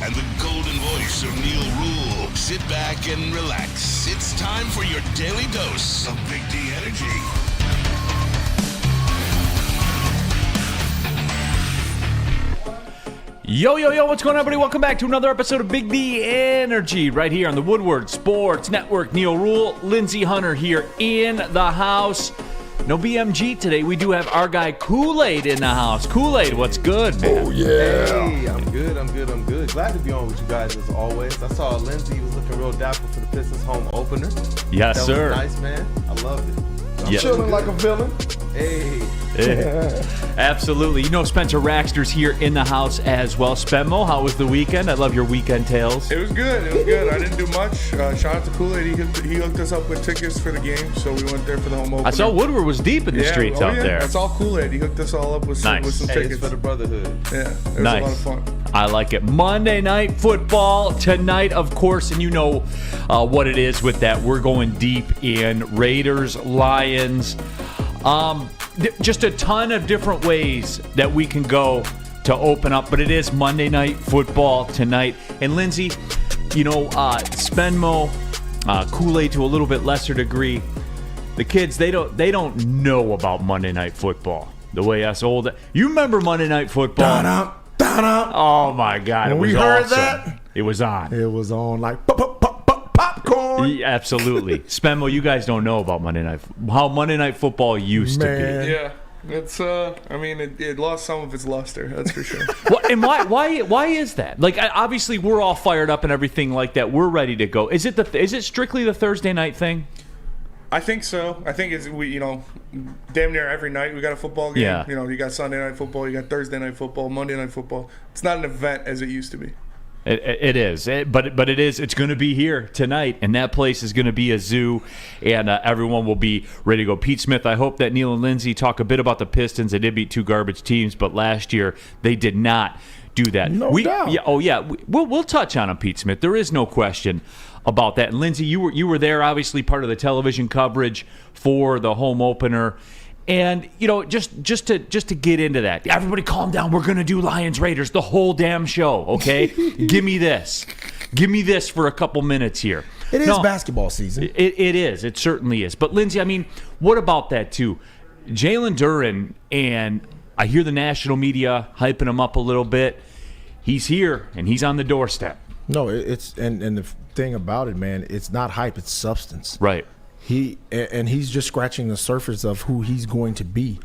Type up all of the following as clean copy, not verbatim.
and the golden voice of Neal Rhul. Sit back and relax. It's time for your daily dose of Big D energy. Yo, what's going on, everybody? Welcome back to another episode of Big D Energy right here on the Woodward Sports Network. Neal Rhul, Lindsey Hunter here in the house. No BMG today. We do have our guy Kool-Aid in the house. Kool-Aid, what's good, man? Oh, yeah. Hey, I'm good. Glad to be on with you guys as always. I saw Lindsey was looking real dapper for the Pistons home opener. Yes, that sir. Was nice, man. I loved it. I'm chilling like a villain. Hey. Absolutely. You know Spencer Raxter's here in the house as well. Spenmo, how was the weekend? I love your weekend tales. It was good. I didn't do much. Shout out to Kool-Aid. He hooked us up with tickets for the game, so we went there for the home opener. I saw Woodward was deep in the streets out there. That's all Kool-Aid. He hooked us all up with some Hey, tickets. it's for the brotherhood. Yeah, it was Nice. a lot of fun. I like it. Monday Night Football tonight, of course, and you know what it is with that. We're going deep in Raiders, Lions. Just a ton of different ways that we can go to open up, but it is Monday Night Football tonight. And Lindsey, you know, Spenmo, Kool-Aid to a little bit lesser degree. The kids, they don't know about Monday Night Football the way us old. You remember Monday Night Football? Da-dum. Oh my God! When It was we heard awesome. that, it was on. it was on like popcorn. Yeah, absolutely. Spenmo, you guys don't know about how Monday Night Football used Man. to be. Yeah, it's. It lost some of its luster. That's for sure. And why is that? Like, obviously, we're all fired up and everything like that. We're ready to go. Is it strictly the Thursday night thing? I think so. I think damn near every night we got a football game. Yeah. You got Sunday night football, you got Thursday night football, Monday night football. It's not an event as it used to be. It is, but it is. It's going to be here tonight, and that place is going to be a zoo, and everyone will be ready to go. Pete Smith, I hope that Neal and Lindsey talk a bit about the Pistons. They did beat two garbage teams, but last year they did not do that. No doubt. Yeah, we'll touch on him, Pete Smith. There is no question about that. And Lindsey, you were there, obviously part of the television coverage for the home opener. And, you know, just to get into that, everybody calm down. We're going to do Lions Raiders the whole damn show, okay? Give me this. Give me this for a couple minutes here. It is basketball season. It is. It certainly is. But, Lindsey, I mean, what about that, too? Jalen Duren, and I hear the national media hyping him up a little bit. He's here, and he's on the doorstep. No, it's and the thing about it, man, it's not hype, it's substance. Right. He's just scratching the surface of who he's going to be,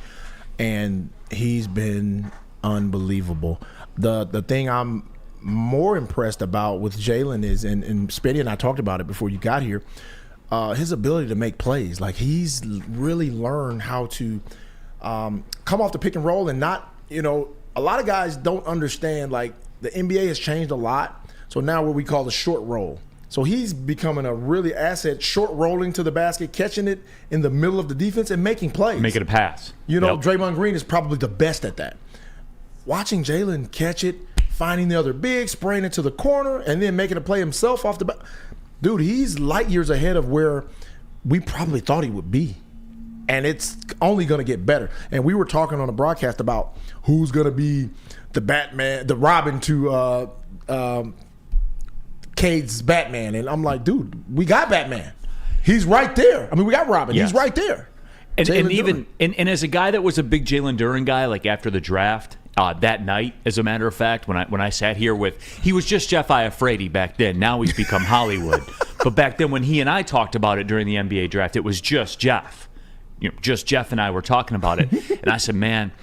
and he's been unbelievable. The thing I'm more impressed about with Jalen is, and Spitty and I talked about it before you got here, his ability to make plays. Like, he's really learned how to come off the pick and roll and not, a lot of guys don't understand, like, the NBA has changed a lot. So now what we call the short roll. So he's becoming a really asset, short rolling to the basket, catching it in the middle of the defense and making plays. Make it a pass. Yep. Draymond Green is probably the best at that. Watching Jalen catch it, finding the other big, spraying it to the corner, and then making a play himself off the back. Dude, he's light years ahead of where we probably thought he would be. And it's only going to get better. And we were talking on the broadcast about who's going to be the Batman, the Robin to Cade's Batman. And I'm like, dude, we got Batman. He's right there. I mean, we got Robin. Yes. He's right there. And even as a guy that was a big Jalen Duren guy, like after the draft, that night, as a matter of fact, when I sat here he was just Jeff Iafrate back then. Now he's become Hollywood. But back then when he and I talked about it during the NBA draft, it was just Jeff. Just Jeff and I were talking about it. And I said, man,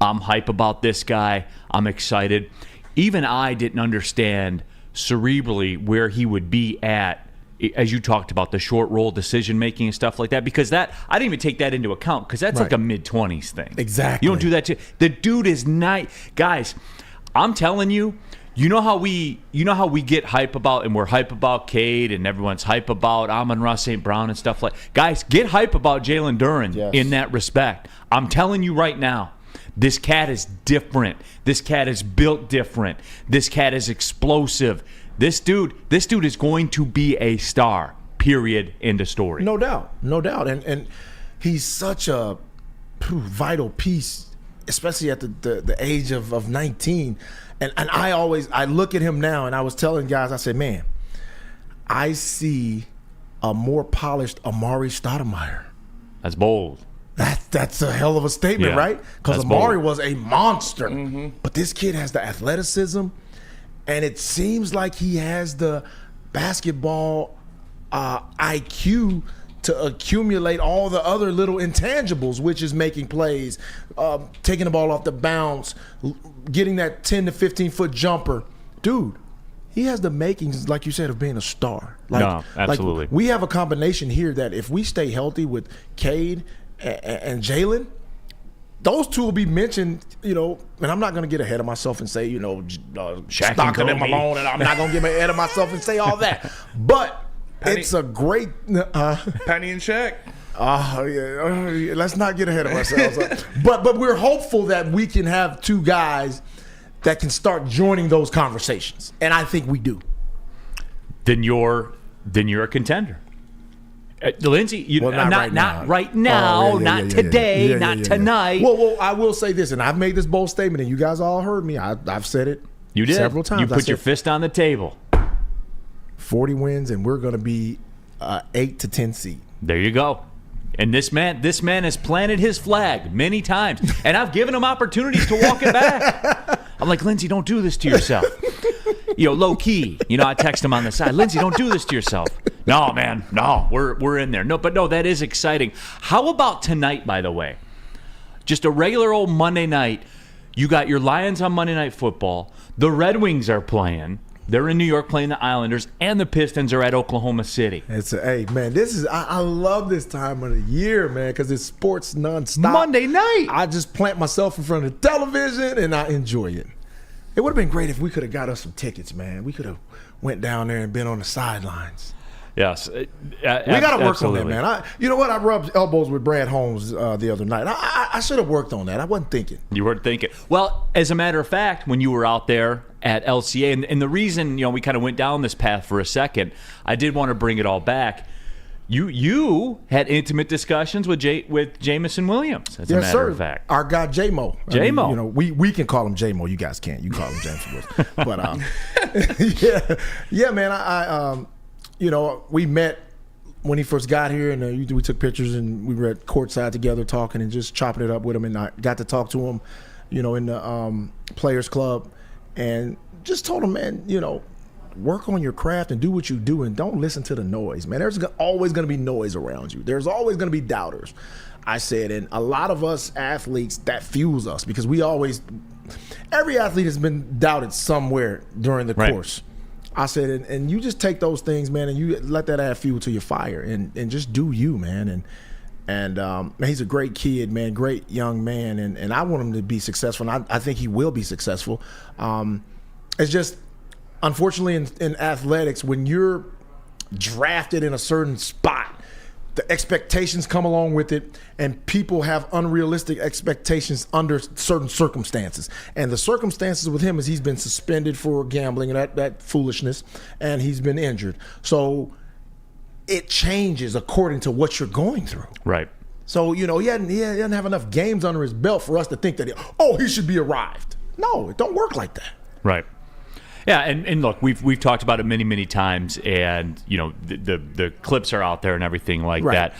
I'm hype about this guy. I'm excited. Even I didn't understand cerebrally where he would be at, as you talked about, the short roll decision making and stuff like that, because that I didn't even take that into account, because that's like a mid-20s thing. Exactly. You don't do that to the dude. Is not, guys, I'm telling you, you know how we get hype about, and we're hype about Cade, and everyone's hype about Amon-Ra St. Brown and stuff like. Guys, get hype about Jalen Duren in that respect. I'm telling you right now, this cat is different. This cat is built different. This cat is explosive. This dude is going to be a star. Period. End of story. No doubt. And he's such a vital piece, especially at the age of 19. And I look at him now, and I was telling guys, I said, man, I see a more polished Amari Stoudemire. That's bold. That's a hell of a statement, Yeah, right? Because that's Amari bold. was a monster. But this kid has the athleticism, and it seems like he has the basketball IQ to accumulate all the other little intangibles, which is making plays, taking the ball off the bounce, getting that 10 to 15-foot jumper. Dude, he has the makings, like you said, of being a star. No, absolutely. We have a combination here that if we stay healthy with Cade and Jalen, those two will be mentioned, and I'm not going to get ahead of myself and say, Shaq Stockton and and Malone, and I'm not going to get ahead of myself and say all that. But it's a great... Penny and Shaq. let's not get ahead of ourselves. but we're hopeful that we can have two guys that can start joining those conversations, and I think we do. Then you're a contender. Lindsey, not right now, not today, not tonight. Well, I will say this, and I've made this bold statement, and you guys all heard me. I've said it. You did several times. You put your fist on the table. 40 wins, and we're going to be 8 to 10 seed. There you go. And this man has planted his flag many times, and I've given him opportunities to walk it back. I'm like, Lindsey, don't do this to yourself. Low key. I text him on the side. Lindsey, don't do this to yourself. No, man. No, we're in there. No, that is exciting. How about tonight, by the way? Just a regular old Monday night. You got your Lions on Monday Night Football. The Red Wings are playing. They're in New York playing the Islanders, and the Pistons are at Oklahoma City. Hey, man, this is I love this time of the year, man, because it's sports nonstop. Monday night. I just plant myself in front of the television, and I enjoy it. It would have been great if we could have got us some tickets, man. We could have went down there and been on the sidelines. Yes. We got to work absolutely. on that, man. You know what? I rubbed elbows with Brad Holmes the other night. I should have worked on that. I wasn't thinking. You weren't thinking. Well, as a matter of fact, when you were out there at LCA, and the reason we kind of went down this path for a second, I did want to bring it all back. You had intimate discussions with Jamison Williams, as a matter of fact. Our guy J-Mo. J-Mo. We can call him J-Mo. You guys can't. You call him Jamison Williams. But yeah, man. We met when he first got here, and we took pictures, and we were at courtside together talking and just chopping it up with him. And I got to talk to him, in the Players Club, and just told him, man, work on your craft and do what you do, and don't listen to the noise, man. There's always going to be noise around you. There's always going to be doubters. I said, and a lot of us athletes, that fuels us because every athlete has been doubted somewhere during the course. I said, and you just take those things, man, and you let that add fuel to your fire, and just do you, man. And man, he's a great kid, man, great young man, and I want him to be successful, and I think he will be successful. It's just, unfortunately, in athletics, when you're drafted in a certain spot, the expectations come along with it, and people have unrealistic expectations under certain circumstances. And the circumstances with him is he's been suspended for gambling and that foolishness, and he's been injured. So it changes according to what you're going through. Right. So, he doesn't have enough games under his belt for us to think that, he should be arrived. No, it don't work like that. Right. Yeah, and look, we've talked about it many, many times, and the clips are out there and everything like that.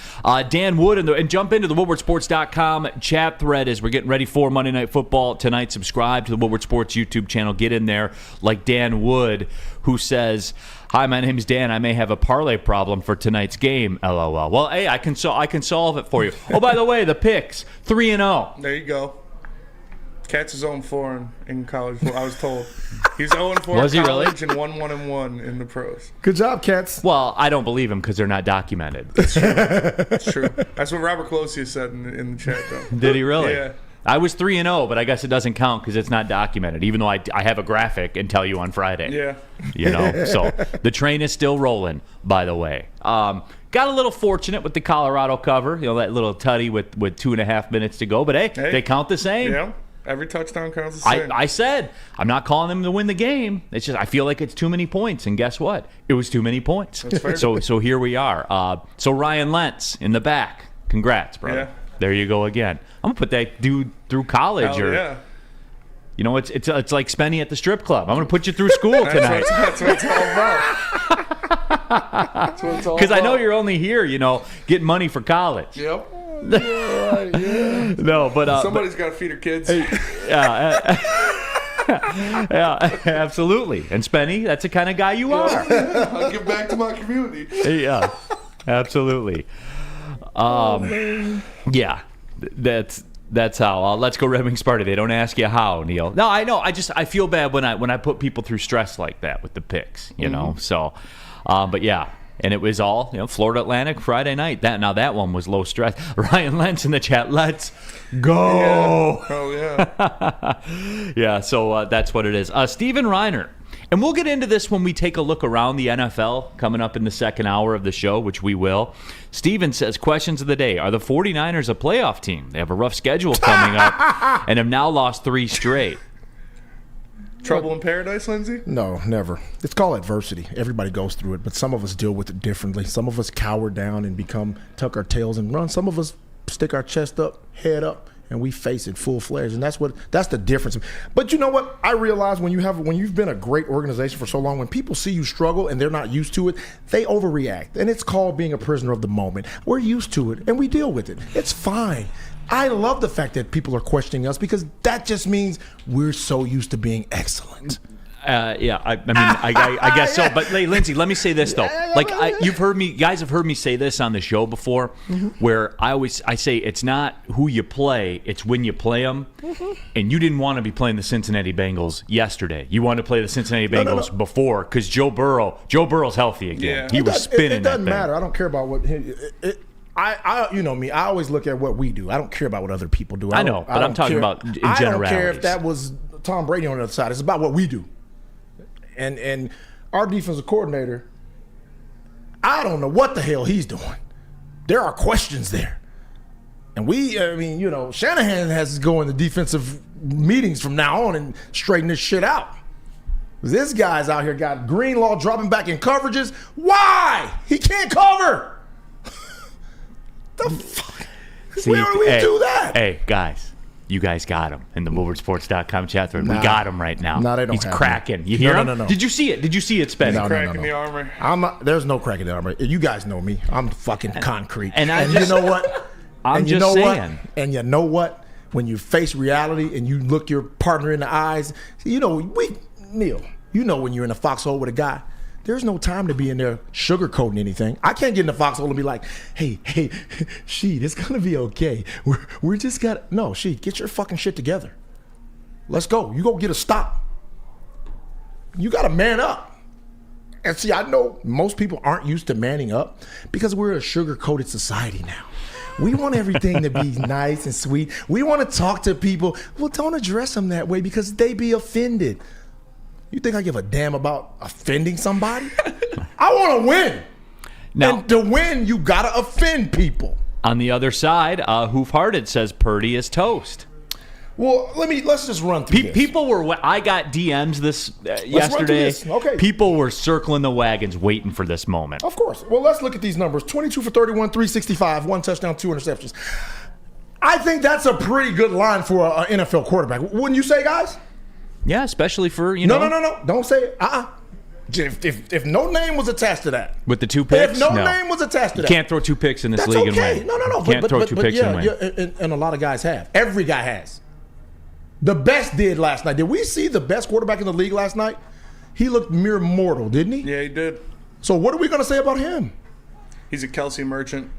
Dan Wood and jump into the WoodwardSports.com chat thread as we're getting ready for Monday Night Football tonight. Subscribe to the Woodward Sports YouTube channel. Get in there like Dan Wood, who says, "Hi, my name's Dan. I may have a parlay problem for tonight's game. LOL." Well, hey, I can solve it for you. Oh, by the way, the picks 3-0. There you go. Katz is 0-4 in college. I was told he's 0-4 Was in he really? college and 1-1 in the pros. Good job, Katz. Well, I don't believe him because they're not documented. It's true. That's what Robert Closius said in the chat, though. Did he really? Yeah. I was 3-0, but I guess it doesn't count because it's not documented, even though I have a graphic and tell you on Friday. Yeah. So the train is still rolling, by the way. Got a little fortunate with the Colorado cover, that little tutty with 2.5 minutes to go, but hey, they count the same. Yeah. Every touchdown counts the same. I said, I'm not calling them to win the game. It's just I feel like it's too many points, and guess what? It was too many points. That's fair. So here we are. So Ryan Lentz in the back. Congrats, brother. Yeah. There you go again. I'm going to put that dude through college. Hell yeah. You know, it's like Spenny at the strip club. I'm going to put you through school tonight. That's what it's all about. That's what it's all about. Because I know you're only here, you know, getting money for college. Yep. Yeah. No, but Somebody's got to feed her kids. yeah, absolutely. And Spenny, that's the kind of guy you are. I'll give back to my community. Yeah, absolutely. Yeah, that's how. Let's go Red Wings party. They don't ask you how, Neal. No, I know. I feel bad when I put people through stress like that with the picks, you know. So, but yeah. And it was all, you know, Florida Atlantic Friday night. That one was low stress. Ryan Lentz in the chat. Let's go. Yeah. Oh yeah. Yeah. So that's what it is. Steven Reiner. And we'll get into this when we take a look around the NFL coming up in the second hour of the show, which we will. Steven says, questions of the day. Are the 49ers a playoff team? They have a rough schedule coming up and have now lost 3 straight. Trouble in paradise, Lindsey? No, never. It's called adversity. Everybody goes through it, but some of us deal with it differently. Some of us cower down and tuck our tails and run. Some of us stick our chest up, head up, and we face it full-fledged. And that's the difference. But you know what? I realize when you've been a great organization for so long, when people see you struggle and they're not used to it, they overreact. And it's called being a prisoner of the moment. We're used to it, and we deal with it. It's fine. I love the fact that people are questioning us because that just means we're so used to being excellent. Yeah, I mean, I guess so. But hey, Lindsey, let me say this though. Like guys have heard me say this on the show before, where I say it's not who you play, it's when you play them. And you didn't want to be playing the Cincinnati Bengals yesterday. You wanted to play the Cincinnati Bengals before because Joe Burrow's healthy again. Yeah. He was spinning. It doesn't matter. I don't care about what. You know me. I always look at what we do. I don't care about what other people do. I know, but I'm talking about in generalities. I don't care if that was Tom Brady on the other side. It's about what we do. And our defensive coordinator, I don't know what the hell he's doing. There are questions there. And Shanahan has to go into defensive meetings from now on and straighten this shit out. This guy's out here got Greenlaw dropping back in coverages. Why? He can't cover. The fuck? Where do we do that? Hey, guys. You guys got him in the WoodwardSports.com chat thread. We got him right now. No, they don't. He's cracking. You hear him? No. Did you see it? Did you see it, Spencer? No. Crack in the armor. There's no crack in the armor. You guys know me. I'm fucking concrete. And you know what? I'm just saying. And you know what? When you face reality and you look your partner in the eyes, Neal, you know when you're in a foxhole with a guy, there's no time to be in there sugarcoating anything. I can't get in the foxhole and be like, hey, Sheed, it's going to be okay. We're just got to... No, Sheed, get your fucking shit together. Let's go. You go get a stop. You got to man up. And see, I know most people aren't used to manning up because we're a sugar-coated society now. We want everything to be nice and sweet. We want to talk to people. Well, don't address them that way because they be offended. You think I give a damn about offending somebody? I want to win. Now, and to win, you got to offend people. On the other side, Hoof-Hearted says Purdy is toast. Well, let's just run through this. People were. I got DMs yesterday. This. Okay. People were circling the wagons, waiting for this moment. Of course. Well, let's look at these numbers: 22 for 31, 365, 1 touchdown, 2 interceptions. I think that's a pretty good line for an NFL quarterback. Wouldn't you say, guys? Yeah, especially for No. Don't say it. If no name was attached to that. With the 2 picks? If no name was attached to that. You can't throw 2 picks in this that's league okay. and win. No. You can't throw 2 picks and win. Yeah, and a lot of guys have. Every guy has. The best did last night. Did we see the best quarterback in the league last night? He looked mere mortal, didn't he? Yeah, he did. So what are we going to say about him? He's a Kelsey merchant.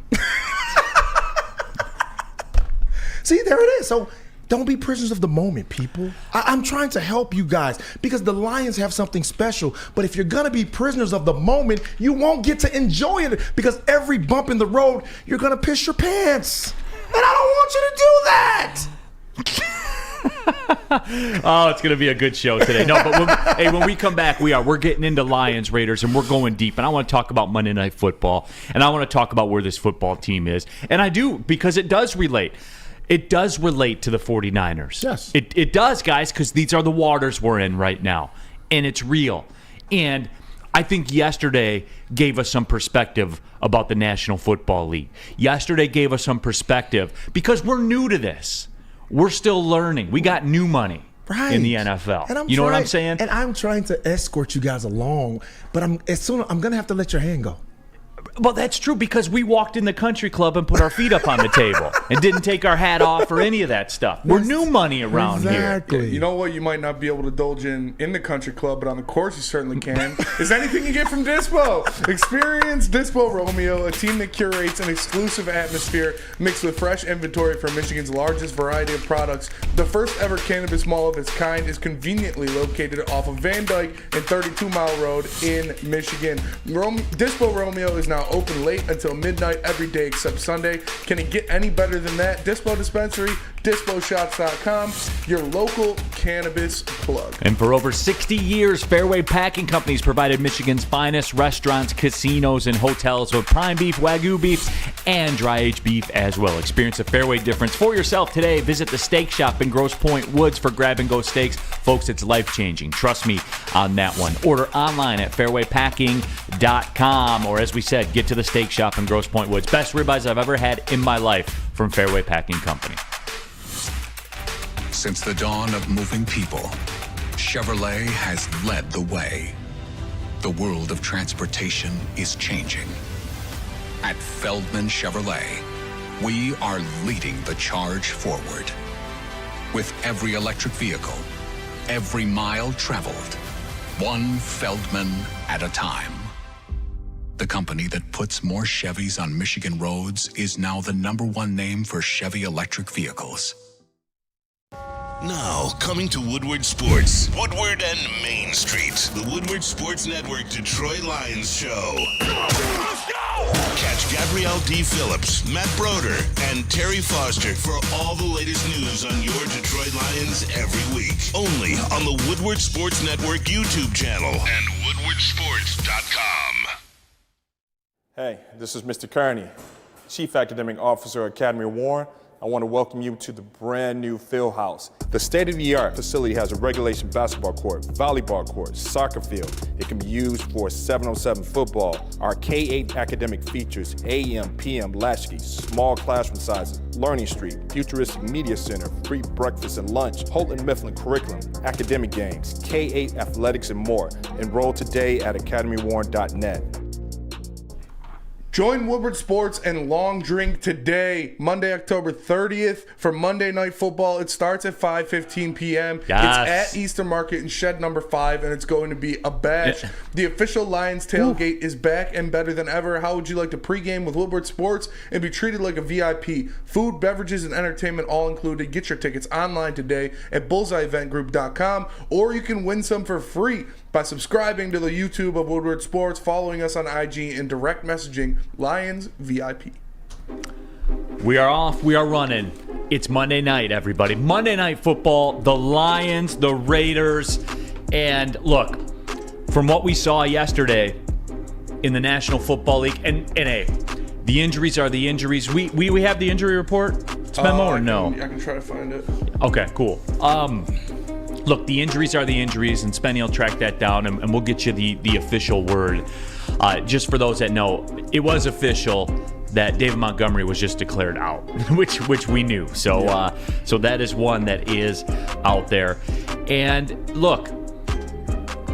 See, there it is. So don't be prisoners of the moment, people. I'm trying to help you guys because the Lions have something special. But if you're going to be prisoners of the moment, you won't get to enjoy it because every bump in the road, you're going to piss your pants. And I don't want you to do that. Oh, it's going to be a good show today. No, but when we come back, we're getting into Lions, Raiders, and we're going deep. And I want to talk about Monday Night Football, and I want to talk about where this football team is. And I do, because it does relate. It does relate to the 49ers. Yes. It does, guys, because these are the waters we're in right now. And it's real. And I think yesterday gave us some perspective about the National Football League. Yesterday gave us some perspective because we're new to this. We're still learning. We got new money. Right. in the NFL. And You know what I'm saying? And I'm trying to escort you guys along, but I'm gonna have to let your hand go. Well, that's true because we walked in the country club and put our feet up on the table and didn't take our hat off or any of that stuff. We're new money around Exactly. here. You know what you might not be able to indulge in the country club, but on the course you certainly can, is anything you get from Dispo. Experience Dispo Romeo, a team that curates an exclusive atmosphere mixed with fresh inventory from Michigan's largest variety of products. The first ever cannabis mall of its kind is conveniently located off of Van Dyke and 32 Mile Road in Michigan. Dispo Romeo is now open late until midnight every day except Sunday. Can it get any better than that? Dispo Dispensary, DispoShots.com, your local cannabis plug. And for over 60 years, Fairway Packing Company's provided Michigan's finest restaurants, casinos, and hotels with prime beef, Wagyu beef, and dry-aged beef as well. Experience the Fairway difference for yourself today. Visit the steak shop in Grosse Pointe Woods for grab-and-go steaks. Folks, it's life-changing. Trust me on that one. Order online at fairwaypacking.com, or as we said, get to the steak shop in Grosse Pointe Woods. Best ribeyes I've ever had in my life from Fairway Packing Company. Since the dawn of moving people, Chevrolet has led the way. The world of transportation is changing. At Feldman Chevrolet, we are leading the charge forward. With every electric vehicle, every mile traveled, one Feldman at a time. The company that puts more Chevys on Michigan roads is now the #1 name for Chevy electric vehicles. Now, coming to Woodward Sports, Woodward and Main Street, the Woodward Sports Network Detroit Lions Show. Let's go! Catch Gabrielle D. Phillips, Matt Broder, and Terry Foster for all the latest news on your Detroit Lions every week. Only on the Woodward Sports Network YouTube channel and woodwardsports.com. Hey, this is Mr. Kearney, Chief Academic Officer, Academy of Warren. I want to welcome you to the brand new field house. The state-of-the-art facility has a regulation basketball court, volleyball court, soccer field. It can be used for 7-on-7 football. Our K-8 academic features AM, PM latchkey, small classroom sizes, learning street, futuristic media center, free breakfast and lunch, Holton Mifflin curriculum, academic games, K-8 athletics, and more. Enroll today at academywarren.net. Join Woodward Sports and Long Drink today, Monday, October 30th, for Monday Night Football. It starts at 5:15 p.m. Yes. It's at Eastern Market in shed number 5, and it's going to be a bash. The official Lions tailgate is back and better than ever. How would you like to pregame with Woodward Sports and be treated like a VIP? Food, beverages, and entertainment all included. Get your tickets online today at bullseyeeventgroup.com, or you can win some for free by subscribing to the YouTube of Woodward Sports, following us on IG, and direct messaging Lions VIP. We are off. We are running. It's Monday night, everybody. Monday Night Football, the Lions, the Raiders. And look, from what we saw yesterday in the National Football League, and hey, the injuries are the injuries. We have the injury report, it's Memo, or no? I can try to find it. Okay, cool. Look, the injuries are the injuries, and Spenny will track that down, and we'll get you the official word. Just for those that know, it was official that David Montgomery was just declared out, which we knew. So so that is one that is out there. And look,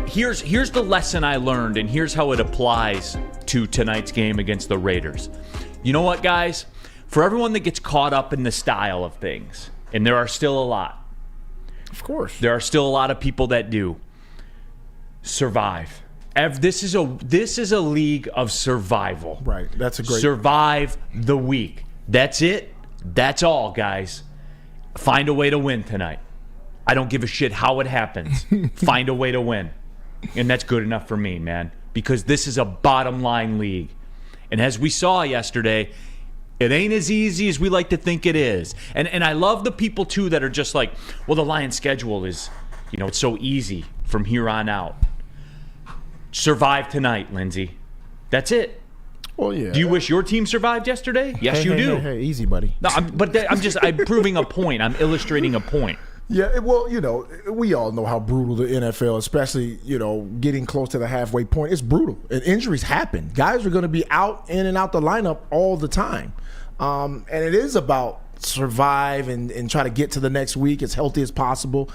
here's the lesson I learned, and here's how it applies to tonight's game against the Raiders. You know what, guys? For everyone that gets caught up in the style of things, and there are still a lot, Of course. there are still a lot of people that do. Survive. This is a league of survival. Right. That's a great. Survive the week. That's it. That's all, guys. Find a way to win tonight. I don't give a shit how it happens. Find a way to win. And that's good enough for me, man. Because this is a bottom line league. And as we saw yesterday, it ain't as easy as we like to think it is. And I love the people, too, that are just like, well, the Lions' schedule is, it's so easy from here on out. Survive tonight, Lindsey. That's it. Well, yeah. Do you wish your team survived yesterday? Yes, you do. Hey, easy, buddy. No, I'm proving a point. I'm illustrating a point. Yeah, well, we all know how brutal the NFL, especially, getting close to the halfway point. It's brutal. And injuries happen. Guys are going to be out, in and out the lineup all the time. And it is about survive and try to get to the next week as healthy as possible.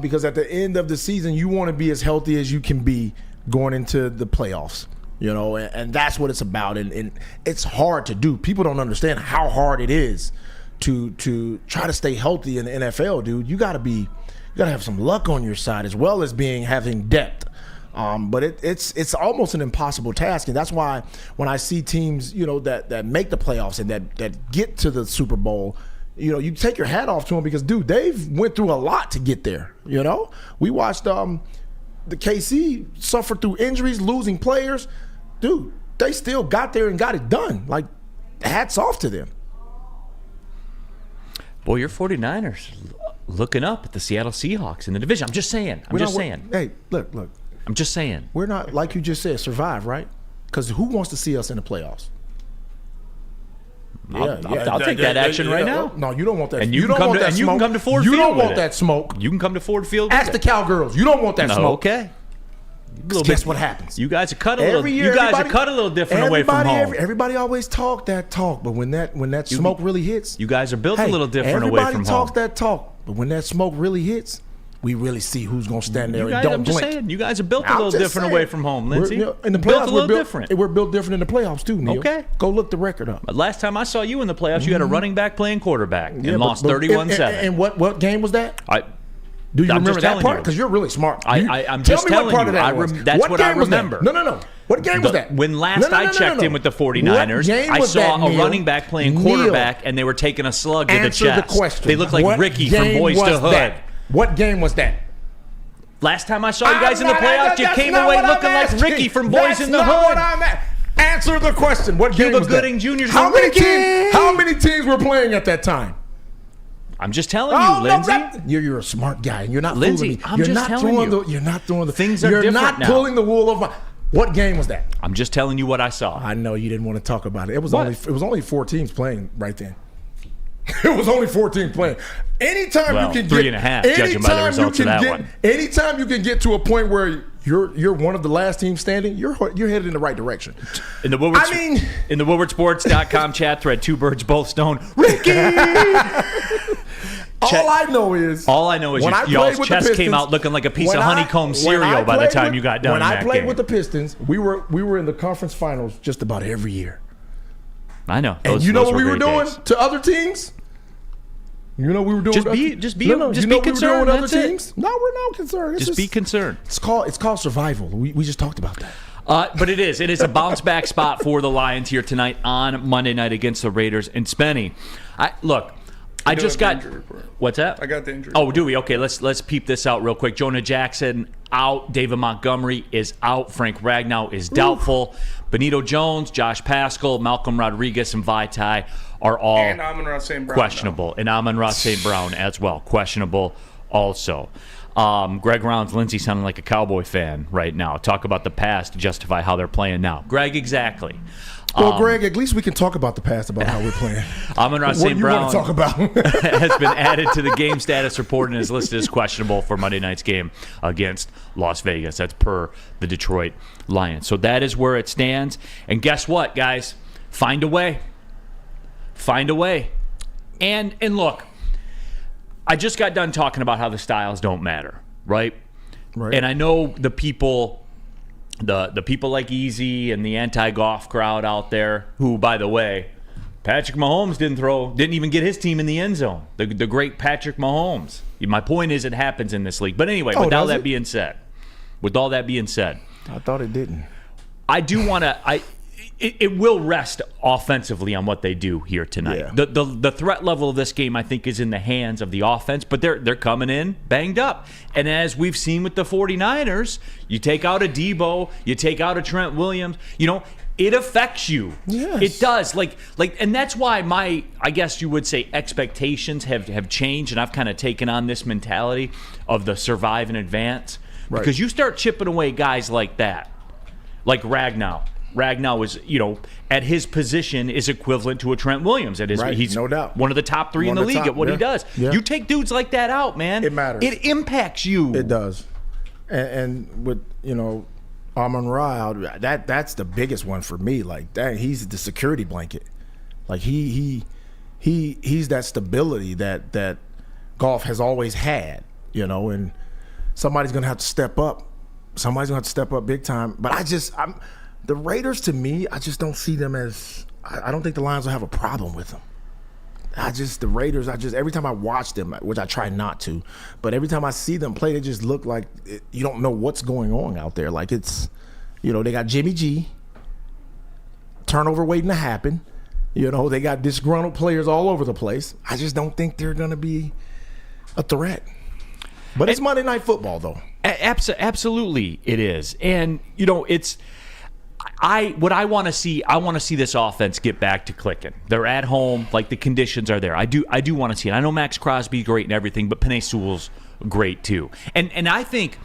because at the end of the season, you want to be as healthy as you can be going into the playoffs. You know, and that's what it's about. And it's hard to do. People don't understand how hard it is to try to stay healthy in the NFL, dude. You gotta have some luck on your side as well as having depth. But it's almost an impossible task, and that's why when I see teams, you know, that make the playoffs and that get to the Super Bowl, you know, you take your hat off to them because, dude, they've went through a lot to get there. You know, we watched the KC suffer through injuries, losing players. Dude, they still got there and got it done. Like, hats off to them. Boy, your 49ers looking up at the Seattle Seahawks in the division. I'm just saying. Hey, look. I'm just saying. We're not, like you just said, survive, right? Because who wants to see us in the playoffs? I'll take that action right now. No, you don't want that. And you can come to Ford Field. You don't with want it. that smoke. You can come to Ford Field. Ask the Cowgirls. You don't want that smoke. Okay. Guess what happens? You guys are cut a little. You guys are cut a little different away from home. Everybody always talk that talk, but when that smoke really hits, you guys are built a little different away from home. Everybody talks that talk, but when that smoke really hits, we really see who's going to stand there and don't I'm just blink. saying, you guys are built a little different away from home, Lindsey. In the playoffs, built a little different. We're built different in the playoffs too, Neal. Okay. Go look the record up. But last time I saw you in the playoffs, you had a running back playing quarterback and lost 31-7. And what game was that? Do you I'm remember just that telling part? you. Because you're really smart. I'm just telling you. That's what I remember. No. What game was that? When last I checked in with the 49ers, I saw a running back playing quarterback, and they were taking a slug to the chest. Answer the question. They looked like Ricky from Boys to Hood. What game was that? Last time I saw you guys in the playoffs, you came away looking like Ricky from Boys in the Hood. Answer the question. What game was that? Gooding Jr.'s How many teams were playing at that time? I'm just telling you, Lindsey. You're a smart guy, and you're not Lindsey, fooling me. I'm just telling you. You're not throwing the things are different now. You're not pulling the wool over my. What game was that? I'm just telling you what I saw. I know you didn't want to talk about it. It was only 4 teams playing right then. It was only 4 teams playing. Anytime you can 3.5, judging by the results of that one. Anytime you can get to a point where you're one of the last teams standing, you're headed in the right direction. In the WoodwardSports.com chat thread, 2 birds, both stoned. Ricky! All I know is y'all's chest came out looking like a piece of honeycomb cereal by the time you got done. When I played with the Pistons, we were in the conference finals just about every year. I know. And you know what we were doing to other teams? You know we were doing. Just be concerned. That's it. No, we're not concerned. Just be concerned. It's called survival. We just talked about that. But it is a bounce back spot for the Lions here tonight on Monday night against the Raiders. And Spenny, I just got. What's that? I got the injury. Oh, do we? Okay, let's peep this out real quick. Jonah Jackson out. David Montgomery is out. Frank Ragnow is doubtful. Benito Jones, Josh Paschal, Malcolm Rodriguez, and Vaitai are all and Amon-Ra St. Brown questionable. And Amon-Ra St. Brown as well, questionable also. Greg Rounds, Lindsey sounding like a Cowboy fan right now. Talk about the past to justify how they're playing now. Greg, exactly. Well, Greg, at least we can talk about the past, about how we're playing. Amon-Ra St. Brown want to talk about? has been added to the game status report and is listed as questionable for Monday night's game against Las Vegas. That's per the Detroit Lions. So that is where it stands. And guess what, guys? Find a way. Find a way. And look, I just got done talking about how the styles don't matter, right? Right. And I know the people like Easy and the anti-golf crowd out there who, by the way, Patrick Mahomes didn't even get his team in the end zone. The great Patrick Mahomes. My point is it happens in this league. But anyway, with all that being said, I thought it didn't. I do want to it will rest offensively on what they do here tonight. Yeah. The threat level of this game, I think, is in the hands of the offense, but they're coming in banged up. And as we've seen with the 49ers, you take out a Debo, you take out a Trent Williams, it affects you. Yes. It does. And that's why I guess you would say expectations have changed, and I've kind of taken on this mentality of the survive and advance. Right. Because you start chipping away guys like that, like Ragnow. Ragnow is, at his position is equivalent to a Trent Williams. He's no doubt. one of the top 3 in the league at what he does. Yeah. You take dudes like that out, man. It matters. It impacts you. It does. And with, Amon-Ra, that's the biggest one for me. Like, dang, he's the security blanket. Like, he's that stability that golf has always had. and somebody's going to have to step up. Somebody's going to have to step up big time. But the Raiders, to me, I just don't see them as – I don't think the Lions will have a problem with them. The Raiders, every time I watch them, which I try not to, but every time I see them play, they just look like you don't know what's going on out there. Like it's, they got Jimmy G, turnover waiting to happen. They got disgruntled players all over the place. I just don't think they're going to be a threat. But it's Monday Night Football, though. Absolutely, it is. And, it's – what I want to see this offense get back to clicking. They're at home, like the conditions are there. I do want to see it. I know Max Crosby's great and everything, but Penei Sewell's great too. And I think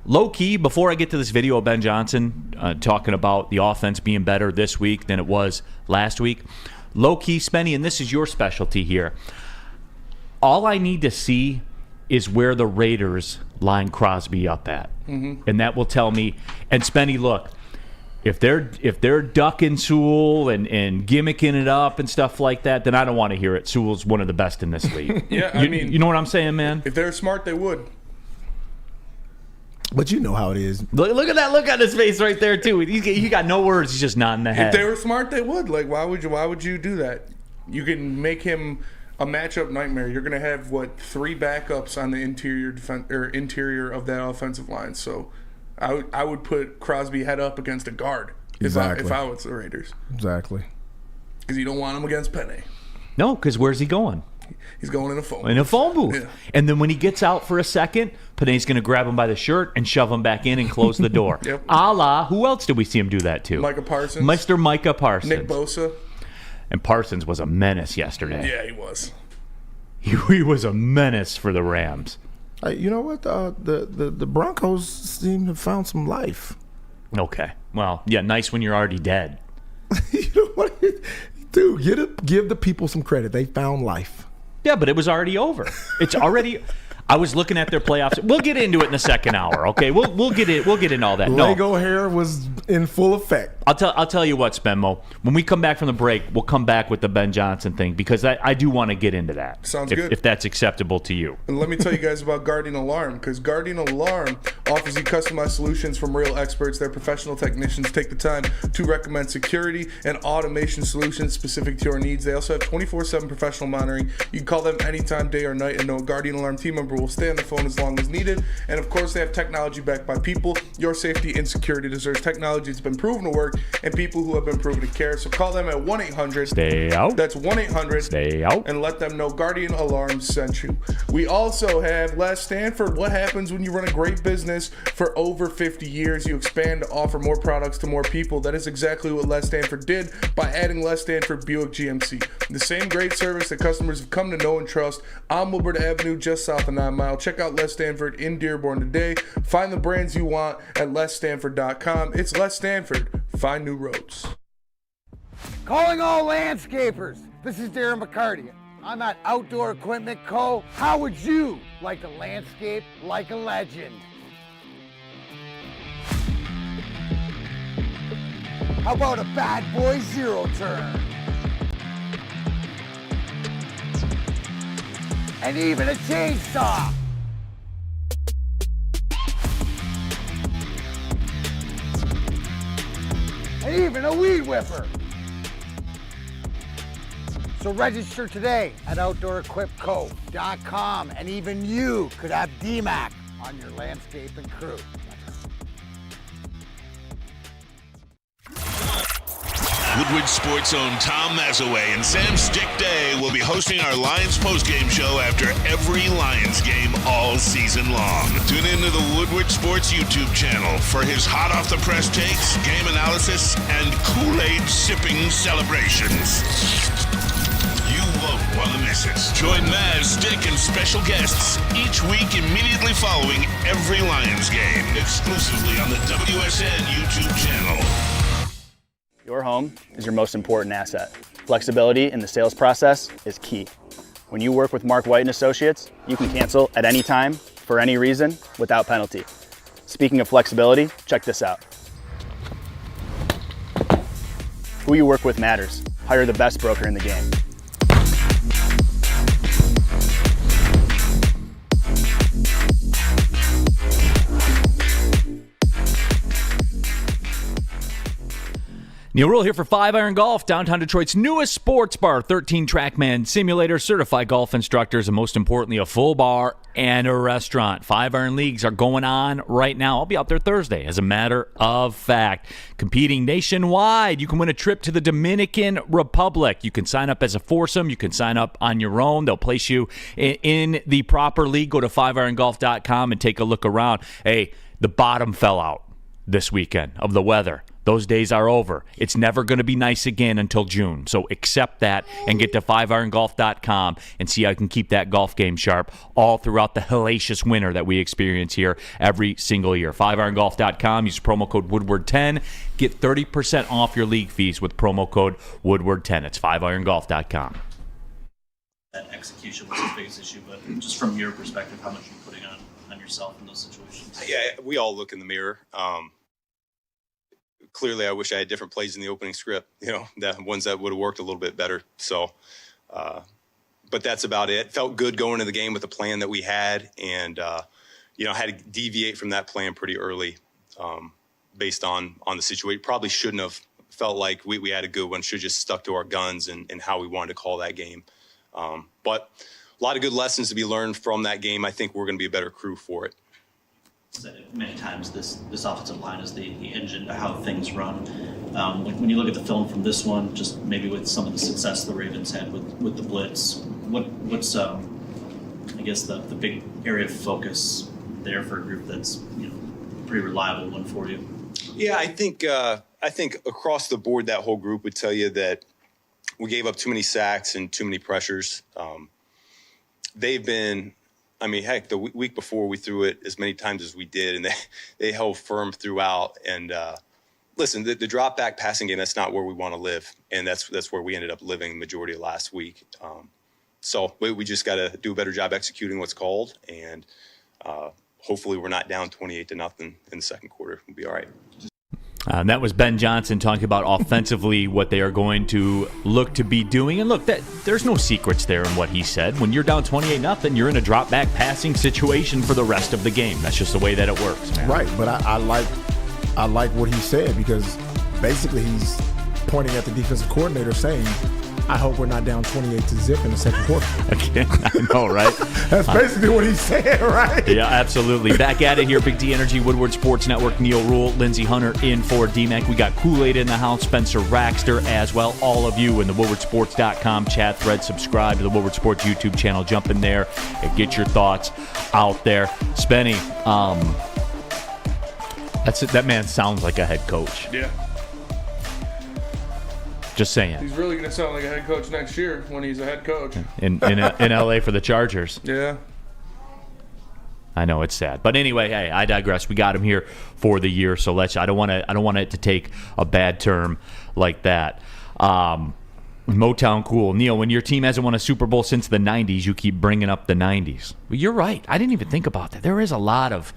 low key, before I get to this video of Ben Johnson talking about the offense being better this week than it was last week, low key, Spenny, and this is your specialty here. All I need to see is where the Raiders line Crosby up at, and that will tell me. And Spenny, look. If they're ducking Sewell and gimmicking it up and stuff like that, then I don't want to hear it. Sewell's one of the best in this league. Yeah, you know what I'm saying, man? If they're smart, they would. But you know how it is. Look at that look on his face right there too. He got no words. He's just nodding the head. If they were smart, they would. Like, why would you do that? You can make him a matchup nightmare. You're going to have 3 backups on the interior of that offensive line. So. I would put Crosby head up against a guard if I was the Raiders. Exactly. Because you don't want him against Penei. No, because where's he going? He's going in a phone booth. In a phone booth. Yeah. And then when he gets out for a second, Penei's going to grab him by the shirt and shove him back in and close the door. Yep. A la, who else did we see him do that to? Micah Parsons. Mr. Micah Parsons. Nick Bosa. And Parsons was a menace yesterday. Yeah, he was. He was a menace for the Rams. You know what? The Broncos seem to have found some life. Okay. Well, yeah, nice when you're already dead. You know what? Dude, give the people some credit. They found life. Yeah, but it was already over. It's already. I was looking at their playoffs. We'll get into it in the second hour. Okay, we'll get into all that. Lego hair was in full effect. I'll tell you what, Spenmo. When we come back from the break, we'll come back with the Ben Johnson thing because I do want to get into that. Sounds good. If that's acceptable to you. And let me tell you guys about Guardian Alarm, because Guardian Alarm offers you customized solutions from real experts. Their professional technicians take the time to recommend security and automation solutions specific to your needs. They also have 24/7 professional monitoring. You can call them anytime, day or night, and know a Guardian Alarm team member will stay on the phone as long as needed. And of course, they have technology backed by people. Your safety and security deserves technology that's been proven to work and people who have been proven to care. So call them at 1-800 Stay out. That's 1-800 Stay out. and let them know Guardian Alarm sent you. We also have Les Stanford. What happens when you run a great business for over 50 years? You expand to offer more products to more people. That is exactly what Les Stanford did by adding Les Stanford Buick GMC. The same great service that customers have come to know and trust on Woodward Avenue, just south of 9 Mile. Check out Les Stanford in Dearborn today. Find the brands you want at lesstanford.com. It's Les Stanford. Find new roads. Calling all landscapers. This is Darren McCarty. I'm at Outdoor Equipment Co. How would you like to landscape like a legend? How about a bad boy zero turn? And even a chainsaw. And even a weed whipper. So register today at OutdoorEquipCo.com, and even you could have DMAC on your landscaping crew. Woodward Sports' own Tom Mazaway and Sam Stick Day will be hosting our Lions postgame show after every Lions game all season long. Tune into the Woodward Sports YouTube channel for his hot-off-the-press takes, game analysis, and Kool-Aid sipping celebrations. You won't want to miss it. Join Maz, Stick, and special guests each week immediately following every Lions game, exclusively on the WSN YouTube channel. Your home is your most important asset. Flexibility in the sales process is key. When you work with Mark White and Associates, you can cancel at any time, for any reason, without penalty. Speaking of flexibility, check this out. Who you work with matters. Hire the best broker in the game. Neal Rhul here for 5 Iron Golf, downtown Detroit's newest sports bar. 13 TrackMan simulator, certified golf instructors, and most importantly, a full bar and a restaurant. 5 Iron Leagues are going on right now. I'll be out there Thursday, as a matter of fact. Competing nationwide. You can win a trip to the Dominican Republic. You can sign up as a foursome. You can sign up on your own. They'll place you in the proper league. Go to 5irongolf.com and take a look around. Hey, the bottom fell out this weekend of the weather. Those days are over. It's never going to be nice again until June. So accept that and get to 5irongolf.com and see how you can keep that golf game sharp all throughout the hellacious winter that we experience here every single year. 5irongolf.com. Use promo code Woodward10. Get 30% off your league fees with promo code Woodward10. It's 5irongolf.com. That execution was the biggest issue, but just from your perspective, how much are you putting on yourself in those situations? Yeah, we all look in the mirror. Clearly, I wish I had different plays in the opening script, that ones that would have worked a little bit better. So, but that's about it. Felt good going to the game with the plan that we had, and, had to deviate from that plan pretty early based on the situation. Probably shouldn't have felt like we had a good one. Should have just stuck to our guns and how we wanted to call that game. But a lot of good lessons to be learned from that game. I think we're going to be a better crew for it. Said it many times, this offensive line is the engine to how things run. When you look at the film from this one, just maybe with some of the success the Ravens had with the blitz, what's I guess the big area of focus there for a group that's pretty reliable one for you? Yeah, I think across the board that whole group would tell you that we gave up too many sacks and too many pressures. They've been. Heck, the week before we threw it as many times as we did, and they held firm throughout. And listen, the drop back passing game, that's not where we want to live, and that's where we ended up living the majority of last week. So we just got to do a better job executing what's called, and hopefully we're not down 28-0 in the second quarter. We'll be all right. That was Ben Johnson talking about offensively what they are going to look to be doing. And look, there's no secrets there in what he said. When you're down 28-0, you're in a drop-back passing situation for the rest of the game. That's just the way that it works, man. Right, but I like what he said, because basically he's pointing at the defensive coordinator saying, I hope we're not down 28-0 in the second quarter. Again, I know, right? That's basically what he's saying, right? Yeah, absolutely. Back at it here, Big D Energy, Woodward Sports Network, Neal Rhul, Lindsey Hunter in for D-Mac. We got Kool-Aid in the house, Spencer Raxter as well. All of you in the WoodwardSports.com chat thread. Subscribe to the Woodward Sports YouTube channel. Jump in there and get your thoughts out there. Spenny, that man sounds like a head coach. Yeah. Just saying. He's really going to sound like a head coach next year when he's a head coach. In LA for the Chargers. Yeah. I know, it's sad. But anyway, hey, I digress. We got him here for the year, so I don't want it to take a bad term like that. Motown cool. Neal, when your team hasn't won a Super Bowl since the 90s, you keep bringing up the 90s. Well, you're right. I didn't even think about that. There is a lot of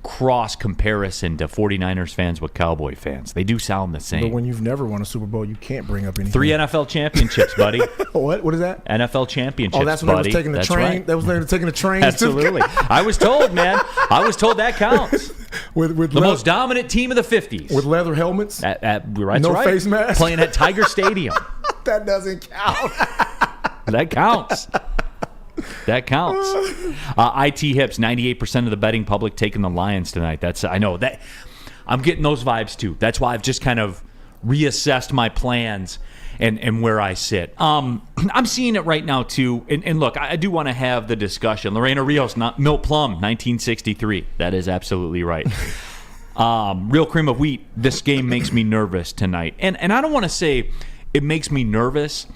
cross comparison to 49ers fans with Cowboy fans. They do sound the same. But when you've never won a Super Bowl, you can't bring up anything. 3 NFL championships, buddy. What is that? NFL championships, Oh, that's when buddy. they was taking the train. Right. That was when they were taking the train. Absolutely. I was told, man. I was told that counts. with the most dominant team of the 50s. With leather helmets. No face mask. Playing at Tiger Stadium. That doesn't count. That counts. That counts. IT Hips, 98% of the betting public taking the Lions tonight. I know that. I'm getting those vibes too. That's why I've just kind of reassessed my plans and where I sit. I'm seeing it right now too. And look, I do want to have the discussion. Lorena Rios, not Milt Plum, 1963. That is absolutely right. Real cream of wheat. This game makes me nervous tonight. And I don't want to say it makes me nervous.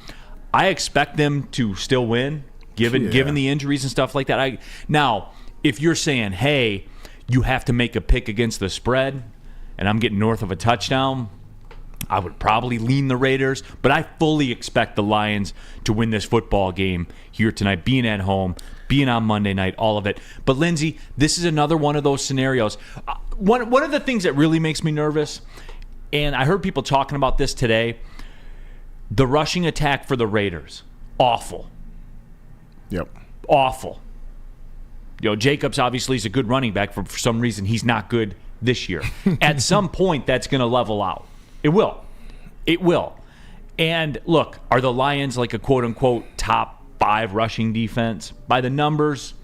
I expect them to still win. Given the injuries and stuff like that. Now, if you're saying, hey, you have to make a pick against the spread, and I'm getting north of a touchdown, I would probably lean the Raiders. But I fully expect the Lions to win this football game here tonight, being at home, being on Monday night, all of it. But, Lindsey, this is another one of those scenarios. One of the things that really makes me nervous, and I heard people talking about this today, the rushing attack for the Raiders, awful. Yep. Awful. Jacobs obviously is a good running back. For some reason, he's not good this year. At some point, that's going to level out. It will. It will. And look, are the Lions like a quote-unquote top 5 rushing defense? By the numbers,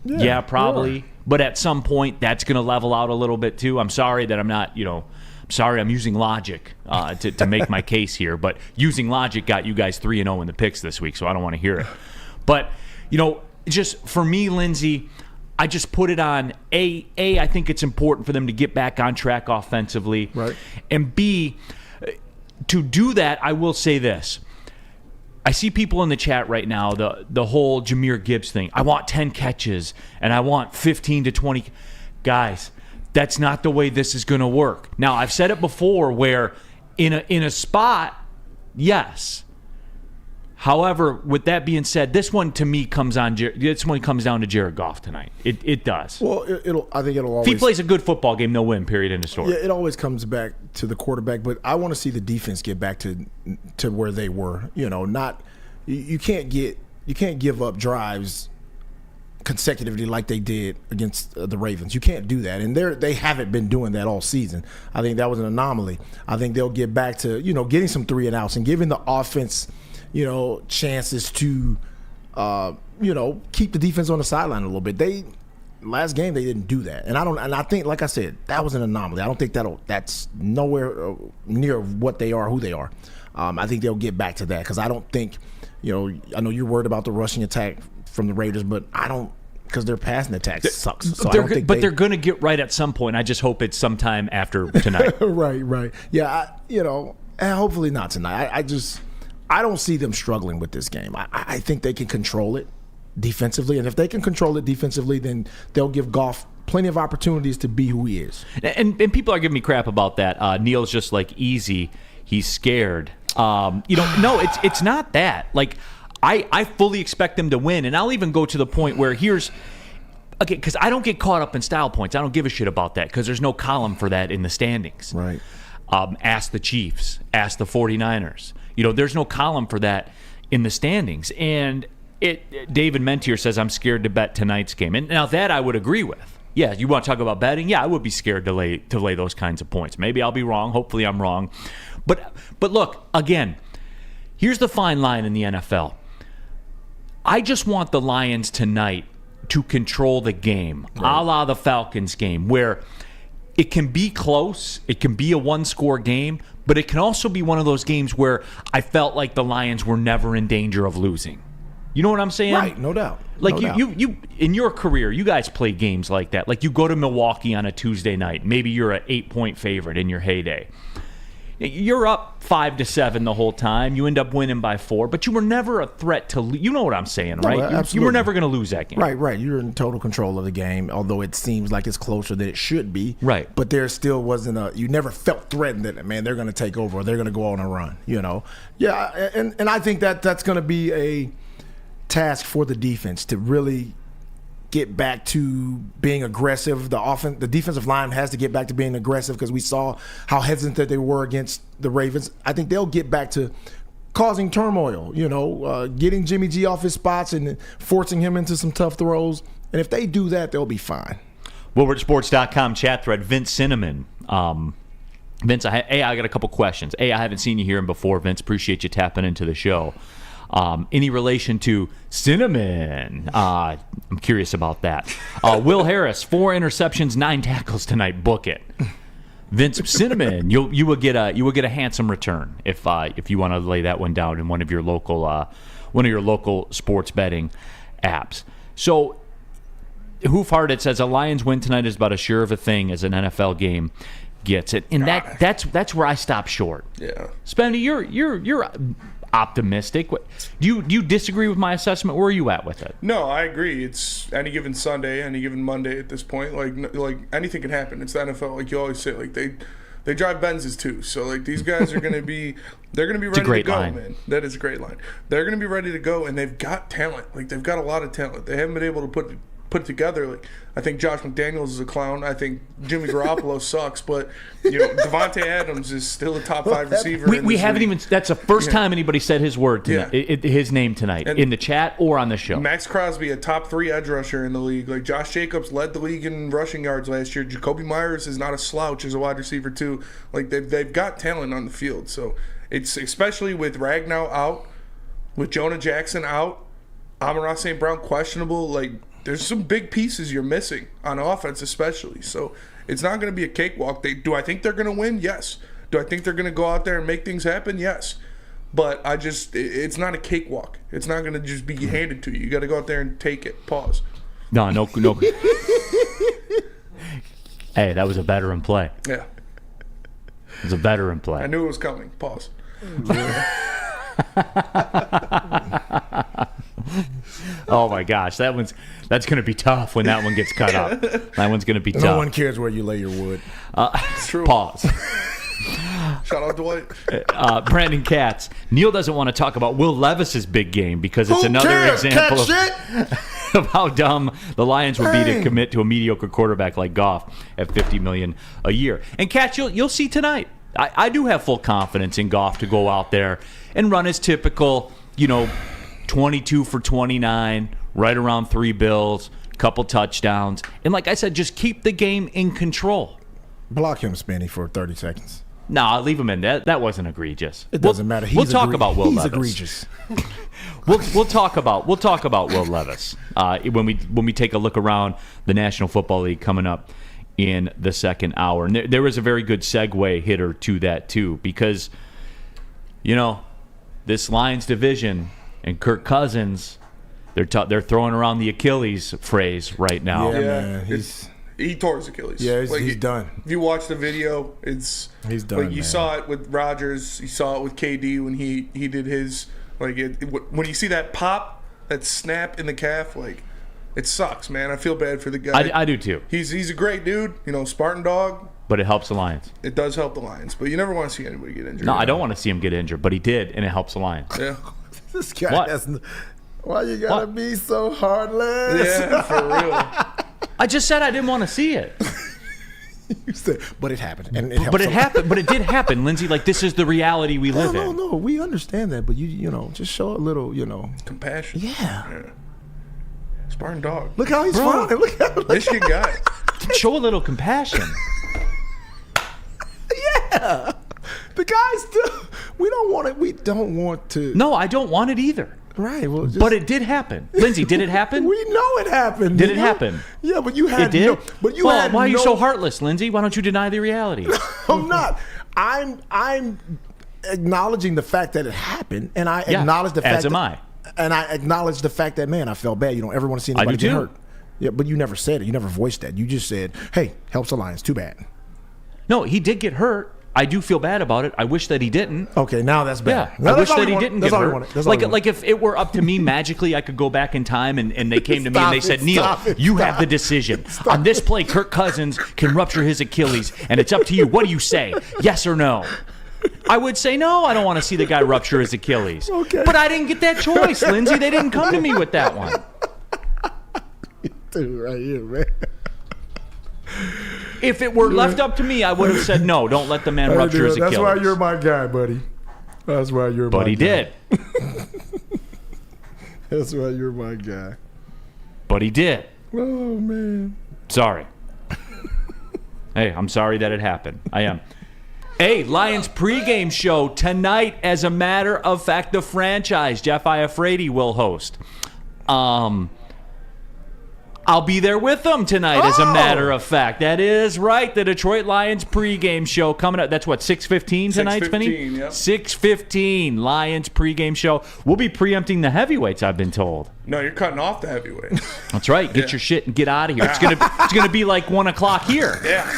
yeah probably. But at some point, that's going to level out a little bit too. I'm sorry that I'm not, sorry I'm using logic to make my case here. But using logic got you guys 3-0 in the picks this week, so I don't want to hear it. But, just for me, Lindsey, I just put it on I think it's important for them to get back on track offensively. Right. And B, to do that, I will say this. I see people in the chat right now, the whole Jahmyr Gibbs thing. I want 10 catches, and I want 15 to 20. Guys, that's not the way this is going to work. Now, I've said it before where in a spot, yes. However, with that being said, this one to me comes down to Jared Goff tonight. It does. Well, I think it'll always. If he plays a good football game, they'll win. Period. End of story. Yeah, it always comes back to the quarterback, but I want to see the defense get back to where they were. You can't give up drives consecutively like they did against the Ravens. You can't do that, and they haven't been doing that all season. I think that was an anomaly. I think they'll get back to getting some 3 and outs and giving the offense chances to keep the defense on the sideline a little bit. Last game they didn't do that, and I think, like I said, that was an anomaly. I don't think that's nowhere near what they are, who they are. I think they'll get back to that because I don't think I know you're worried about the rushing attack from the Raiders, but I don't, because their passing attack sucks. So they're going to get right at some point. I just hope it's sometime after tonight. Right. Yeah, and hopefully not tonight. I don't see them struggling with this game. I think they can control it defensively, and if they can control it defensively, then they'll give Goff plenty of opportunities to be who he is. And people are giving me crap about that. Neal's just like easy. He's scared. No, it's not that. Like, I fully expect them to win, and I'll even go to the point where because I don't get caught up in style points. I don't give a shit about that because there's no column for that in the standings. Right. Ask the Chiefs. Ask the 49ers. There's no column for that in the standings. And David Mentier says, I'm scared to bet tonight's game. And now that I would agree with. Yeah, you want to talk about betting? Yeah, I would be scared to lay those kinds of points. Maybe I'll be wrong. Hopefully I'm wrong. But look, again, here's the fine line in the NFL. I just want the Lions tonight to control the game, a la the Falcons game, where it can be close, it can be a one-score game, but it can also be one of those games where I felt like the Lions were never in danger of losing. You know what I'm saying? Right, no doubt. Like you in your career, you guys play games like that. Like you go to Milwaukee on a Tuesday night, maybe you're an 8-point favorite in your heyday. You're up 5-7 the whole time. You end up winning by 4, but you were never a threat to. You know what I'm saying, right? Absolutely. You were never going to lose that game. Right. You're in total control of the game, although it seems like it's closer than it should be. Right. But there still wasn't you never felt threatened that, man, they're going to take over or they're going to go on a run. Yeah, and I think that's going to be a task for the defense to really get back to being aggressive. The defensive line has to get back to being aggressive because we saw how hesitant that they were against the Ravens. I think they'll get back to causing turmoil, getting Jimmy G off his spots and forcing him into some tough throws. And if they do that, they'll be fine. WoodwardSports.com chat thread, Vince Cinnamon. Vince, I got a couple questions. I haven't seen you here before, Vince. Appreciate you tapping into the show. Any relation to Cinnamon? I'm curious about that. Will Harris, 4 interceptions, 9 tackles tonight. Book it. Vince Cinnamon, you would get a handsome return if you want to lay that one down in one of your local sports betting apps. So, Hoofhearted says a Lions win tonight is about as sure of a thing as an NFL game gets it, and that's where I stop short. Yeah, Spendy, you're optimistic. Do you disagree with my assessment? Where are you at with it? No, I agree. It's any given Sunday, any given Monday at this point. Like anything can happen. It's the NFL. Like you always say, like they drive Benzes too. So like these guys are gonna be ready to go, line. man. That is a great line. They're gonna be ready to go, and they've got talent. Like they've got a lot of talent. They haven't been able to put put together. Like, I think Josh McDaniels is a clown. I think Jimmy Garoppolo sucks, but Devontae Adams is still a top 5 receiver. We haven't even. That's the first time anybody said his word tonight, his name tonight, in the chat or on the show. Max Crosby, a top 3 edge rusher in the league. Like, Josh Jacobs led the league in rushing yards last year. Jacoby Myers is not a slouch as a wide receiver too. Like, they've got talent on the field. So it's, especially with Ragnow out, with Jonah Jackson out, Amon-Ra St. Brown questionable. Like, there's some big pieces you're missing on offense, especially. So it's not going to be a cakewalk. Do I think they're going to win? Yes. Do I think they're going to go out there and make things happen? Yes. But it's not a cakewalk. It's not going to just be handed to you. You got to go out there and take it. Pause. No. Hey, that was a veteran play. Yeah. It was a veteran play. I knew it was coming. Pause. Oh my gosh, that's going to be tough when that one gets cut up. That one's going to be tough. No one cares where you lay your wood. It's true. Pause. Shout out Dwight. Brandon Katz. Neal doesn't want to talk about Will Levis's big game because it's another example of how dumb the Lions would be to commit to a mediocre quarterback like Goff at $50 million a year. And Katz, you'll see tonight. I do have full confidence in Goff to go out there and run his typical, 22 for 29, right around 3 bills, couple touchdowns. And like I said, just keep the game in control. Block him, Spenny, for 30 seconds. No, I'll leave him in. That wasn't egregious. It doesn't matter. We'll talk about Will Levis. He's egregious. We'll talk about Will Levis when we take a look around the National Football League coming up in the second hour. And there was a very good segue hitter to that too, because this Lions division and Kirk Cousins, they're throwing around the Achilles phrase right now. Yeah, man. He tore his Achilles. Yeah, he's done. If you watch the video, he's done. Like, you saw it with Rodgers, you saw it with KD when he did his when you see that pop, that snap in the calf, like, it sucks, man. I feel bad for the guy. I do too. He's a great dude, Spartan dog. But it helps the Lions. It does help the Lions, but you never want to see anybody get injured. No, I don't want to see him get injured, but he did, and it helps the Lions. Yeah. This guy why you gotta be so heartless? Yeah, for real. I just said I didn't want to see it. You said, but it happened. And it happened. But it did happen, Lindsey. Like, this is the reality we live in. No, we understand that, but you just show a little, compassion. Yeah. Spartan dog. Look how he's fine. Look Michigan guy. Show a little compassion. Yeah. The guys still. We don't want it. We don't want to. No, I don't want it either. Right. Well, but it did happen. Lindsey, did it happen? We know it happened. Did it happen? Yeah, but you had. It did. Why are you so heartless, Lindsey? Why don't you deny the reality? I'm not. I'm acknowledging the fact that it happened, and I acknowledge the fact. As am I. And I acknowledge the fact that, man, I felt bad. You don't ever want to see anybody get hurt. Yeah, but you never said it. You never voiced that. You just said, "Hey, helps the Lions. Too bad." No, he did get hurt. I do feel bad about it. I wish that he didn't. Okay, now that's bad. Yeah, I wish that he didn't get hurt. Like if it were up to me magically, I could go back in time and they came to me and they said, Neal, you have the decision. On this play, Kirk Cousins can rupture his Achilles, and it's up to you. What do you say? Yes or no? I would say no. I don't want to see the guy rupture his Achilles. Okay. But I didn't get that choice, Lindsey. They didn't come to me with that one. Dude, right here, man. If it were left up to me, I would have said no. Don't let the man rupture his Achilles. That's why you're my guy, buddy. That's why you're my guy. But he did. That's why you're my guy. But he did. Oh, man. Sorry. Hey, I'm sorry that it happened. I am. Hey, Lions pregame show tonight. As a matter of fact, the franchise, Jeff Iafrate, will host. I'll be there with them tonight, as a matter of fact. That is right. The Detroit Lions pregame show coming up. That's what, 6:15 tonight, Spinny? 6:15, yep. 6:15 Lions pregame show. We'll be preempting the heavyweights, I've been told. No, you're cutting off the heavyweights. That's right. Get your shit and get out of here. It's gonna be like 1 o'clock here. Yeah.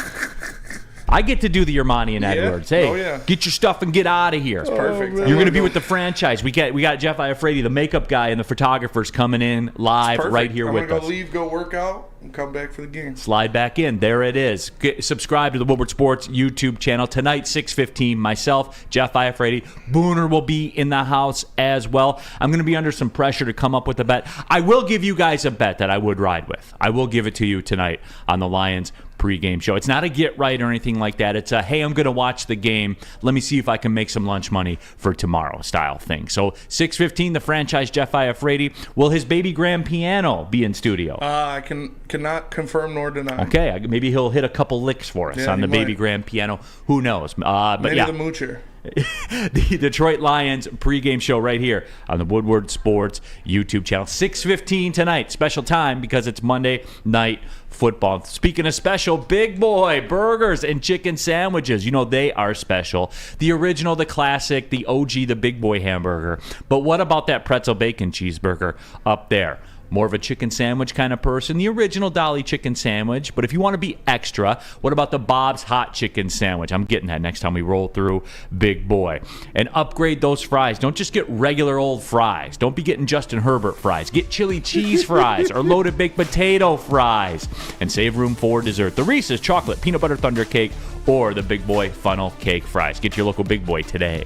I get to do the Ermanni and Edwards. Hey, get your stuff and get out of here. It's perfect. You're going to be with the franchise. We got Jeff Iafrate, the makeup guy, and the photographers coming in live right here with us. I'm going to leave, go work out, and come back for the game. Slide back in. There it is. Subscribe to the Woodward Sports YouTube channel. Tonight, 6:15, myself, Jeff Iafrate. Booner will be in the house as well. I'm going to be under some pressure to come up with a bet. I will give you guys a bet that I would ride with. I will give it to you tonight on the Lions pregame show. It's not a get right or anything like that. It's a, hey, I'm going to watch the game. Let me see if I can make some lunch money for tomorrow style thing. So 6:15, the franchise Jeff Iafrate. Will his baby grand piano be in studio? I cannot confirm nor deny. Okay, maybe he'll hit a couple licks for us on the baby grand piano. Who knows? But maybe yeah. the moocher. The Detroit Lions pregame show right here on the Woodward Sports YouTube channel. 6:15 tonight. Special time because it's Monday Night Football. Speaking of special, Big Boy burgers and chicken sandwiches. You know they are special. The original, the classic, the OG, the Big Boy hamburger. But what about that pretzel bacon cheeseburger up there? More of a chicken sandwich kind of person, the original Dolly chicken sandwich. But if you want to be extra, what about the Bob's hot chicken sandwich? I'm getting that next time we roll through Big Boy. And upgrade those fries. Don't just get regular old fries. Don't be getting Justin Herbert fries. Get chili cheese fries or loaded baked potato fries. And save room for dessert. The Reese's chocolate peanut butter thunder cake or the Big Boy funnel cake fries. Get your local Big Boy today.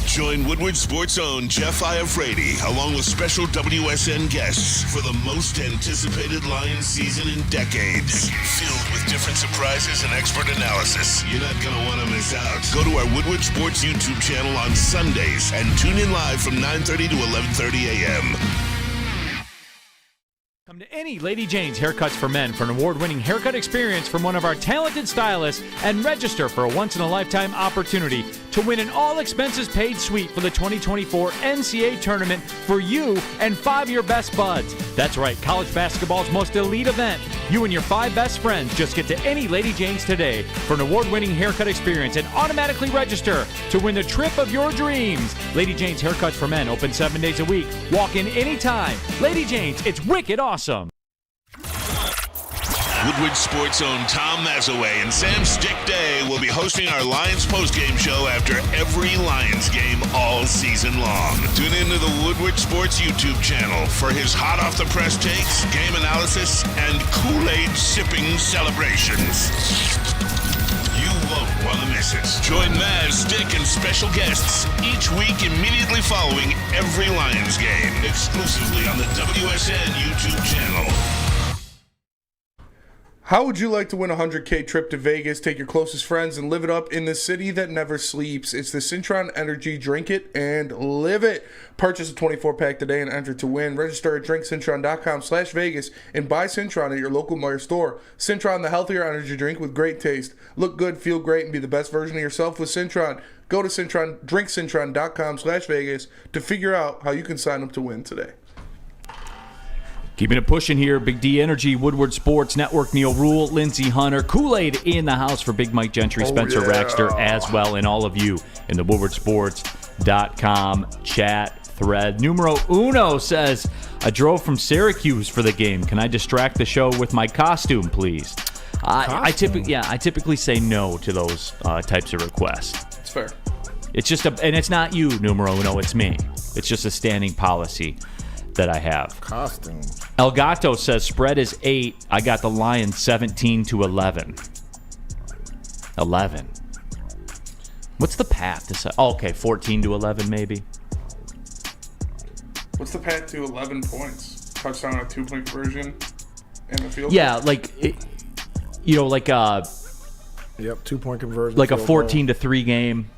Join Woodward Sports' own Jeff Iafrate along with special WSN guests for the most anticipated Lions season in decades. Filled with different surprises and expert analysis. You're not going to want to miss out. Go to our Woodward Sports YouTube channel on Sundays and tune in live from 9:30 to 11:30 a.m. Come to any Lady Jane's Haircuts for Men for an award-winning haircut experience from one of our talented stylists and register for a once-in-a-lifetime opportunity to win an all-expenses-paid suite for the 2024 NCAA tournament for you and 5 of your best buds. That's right, college basketball's most elite event. You and your 5 best friends just get to any Lady Jane's today for an award-winning haircut experience and automatically register to win the trip of your dreams. Lady Jane's Haircuts for Men, open 7 days a week. Walk in anytime. Lady Jane's, it's wicked awesome. Woodward Sports' own Tom Mazaway and Sam Stick Day will be hosting our Lions postgame show after every Lions game all season long. Tune into the Woodward Sports YouTube channel for his hot-off-the-press takes, game analysis, and Kool-Aid sipping celebrations. You won't want to miss it. Join Maz, Stick, and special guests each week immediately following every Lions game, exclusively on the WSN YouTube channel. How would you like to win a $100K trip to Vegas, take your closest friends, and live it up in the city that never sleeps? It's the Cintron Energy. Drink it and live it. Purchase a 24-pack today and enter to win. Register at drinkcintron.com/Vegas and buy Cintron at your local Meijer store. Cintron, the healthier energy drink with great taste. Look good, feel great, and be the best version of yourself with Cintron. Go to Cintron, drinkcintron.com/Vegas to figure out how you can sign up to win today. Keeping it pushing here, Big D Energy, Woodward Sports Network, Neal, Rhul, Lindsey, Hunter, Kool-Aid in the house for Big Mike Gentry, Spencer Raxter as well, and all of you in the WoodwardSports.com chat thread. Numero uno says, I drove from Syracuse for the game. Can I distract the show with my costume, please? I typically say no to those types of requests. It's fair. It's just and it's not you, numero uno, it's me. It's just a standing policy that I have. Costume. El Gato says spread is 8. I got the Lions 17-11. 11. What's the path to say? Oh, okay, 14-11 maybe. What's the path to 11 points? Touchdown, a 2-point conversion, and a field goal? Yeah, like Yep, 2-point conversion. Like a 14-3 game.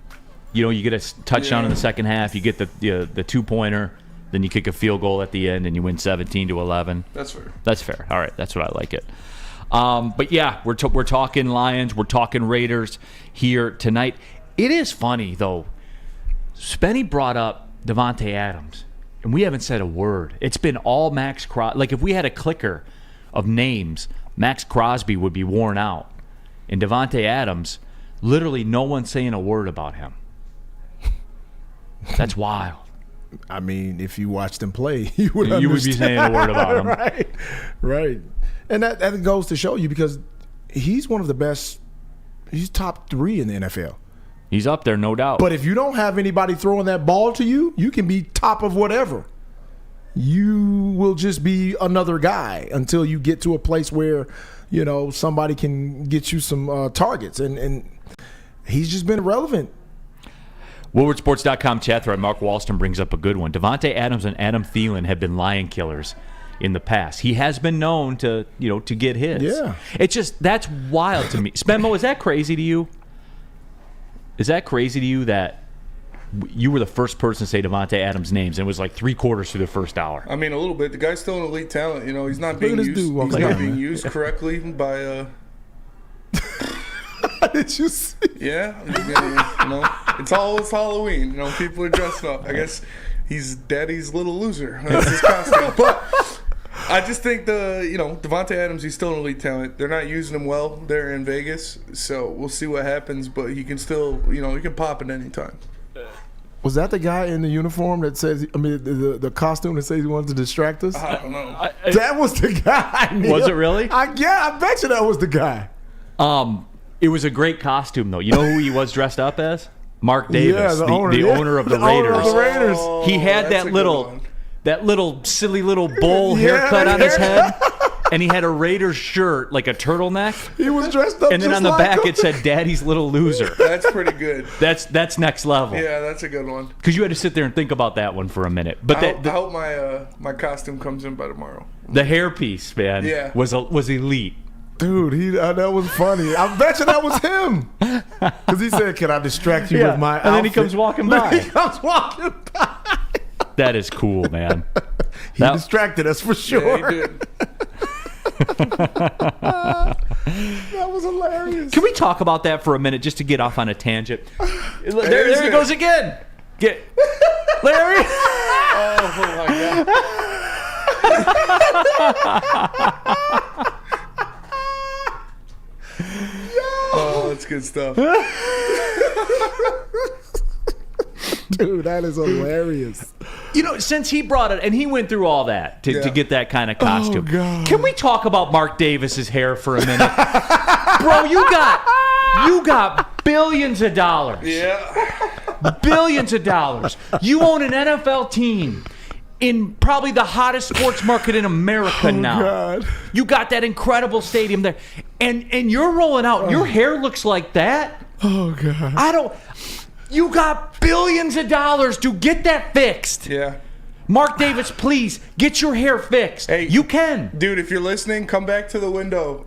You get a touchdown in the second half. You get the 2-pointer. Then you kick a field goal at the end and you win 17-11. That's fair. That's fair. All right, that's what I like it. But yeah, we're talking Lions. We're talking Raiders here tonight. It is funny, though. Spenny brought up Davante Adams, and we haven't said a word. It's been all Max Crosby. Like, if we had a clicker of names, Max Crosby would be worn out. And Davante Adams, literally no one's saying a word about him. That's wild. I mean, if you watched him play, you would be saying a word about him. Right. And that goes to show you, because he's one of the best He's top 3 in the NFL. He's up there, no doubt. But if you don't have anybody throwing that ball to you, you can be top of whatever. You will just be another guy until you get to a place where, somebody can get you some targets. And he's just been irrelevant. WoodwardSports.com chat thread, Mark Walston brings up a good one. Davante Adams and Adam Thielen have been lion killers in the past. He has been known to get his. Yeah. It's just, that's wild to me. Spenmo, is that crazy to you? Is that crazy to you that you were the first person to say Davante Adams' names, and it was like 3/4 through the first hour? I mean, a little bit. The guy's still an elite talent. He's not being used. He's not being used correctly by. Did you see? Yeah, it's Halloween. People are dressing up. I guess he's Daddy's little loser. That's his costume. But I just think Davante Adams, he's still an elite talent. They're not using him well there in Vegas, so we'll see what happens. But he can still, he can pop at any time. Was that the guy in the uniform that says? The costume that says he wanted to distract us. I don't know. That was the guy. Neal. Was it really? I bet you that was the guy. It was a great costume, though. You know who he was dressed up as? Mark Davis, the owner of the Raiders. Owner of the Raiders. He had that little silly little bowl haircut on his head, and he had a Raiders shirt, like a turtleneck. He was dressed up, and then just on the like back him. it said "Daddy's little loser." That's pretty good. That's next level. Yeah, that's a good one. Because you had to sit there and think about that one for a minute. But I hope my costume comes in by tomorrow. The hairpiece, man, was elite. Dude, that was funny. I bet you that was him. Because he said, "Can I distract you with my outfit?" And then he comes walking by. That is cool, man. He distracted us for sure. Yeah, he did. That was hilarious. Can we talk about that for a minute, just to get off on a tangent? There he goes again. Larry. Oh my God. Oh, that's good stuff. Dude, that is hilarious. Since he brought it, and he went through all that to get that kind of costume. Oh, God. Can we talk about Mark Davis's hair for a minute? Bro, you got billions of dollars. Yeah. Billions of dollars. You own an NFL team in probably the hottest sports market in America now. God. You got that incredible stadium there. And you're rolling out. Your hair looks like that. Oh, God. You got billions of dollars to get that fixed. Yeah. Mark Davis, please, get your hair fixed. Hey, you can. Dude, if you're listening, come back to the window.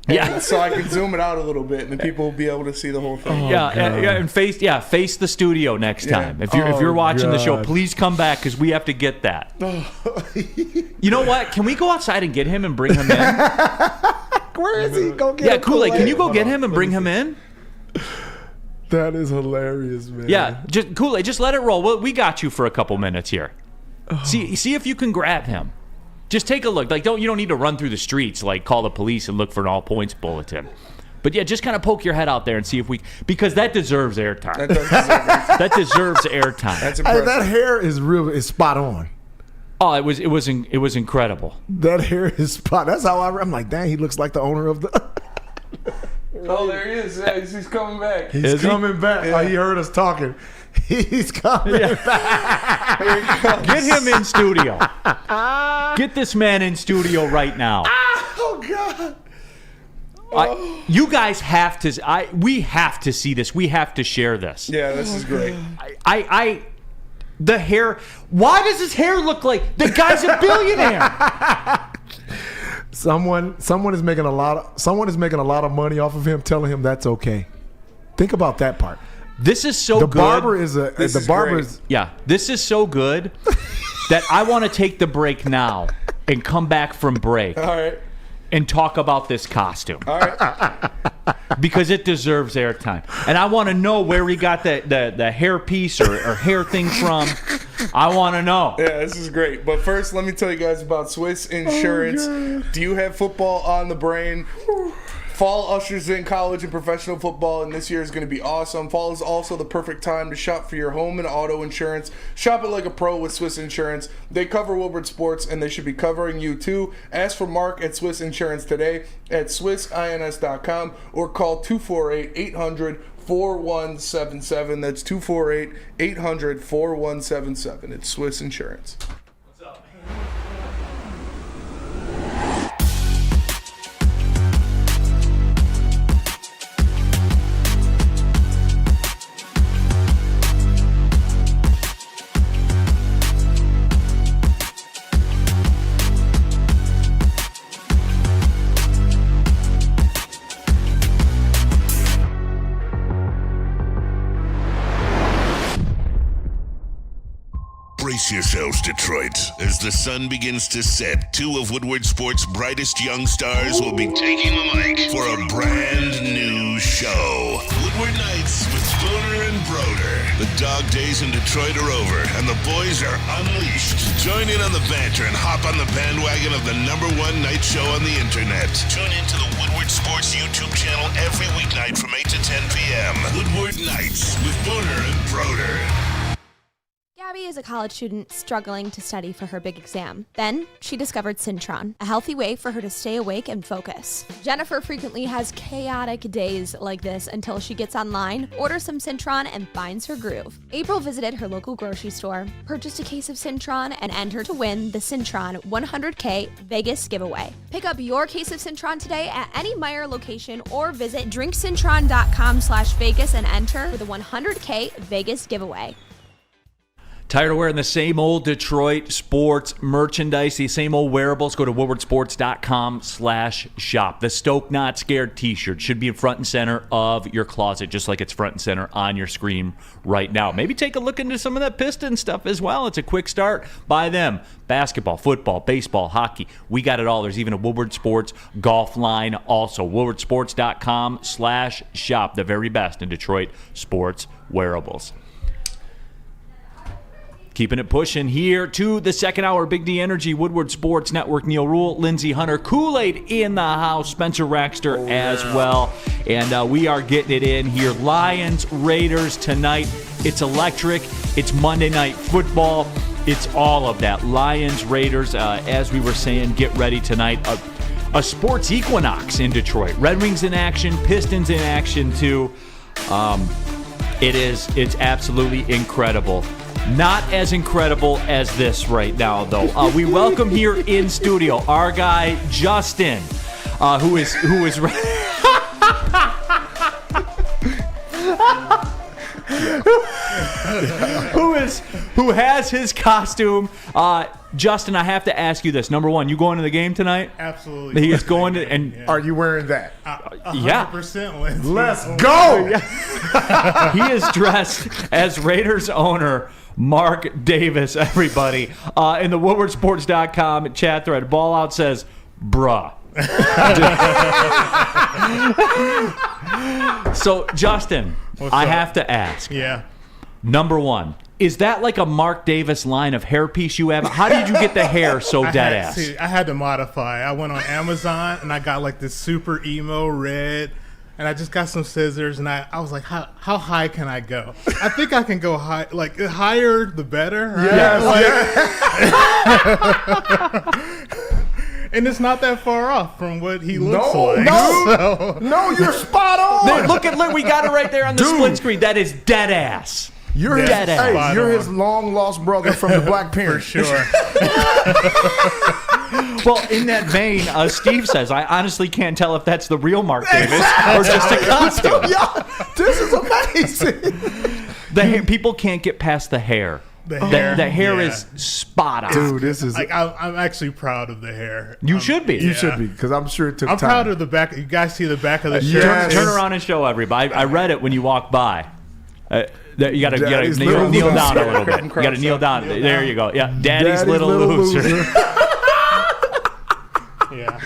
Yeah. So I can zoom it out a little bit, and then people will be able to see the whole thing. And face the studio next time. If you're watching the show, please come back, because we have to get that. You know what? Can we go outside and get him and bring him in? Where is he? Go get him. Kool-Aid, can you go get him and bring him in? That is hilarious, man. Yeah, just Kool-Aid, just let it roll. We got you for a couple minutes here. See if you can grab him. Just take a look. You don't need to run through the streets, call the police and look for an all points bulletin. But yeah, just kind of poke your head out there and see if because that deserves airtime. That does deserve airtime. That deserves airtime. That's impressive. That hair is spot on. Oh, it was incredible. That hair is spot. That's how I'm like, dang, he looks like the owner of the. Oh, there he is. Yeah, he's coming back. He's coming back. Yeah. Oh, he heard us talking. He's coming back. Here he comes. Get him in studio. Get this man in studio right now. Oh, God. You guys have to. We have to see this. We have to share this. Yeah, this is great. The hair. Why does his hair look like the guy's a billionaire? Someone is making a lot of money off of him, telling him that's okay. Think about that part. This is so the good. Barber is This is so good that I want to take the break now and come back from break. All right. And talk about this costume. All right. Because it deserves airtime. And I want to know where he got the hair piece or hair thing from. I want to know. Yeah, this is great. But first, let me tell you guys about Swiss Insurance. Do you have football on the brain? Fall ushers in college and professional football, and this year is going to be awesome. Fall is also the perfect time to shop for your home and auto insurance. Shop it like a pro with Swiss Insurance. They cover Woodward sports, and they should be covering you too. Ask for Mark at Swiss Insurance today at swissins.com or call 248-800-4177. That's 248-800-4177. It's Swiss Insurance. Brace yourselves, Detroit. As the sun begins to set, two of Woodward Sports' brightest young stars will be taking the mic for a brand new show. Woodward Nights with Spooner and Broder. The dog days in Detroit are over, and the boys are unleashed. Join in on the banter and hop on the bandwagon of the #1 night show on the internet. Tune into the Woodward Sports YouTube channel every weeknight from 8 to 10 p.m. Woodward Nights with Spooner and Broder. Gabby is a college student struggling to study for her big exam. Then she discovered Syntron, a healthy way for her to stay awake and focus. Jennifer frequently has chaotic days like this until she gets online, orders some Syntron, and finds her groove. April visited her local grocery store, purchased a case of Syntron, and entered to win the Syntron 100K Vegas giveaway. Pick up your case of Syntron today at any Meijer location or visit drinksyntron.com/Vegas and enter for the 100K Vegas giveaway. Tired of wearing the same old Detroit sports merchandise, the same old wearables? Go to woodwardsports.com/shop. The Stoke Not Scared t-shirt should be in front and center of your closet, just like it's front and center on your screen right now. Maybe take a look into some of that Pistons stuff as well. It's a quick start. Buy them. Basketball, football, baseball, hockey. We got it all. There's even a Woodward Sports golf line also. woodwardsports.com/shop. The very best in Detroit sports wearables. Keeping it pushing here to the second hour. Big D Energy, Woodward Sports Network. Neal, Rhul, Lindsey, Hunter, Kool-Aid in the house. Spencer Raxter as well. And we are getting it in here. Lions, Raiders tonight. It's electric. It's Monday Night Football. It's all of that. Lions, Raiders, as we were saying, get ready tonight. A sports equinox in Detroit. Red Wings in action. Pistons in action too. It's absolutely incredible. Not as incredible as this right now, though. We welcome here in studio our guy Justin, who has his costume. Justin, I have to ask you this. Number one, you going to the game tonight? Absolutely. He is going to, and are you wearing that? 100%. Lindsey. Let's go. He is dressed as Raiders owner Mark Davis, everybody. In the woodwardsports.com chat thread, Ball Out says, bruh. So, Justin, I have to ask. Yeah. Number one, is that like a Mark Davis line of hairpiece you have? How did you get the hair so dead ass? I had to modify. I went on Amazon and I got like this super emo red. And I just got some scissors, and I was like, how high can I go? I think I can go high, like higher the better. Right? Yes. And it's not that far off from what he looks like. No, you're spot on. Look, we got it right there on the split screen. That is dead ass. You're his long lost brother from the Black Parents. For sure. Well, in that vein, Steve says, I honestly can't tell if that's the real Mark Davis or just a costume. This is amazing. The hair, people can't get past the hair. The hair is spot on. Dude, this is... I'm actually proud of the hair. You should be. You should be, because I'm sure it took time. I'm proud of the back. You guys see the back of the shirt? Yes. Turn around and show everybody. I read it when you walk by. You gotta kneel down a little bit. You gotta kneel down. There you go. Yeah, Daddy's little loser. Yeah.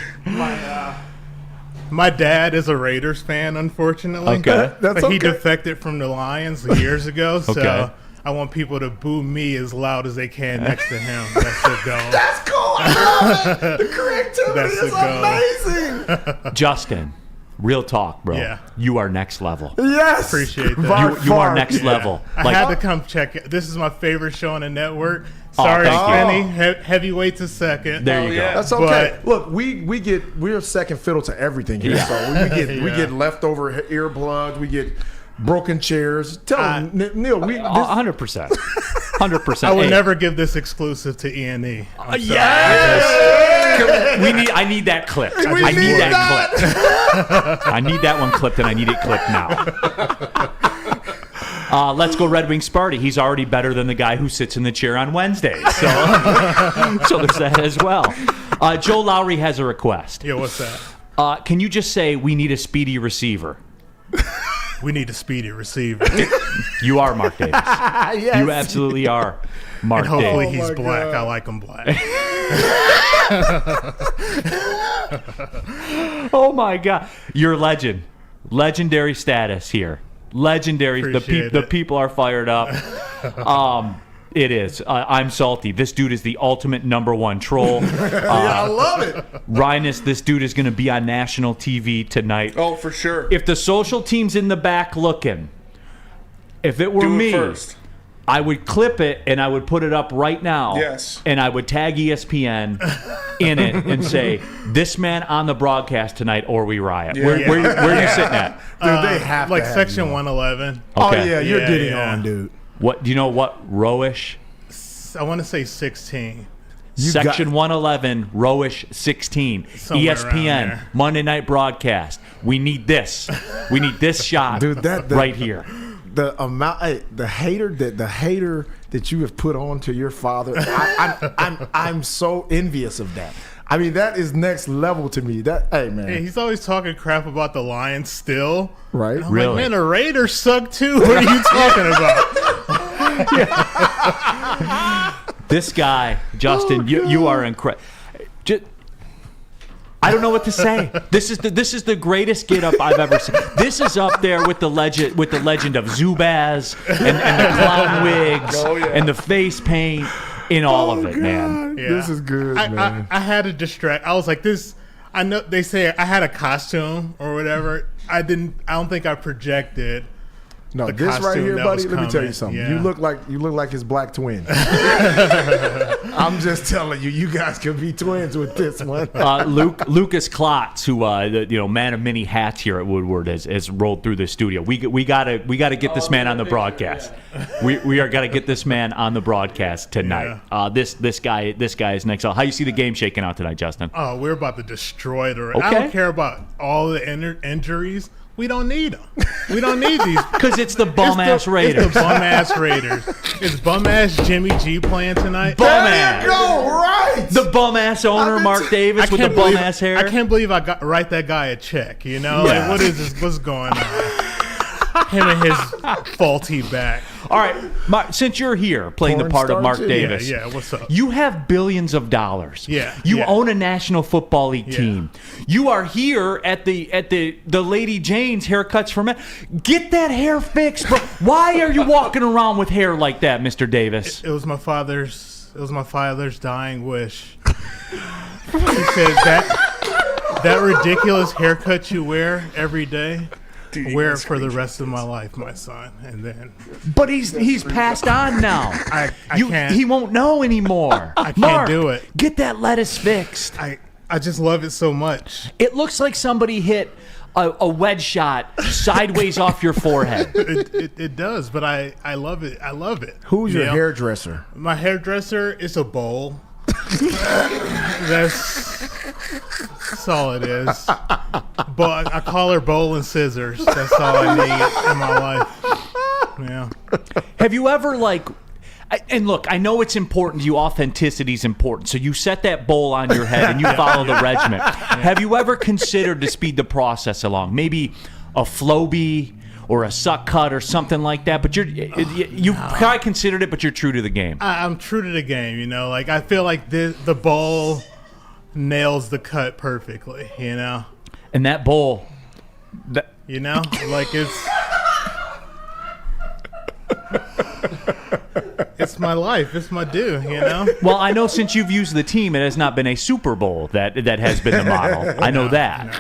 My dad is a Raiders fan, unfortunately. Okay. That's He defected from the Lions years ago, so Okay. I want people to boo me as loud as they can next to him. That's the goal. That's cool. I love it. The creativity is amazing. Justin, Real talk, bro. Yeah. You are next level. Yes. Appreciate that. You are next level. I had to come check it. This is my favorite show on the network. Oh, Sorry, thank Spenny. Heavyweights a second. There you go. That's okay. Look, we're second fiddle to everything here. So we get leftover earplugs. We get broken chairs. Tell him, Neal. 100%. 100%. I would never give this exclusive to E&E. Yes. I need that clipped. I need that clipped. I need that one clipped, and I need it clipped now. Let's go Red Wing Sparty. He's already better than the guy who sits in the chair on Wednesdays. So, so there's that as well. Joe Lowry has a request. Yeah, what's that? Can you just say we need a speedy receiver? We need a speedy receiver. You are Mark Davis. Yes. You absolutely are Mark And hopefully Davis. he's black. I like him black. Oh my God, you're a legend. Legendary status here. Legendary. The people are fired up. It is. I'm salty. This dude is the ultimate #1 troll. I love it. Rhinus, this dude is going to be on national TV tonight. Oh, for sure. If the social team's in the back looking, if it were me, first. I would clip it and I would put it up right now. Yes. And I would tag ESPN in it and say, this man on the broadcast tonight or we riot. Yeah. Where are you sitting at? Dude, they have like to have section you on. 111. Oh Okay. yeah, you're Yeah, getting yeah. on, dude. What do you know? What rowish? I want to say 16. Section 111, rowish 16. Somewhere around ESPN there. Monday night broadcast. We need this. We need this shot, Dude, right here. The amount, the hater that you have put on to your father, I'm so envious of that. I mean, that is next level to me. Hey man, Hey, he's always talking crap about the Lions still. Right? And I'm Really? like, man, the Raiders suck too. What are you talking about? This guy, Justin, you are incredible. I don't know what to say. This is the greatest get up I've ever seen. This is up there with the legend of Zubaz and the clown wigs and the face paint in all of it, man. Yeah. This is good, man. I had to distract. I was like, this. I know they say I had a costume or whatever. I don't think I projected. No, the this right costume here, that buddy. was Let me tell you coming. something. Yeah. You look like his black twin. I'm just telling you, you guys could be twins with this one. Lucas Klotz, who the man of many hats here at Woodward, has rolled through the studio. We gotta get this man on the broadcast. We are gotta get this man on the broadcast tonight. This guy is next. How you see the game shaking out tonight, Justin? Oh, we're about to destroy the. Okay. I don't care about all the injuries. We don't need them. We don't need these because it's the bum ass Raiders. It's the bum ass Raiders. Is bum ass Jimmy G playing tonight? Bum ass. There you go, right? The bum ass owner, Mark Davis, with the bum ass hair. I can't believe I got write that guy a check. You know, like, what is this? What's going on? Him and his faulty back. All right, since you're here playing the part of Mark Davis, yeah, what's up? You have billions of dollars. Yeah, you own a National Football League team. You are here at the Lady Jane's haircuts for men. Get that hair fixed, bro. Why are you walking around with hair like that, Mr. Davis? It was my father's. It was my father's dying wish. He said that ridiculous haircut you wear every day. Wear it for the rest of my life, my son, and then. But he's passed on now. I can't. He won't know anymore. I can't Mark, do it. Get that lettuce fixed. I just love it so much. It looks like somebody hit a wedge shot sideways off your forehead. It does, but I love it. I love it. Who's your hairdresser? My hairdresser is a bowl. That's all it is. But I call her bowl and scissors. That's all I need in my life. Yeah. Have you ever and look, I know it's important to you. Authenticity is important. So you set that bowl on your head and you follow the regimen. Have you ever considered to speed the process along? Maybe a Flowbee or a suck cut or something like that. But you probably considered it, but you're true to the game. I'm true to the game. You know, like I feel like the bowl nails the cut perfectly. You know. And that bowl, you know, like it's my life. It's my due, you know? Well, I know since you've used the team, it has not been a Super Bowl that has been the model. I know that. No.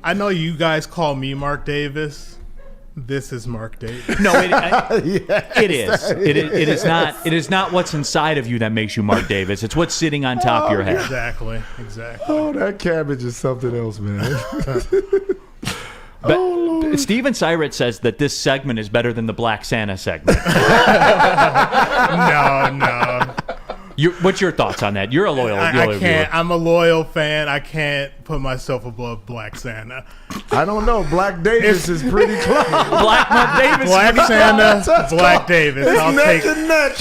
I know you guys call me Mark Davis. This is Mark Davis. No, it is. It is not. It is not what's inside of you that makes you Mark Davis. It's what's sitting on top of your head. Exactly. Oh, that cabbage is something else, man. But Steven Syrett says that this segment is better than the Black Santa segment. No. What's your thoughts on that? You're a loyal I viewer. can't. I'm a loyal fan. I can't put myself above Black Santa. I don't know. Black Davis is pretty close. Black Mark Davis. Black Santa, Black Davis. I'll take The man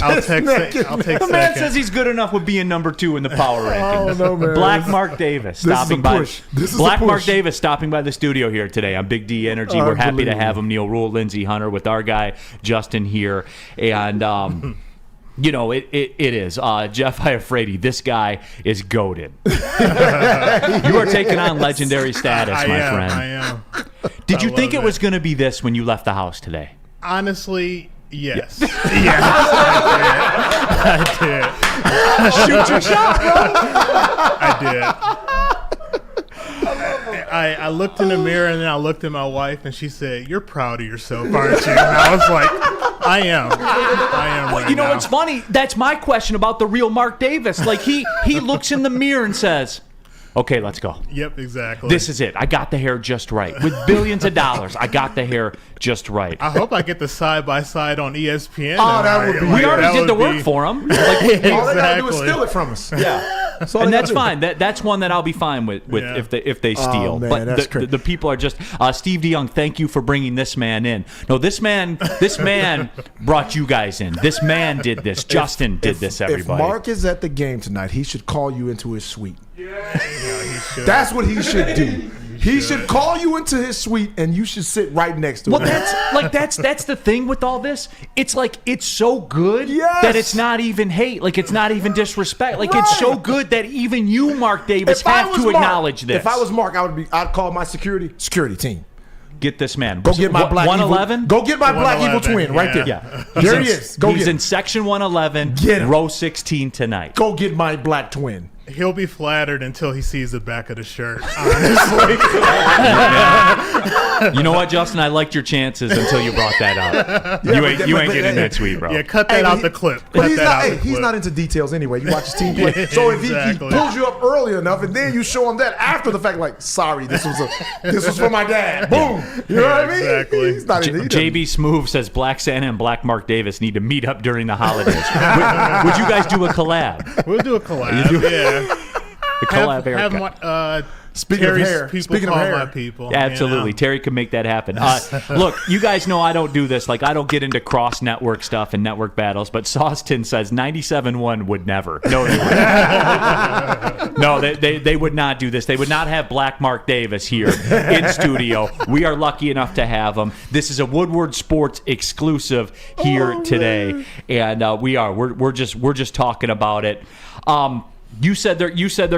second. says he's good enough with being number 2 in the power rankings. no, man. Black Mark Davis This is stopping a by. push. This is Black a Mark push. Davis stopping by the studio here today on Big D Energy. We're happy to have him. Neal, Rhul, Lindsey, Hunter with our guy Justin here, and you know, it is. Jeff Iafrate, this guy is goated. You are taking on legendary status, my friend. I am. Did you think it was going to be this when you left the house today? Honestly, yes. Yes, I did. Shoot your shot, bro. I did. I looked in the mirror and then I looked at my wife and she said, "You're proud of yourself, aren't you?" And I was like, I am right You know now. what's funny? That's my question about the real Mark Davis. Like he looks in the mirror and says, "Okay, let's go. Yep, exactly. This is it. I got the hair just right. With billions of dollars, I got the hair just right." I hope I get the side-by-side on ESPN. Oh, that would be- We already did the work for him. Like, All they gotta do is Exactly. steal it from us. yeah. all And they that's gotta do. fine. That's one that I'll be fine with Yeah. if they steal. man, but that's the people are just Steve DeYoung. Thank you for bringing this man in. No, this man brought you guys in. This man did this. Justin did this. Everybody. If Mark is at the game tonight, he should call you into his suite. Yeah, he should. That's what he should do. He should call you into his suite, and you should sit right next to Well, him. that's the thing with all this. It's like it's so good Yes. that it's not even hate. Like it's not even disrespect. Like it's so good that even you, Mark Davis, If I have was to Mark- acknowledge this. If I was Mark, I'd call my security team. Get this man. Go get my black 111. Go get my black evil 111, twin right there. Yeah, There he is. Go he's get in him. section 111, Get him. row 16 tonight. Go get my black twin. He'll be flattered until he sees the back of the shirt, honestly. You know what, Justin? I liked your chances until you brought that up. You ain't getting that sweet, bro. Yeah, cut that out the clip. But Cut he's that not. out Hey, the he's clip. not into details anyway. You watch his team play. So if he Exactly. pulls you up early enough, and then you show him that after the fact, like, sorry, this was for my dad. Boom. You know what I mean? Exactly. He's not into. JB Smoove says Black Santa and Black Mark Davis need to meet up during the holidays. would you guys do a collab? We'll do a collab. Yeah. A collab Have haircut. my, Speaking of Terry's hair, people speaking of call hair. my people. Absolutely. You know? Terry can make that happen. Look, you guys know I don't do this. Like, I don't get into cross-network stuff and network battles, but Sauceton says 97.1 would never. No, they would. No, they would not do this. They would not have Black Mark Davis here in studio. We are lucky enough to have him. This is a Woodward Sports exclusive here today, and we're just talking about it. You said they're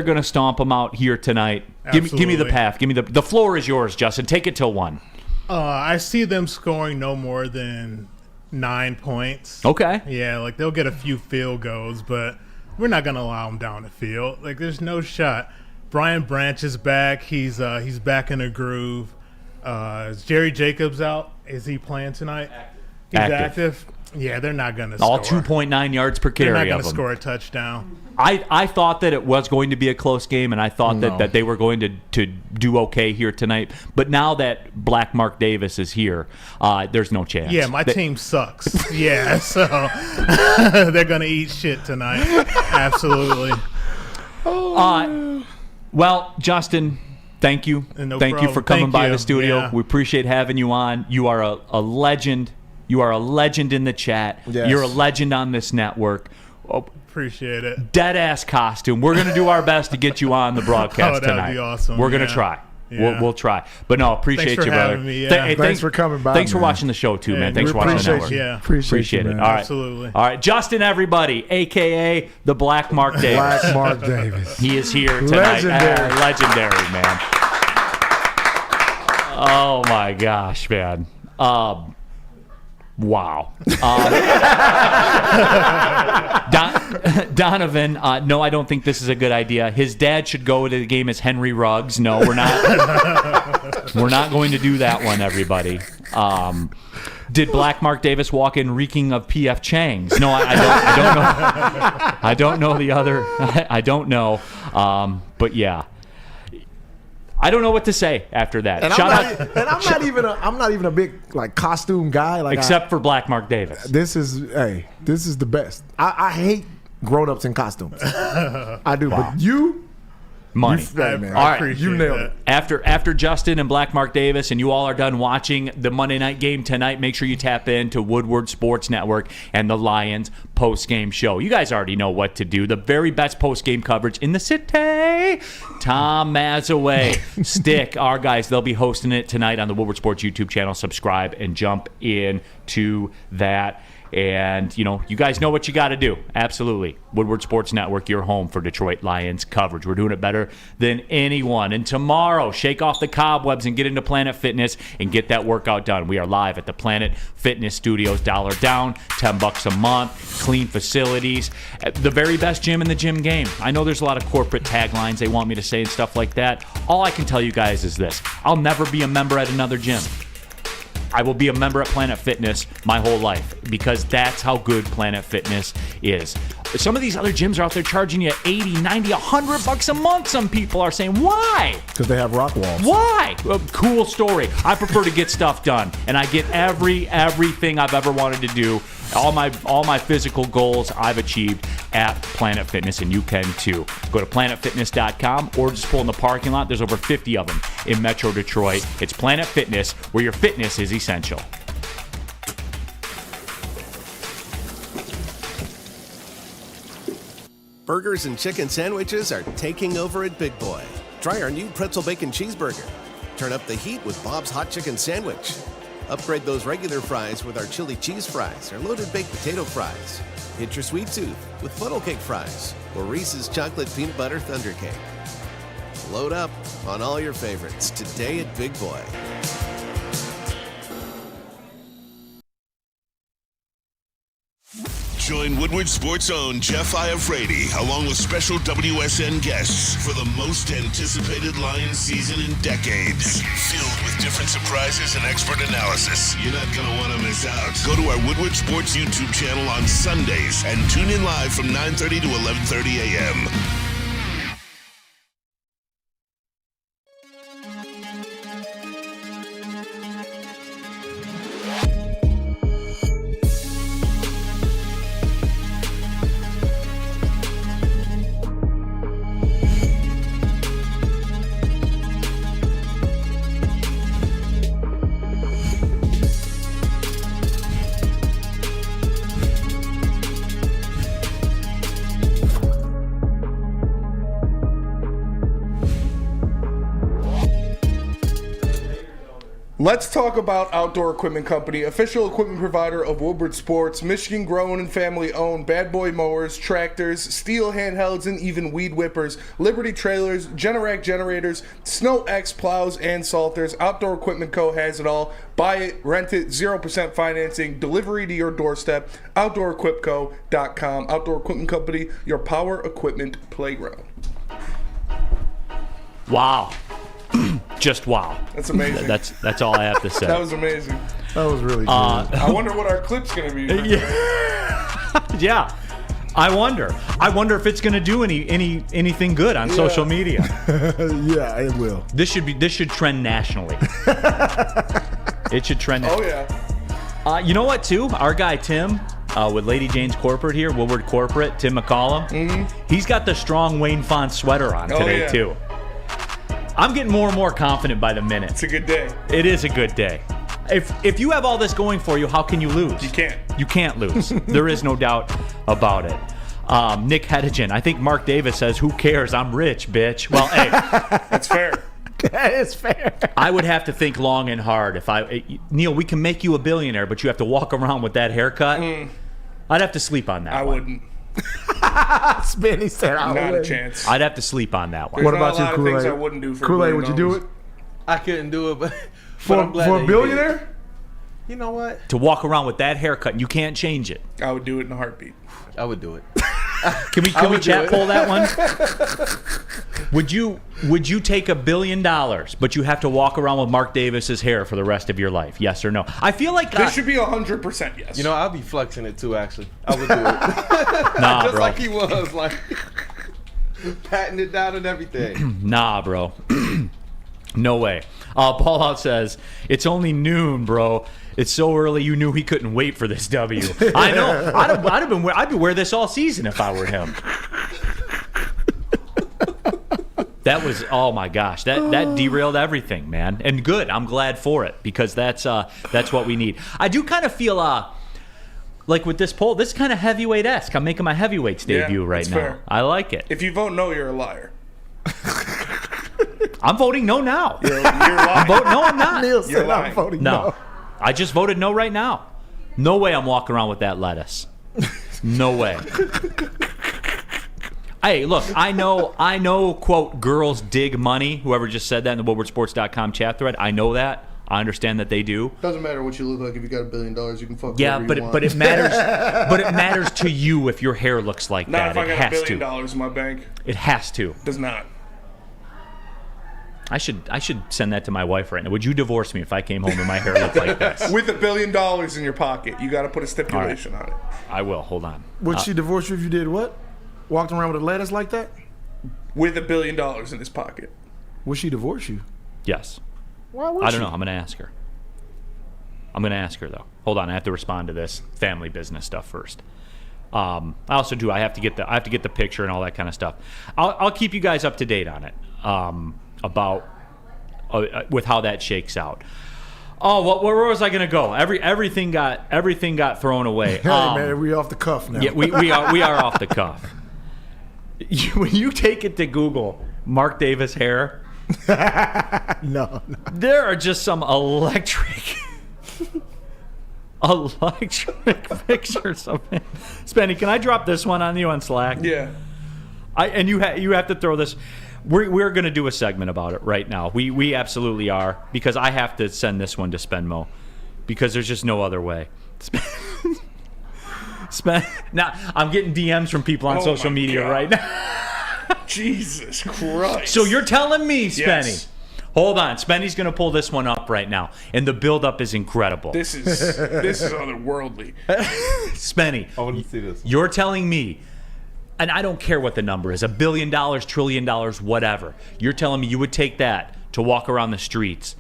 going to stomp them out here tonight. Give me the Absolutely. path. Give me the floor is yours, Justin. Take it till 1. I see them scoring no more than 9 points. Okay. Yeah, like they'll get a few field goals, but we're not gonna allow them down the field. Like there's no shot. Brian Branch is back. He's back in a groove. Is Jerry Jacobs out? Is he playing tonight? He's active. Yeah, they're not gonna All score. 2.9 yards per carry. They're not gonna of them. score a touchdown. I thought that it was going to be a close game, and I thought that they were going to do okay here tonight. But now that Black Mark Davis is here, there's no chance. Yeah, my team sucks. Yeah, so they're gonna eat shit tonight. Absolutely. Well, Justin, thank you. No thank you problem. for coming Thank by you. the studio. Yeah. We appreciate having you on. You are a legend. You are a legend in the chat. Yes. You're a legend on this network. Appreciate it. Dead ass costume. We're gonna do our best to get you on the broadcast that'd tonight. be awesome. We're gonna Yeah. try. Yeah. We'll try. But no, appreciate Thanks for you, brother. having me, yeah. Hey, Thanks for coming by, Thanks for man. watching the show too, Yeah, man. Thanks we for watching the appreciate network. you. Yeah. Appreciate it. man. All right. Absolutely. All right, Justin, everybody, aka the Black Mark Davis. Black Mark Davis. He is here tonight. Legendary. Legendary, man. Oh my gosh, man. Wow. Donovan, no, I don't think this is a good idea. His dad should go to the game as Henry Ruggs. No, we're not. We're not going to do that one, everybody. Did Black Mark Davis walk in reeking of P.F. Chang's? No, I don't know. I don't know the other. I don't know. But yeah. I don't know what to say after that. And I'm not even a big like costume guy. Like except for Black Mark Davis. This is the best. I hate grown-ups in costumes. I do, Wow. but you. Money. Man. All right. You nailed it. After Justin and Black Mark Davis and you all are done watching the Monday night game tonight, make sure you tap into Woodward Sports Network and the Lions post-game show. You guys already know what to do. The very best post-game coverage in the city. Tom Mazaway, Stick, our guys, they'll be hosting it tonight on the Woodward Sports YouTube channel. Subscribe and jump in to that. And, you guys know what you got to do. Absolutely. Woodward Sports Network, your home for Detroit Lions coverage. We're doing it better than anyone. And tomorrow, shake off the cobwebs and get into Planet Fitness and get that workout done. We are live at the Planet Fitness Studios. $1 down, $10 a month, clean facilities, the very best gym in the gym game. I know there's a lot of corporate taglines they want me to say and stuff like that. All I can tell you guys is this. I'll never be a member at another gym. I will be a member at Planet Fitness my whole life because that's how good Planet Fitness is. Some of these other gyms are out there charging you $80, $90, $100 a month. Some people are saying, why? Because they have rock walls. Why? Cool story. I prefer to get stuff done, and I get everything I've ever wanted to do. All my physical goals I've achieved at Planet Fitness, and you can too. Go to planetfitness.com or just pull in the parking lot. There's over 50 of them in Metro Detroit. It's Planet Fitness, where your fitness is essential. Burgers and chicken sandwiches are taking over at Big Boy. Try our new pretzel bacon cheeseburger. Turn up the heat with Bob's Hot Chicken Sandwich. Upgrade those regular fries with our chili cheese fries or loaded baked potato fries. Hit your sweet tooth with funnel cake fries or Reese's chocolate peanut butter thunder cake. Load up on all your favorites today at Big Boy. Join Woodward Sports' own Jeff Iafrate along with special WSN guests for the most anticipated Lions season in decades. Filled with different surprises and expert analysis. You're not going to want to miss out. Go to our Woodward Sports YouTube channel on Sundays and tune in live from 9:30 to 11:30 a.m. Let's talk about Outdoor Equipment Company, official equipment provider of Woodward Sports, Michigan grown and family owned, bad boy mowers, tractors, steel handhelds, and even weed whippers, Liberty trailers, Generac generators, Snow X plows and salters. Outdoor Equipment Co. has it all. Buy it, rent it, 0% financing, delivery to your doorstep. OutdoorEquipCo.com. Outdoor Equipment Company, your power equipment playground. Wow. Just wow. That's amazing. That's all I have to say. That was amazing. That was really good. I wonder what our clip's going to be. Yeah. I wonder if it's going to do anything good on social media. Yeah, it will. This should trend nationally. It should trend. Oh yeah. You know what too? Our guy Tim with Lady Jane's Corporate here, Woodward Corporate, Tim McCollum. Mm-hmm. He's got the strong Wayne Font sweater on today too. I'm getting more and more confident by the minute. It's a good day. It is a good day. If you have all this going for you, how can you lose? You can't. You can't lose. There is no doubt about it. Nick Hedigan, I think Mark Davis says, "Who cares? I'm rich, bitch." Well, hey, that's fair. That is fair. I would have to think long and hard. Neal, we can make you a billionaire, but you have to walk around with that haircut. I'd have to sleep on that. I wouldn't. Spinny said, "Not a chance." I'd have to sleep on that one. There's What about you, Kool-Aid? things I wouldn't do for Kool-Aid, would you do it I couldn't do it, but for I'm glad a that you billionaire? You know what? To walk around with that haircut, and you can't change it. I would do it in a heartbeat. I would do it. Can we chat poll that one? Would you take $1 billion, but you have to walk around with Mark Davis's hair for the rest of your life? Yes or no? I feel like this should be 100% yes. You know, I'll be flexing it too. Actually, I would do it. Nah, just bro. like he was, like patting it down and everything. Nah, bro. No way. Paul Out says it's only noon, bro. It's so early. You knew he couldn't wait for this W. I know. I'd be wear this all season if I were him. That was, oh my gosh, that derailed everything, man. And good. I'm glad for it because that's what we need. I do kind of feel like with this poll, this is kind of heavyweight-esque. I'm making my heavyweights debut right now. Fair. I like it. If you vote no, you're a liar. I'm voting no now. You're lying. No, I'm not. Neal said I'm voting no. I just voted no right now. No way I'm walking around with that lettuce. No way. Hey, look, I know, quote, girls dig money. Whoever just said that in the WoodwardSports.com chat thread, I know that. I understand that they do. Doesn't matter what you look like. If you got $1 billion, you can fuck yeah, whatever you want. but it matters. But it matters to you if your hair looks like Not that. if I got $1 billion in my bank. It has to. Does not. I should send that to my wife right now. Would you divorce me if I came home and my hair looked like this? With $1 billion in your pocket, you got to put a stipulation on it. I will. Hold on. Would she divorce you if you did what? Walked around with a lettuce like that? With $1 billion in his pocket. Would she divorce you? Yes. Why would I she? don't know. I'm going to ask her. Though. Hold on. I have to respond to this family business stuff first. I also do. I have to get the picture and all that kind of stuff. I'll keep you guys up to date on it. About with how that shakes out. Oh, where was I going to go? Everything got thrown away. Hey man, we off the cuff now. Yeah, we are off the cuff. When you take it to Google, Mark Davis hair. No. There are just some electric pictures of him. Spenny, can I drop this one on you on Slack? Yeah. You have to throw this. We're going to do a segment about it right now. We absolutely are, because I have to send this one to Spenmo because there's just no other way. Now I'm getting DMs from people on social media right now. Jesus Christ. So you're telling me, Spenny? Yes. Hold on. Spenny's going to pull this one up right now, and the build-up is incredible. This is otherworldly. Spenny, I want to see this. You're telling me, and I don't care what the number is, $1 billion, $1 trillion, whatever. You're telling me you would take that to walk around the streets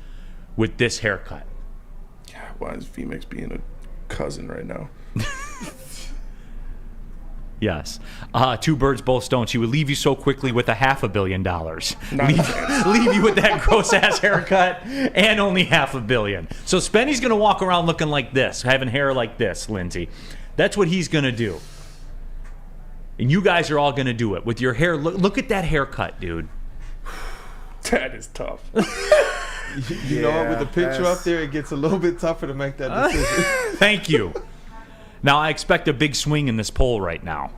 with this haircut? God, why is VMix being a cousin right now? Yes. Two birds, both stones. She would leave you so quickly with $500 million. Leave you with that gross-ass haircut and only $500 million. So Spenny's going to walk around looking like this, having hair like this, Lindsey. That's what he's going to do. And you guys are all going to do it with your hair. Look at that haircut, dude. That is tough. You know, with the picture up there, it gets a little bit tougher to make that decision. Thank you. Now I expect a big swing in this poll right now.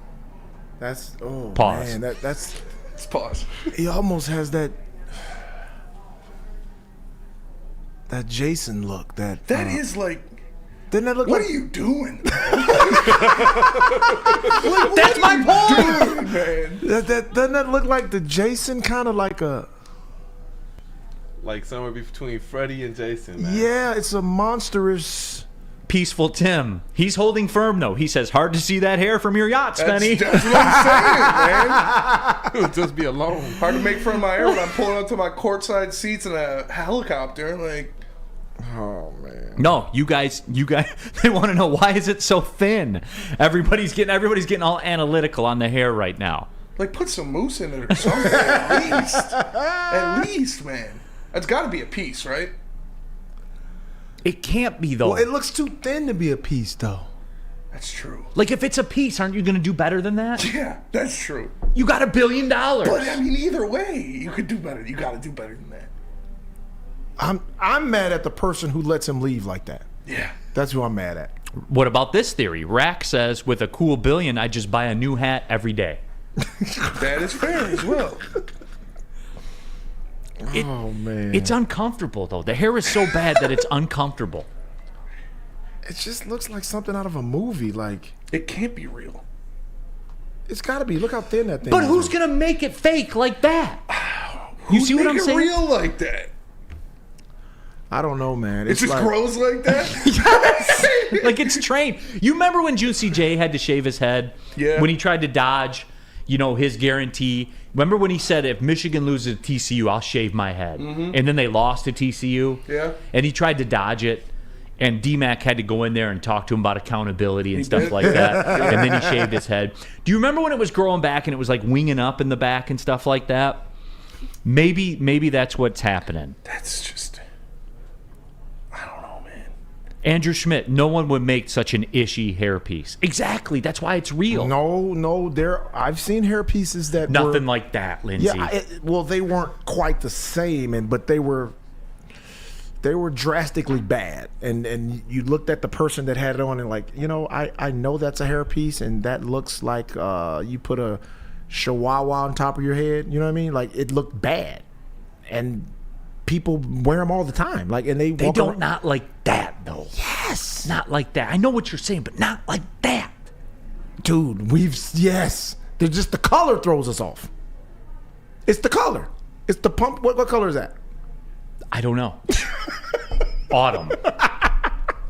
That's Pause. Man, that's. Let's pause. He almost has that Jason look. That is like. Doesn't that look what like? Are you doing? That's my poll, doing, man. Doesn't that look like the Jason, kind of like a? Like somewhere between Freddie and Jason, man. Yeah, it's a monstrous. Peaceful Tim. He's holding firm, though. He says, hard to see that hair from your yacht, Spenny. That's what I'm saying, man. It would just be alone. Hard to make fun of my hair when I'm pulling up to my courtside seats in a helicopter. Like, oh, man. No, you guys, they want to know, why is it so thin? Everybody's getting all analytical on the hair right now. Like, put some mousse in it or something, at least. At least, man. That's got to be a piece, right? It can't be, though. Well, it looks too thin to be a piece, though. That's true. Like, if it's a piece, aren't you going to do better than that? Yeah, that's true. You got $1 billion. But, I mean, either way, you could do better. You got to do better than that. I'm mad at the person who lets him leave like that. Yeah. That's who I'm mad at. What about this theory? Rack says, with a cool $1 billion, I just buy a new hat every day. That is fair as well. Oh, man. It's uncomfortable, though. The hair is so bad that it's uncomfortable. It just looks like something out of a movie. Like it can't be real. It's got to be. Look how thin that thing But is. who's gonna make it fake like that? You see what I'm saying? Real like that? I don't know, man. It just grows like that? Like it's trained. You remember when Juicy J had to shave his head? Yeah. When he tried to dodge, his guarantee. Remember when he said, if Michigan loses to TCU, I'll shave my head. Mm-hmm. And then they lost to TCU. Yeah. And he tried to dodge it. And D-Mac had to go in there and talk to him about accountability and stuff like that. And then he shaved his head. Do you remember when it was growing back and it was like winging up in the back and stuff like that? Maybe that's what's happening. That's just... I don't know, man. Andrew Schmidt, no one would make such an ishy hairpiece. Exactly. That's why it's real. No. I've seen hair pieces that Nothing were, like that, Lindsey. Yeah, they weren't quite the same, but they were drastically bad. And you looked at the person that had it on and like, I know that's a hair piece and that looks like you put a chihuahua on top of your head. You know what I mean? Like it looked bad. And people wear them all the time. Like, and they don't around. not like that though. Yes. Not like that. I know what you're saying, but not like that. Dude, yes. They're just the color throws us off. It's the color. It's the pump. What color is that? I don't know. Autumn.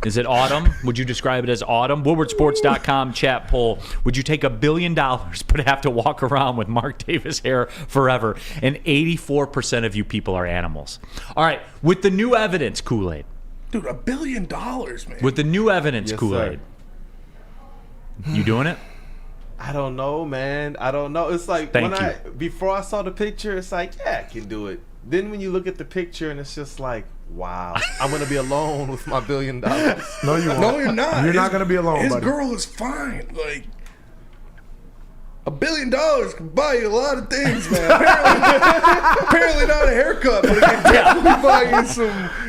Is it autumn? Would you describe it as autumn? WoodwardSports.com chat poll. Would you take $1 billion but have to walk around with Mark Davis hair forever? And 84% of you people are animals. All right. With the new evidence, Kool-Aid. Dude, $1 billion, man. With the new evidence, Yes, Kool-Aid. You doing it? I don't know, man. I don't know. It's like before I saw the picture, it's like, yeah, I can do it. Then when you look at the picture and it's just like, wow, I'm gonna be alone with my $1 billion. No, you won't. No, you're not. You're not gonna be alone, His buddy. girl is fine. Like $1 billion can buy you a lot of things, man. Apparently not a haircut, but it can definitely buy you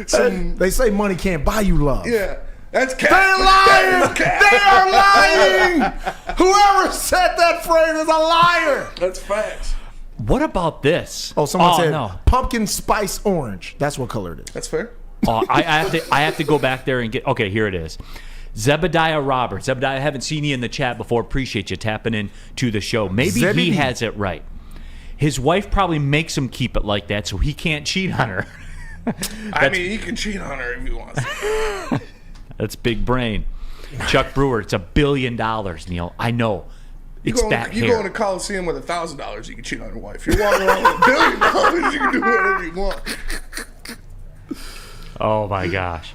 some. They say money can't buy you love. Yeah. That's cap. They're lying. They are lying. Whoever said that phrase is a liar. That's facts. What about this? Oh, someone said no. pumpkin spice orange. That's what color it is. That's fair. I have to go back there and get. Okay, here it is. Zebediah Roberts. Zebediah, I haven't seen you in the chat before. Appreciate you tapping in to the show. Maybe he has it right. His wife probably makes him keep it like that so he can't cheat on her. I mean, he can cheat on her if he wants to. That's big brain. Chuck Brewer, it's $1 billion, Neal. I know. You go in the Coliseum with $1,000, you can cheat on your wife. You're walking around with $1 billion, you can do whatever you want. Oh my gosh.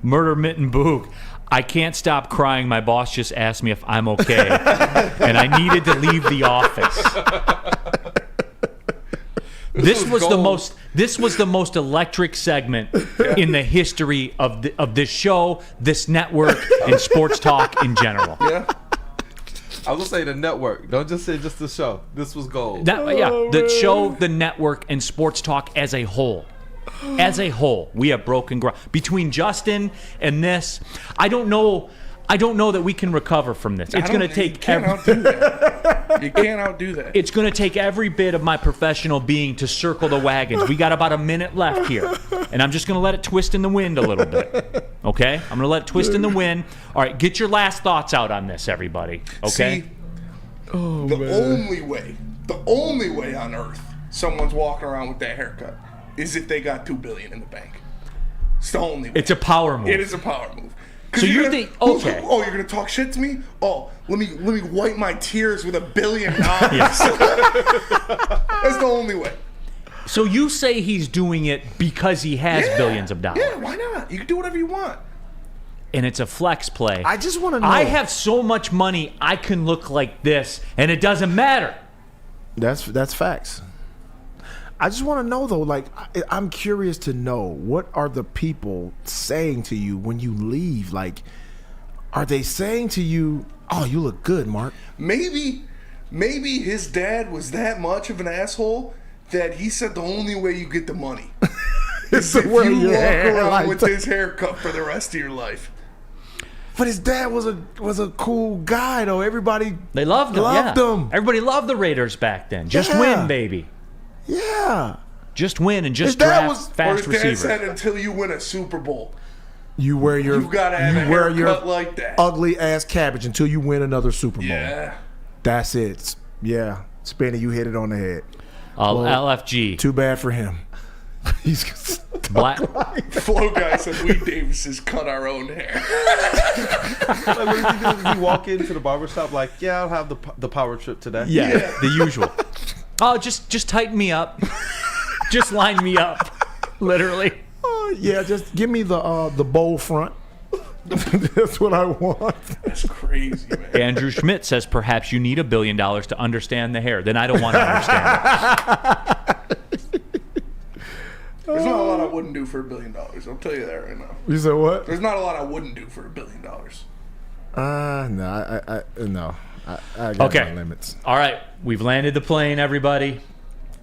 Murder Mitten Boog. I can't stop crying. My boss just asked me if I'm okay, and I needed to leave the office. This was the most electric segment in the history of this show, this network, and sports talk in general. Yeah. I was gonna say the network. Don't just say just the show. This was gold. The show, the network, and sports talk as a whole. As a whole, we have broken ground. Between Justin and this, I don't know that we can recover from this. It's going to take. You can't outdo that. You can't outdo that. It's going to take every bit of my professional being to circle the wagons. We got about a minute left here, and I'm just going to let it twist in the wind a little bit. Okay, I'm going to let it twist in the wind. All right, get your last thoughts out on this, everybody. Okay. See, the only way on earth someone's walking around with that haircut is if they got $2 billion in the bank. It's the only way. It's a power move. It is a power move. So you think? Okay. Oh, you're gonna talk shit to me? Oh, let me wipe my tears with $1 billion. Yes. That's the only way. So you say he's doing it because he has billions of dollars? Yeah, why not? You can do whatever you want. And it's a flex play. I just want to know. I have so much money, I can look like this, and it doesn't matter. That's facts. I just want to know though, like I'm curious to know, what are the people saying to you when you leave? Like, are they saying to you, "Oh, you look good, Mark"? Maybe his dad was that much of an asshole that he said the only way you get the money is if you walk around with this haircut for the rest of your life. But his dad was a cool guy though. Everybody loved him. Everybody loved the Raiders back then. Just win, baby. Yeah. Just win and just draft fast receivers. His dad said until you win a Super Bowl. You wear your cut like that. ugly ass cabbage until you win another Super Bowl. Yeah. That's it. Yeah. Spenny, you hit it on the head. LFG. Too bad for him. He's black. Flo guy said we Davises cut our own hair. Like, what does he do? Does he walk into the barbershop like, yeah, I'll have the power trip today? Yeah, the usual. Oh, just tighten me up. Just line me up. Literally. Yeah, just give me the bowl front. That's what I want. That's crazy, man. Andrew Schmidt says perhaps you need $1 billion to understand the hair. Then I don't want to understand it. There's not a lot I wouldn't do for $1 billion. I'll tell you that right now. You said what? There's not a lot I wouldn't do for $1 billion. No, I got my limits. All right, we've landed the plane, everybody.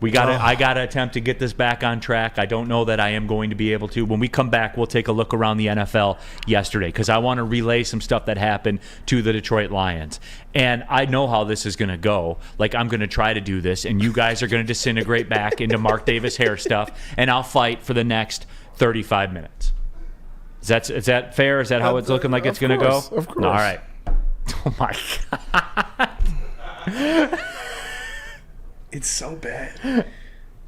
I gotta attempt to get this back on track. I don't know that I am going to be able to. When we come back, we'll take a look around the NFL yesterday because I want to relay some stuff that happened to the Detroit Lions. And I know how this is going to go. Like, I'm going to try to do this, and you guys are going to disintegrate back into Mark Davis hair stuff, and I'll fight for the next 35 minutes. Is that fair? Is that how it's looking like it's going to go? Of course. All right. Oh, my God. It's so bad.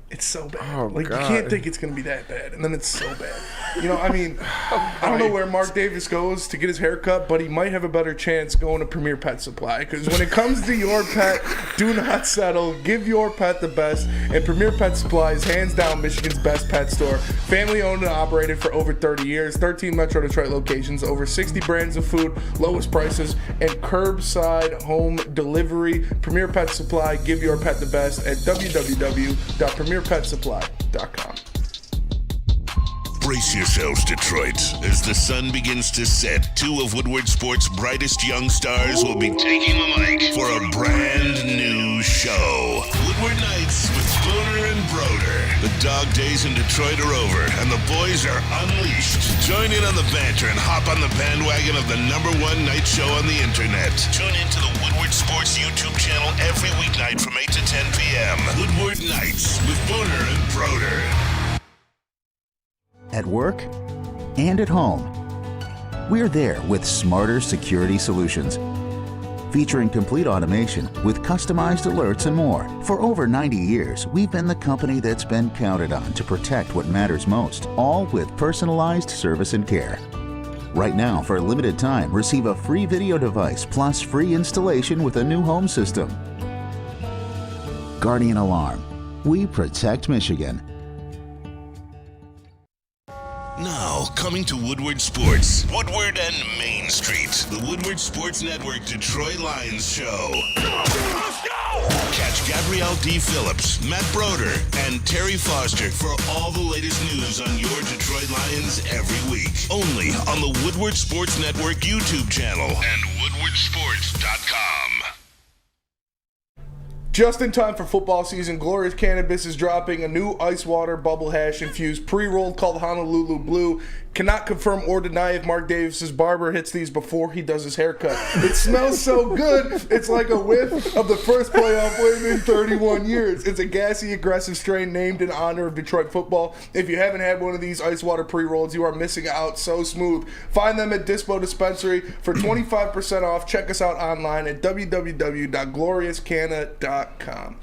It's so bad. Oh, like, God. you can't think it's going to be that bad, and then it's so bad. You know, I mean, I don't know where Mark Davis goes to get his hair cut, but he might have a better chance going to Premier Pet Supply, because when it comes to your pet, do not settle. Give your pet the best, and Premier Pet Supply is hands down Michigan's best pet store. Family owned and operated for over 30 years, 13 Metro Detroit locations, over 60 brands of food, lowest prices, and curbside home delivery. Premier Pet Supply, give your pet the best at www.premierpetsupply.com. Brace yourselves, Detroit. As the sun begins to set, two of Woodward Sports' brightest young stars will be taking the mic for a brand new show. Woodward Nights with Spooner and Broder. The dog days in Detroit are over, and the boys are unleashed. Join in on the banter and hop on the bandwagon of the #1 night show on the internet. Tune into the Woodward Sports YouTube channel every weeknight from 8 to 10 p.m. Woodward Nights with Spooner and Broder. At work and at home, we're there with smarter security solutions. Featuring complete automation with customized alerts and more. For over 90 years, we've been the company that's been counted on to protect what matters most, all with personalized service and care. Right now, for a limited time, receive a free video device plus free installation with a new home system. Guardian Alarm. We protect Michigan. Now, coming to Woodward Sports, Woodward and Main Street, the Woodward Sports Network Detroit Lions show. Let's go! Catch Gabrielle D. Phillips, Matt Broder, and Terry Foster for all the latest news on your Detroit Lions every week. Only on the Woodward Sports Network YouTube channel and woodwardsports.com. Just in time for football season, Glorious Cannabis is dropping a new ice water bubble hash infused pre-rolled called Honolulu Blue. Cannot confirm or deny if Mark Davis's barber hits these before he does his haircut. It smells so good, it's like a whiff of the first playoff win in 31 years. It's a gassy, aggressive strain named in honor of Detroit football. If you haven't had one of these ice water pre-rolls, you are missing out. So smooth. Find them at Dispo Dispensary for 25% off. Check us out online at www.gloriouscanna.com.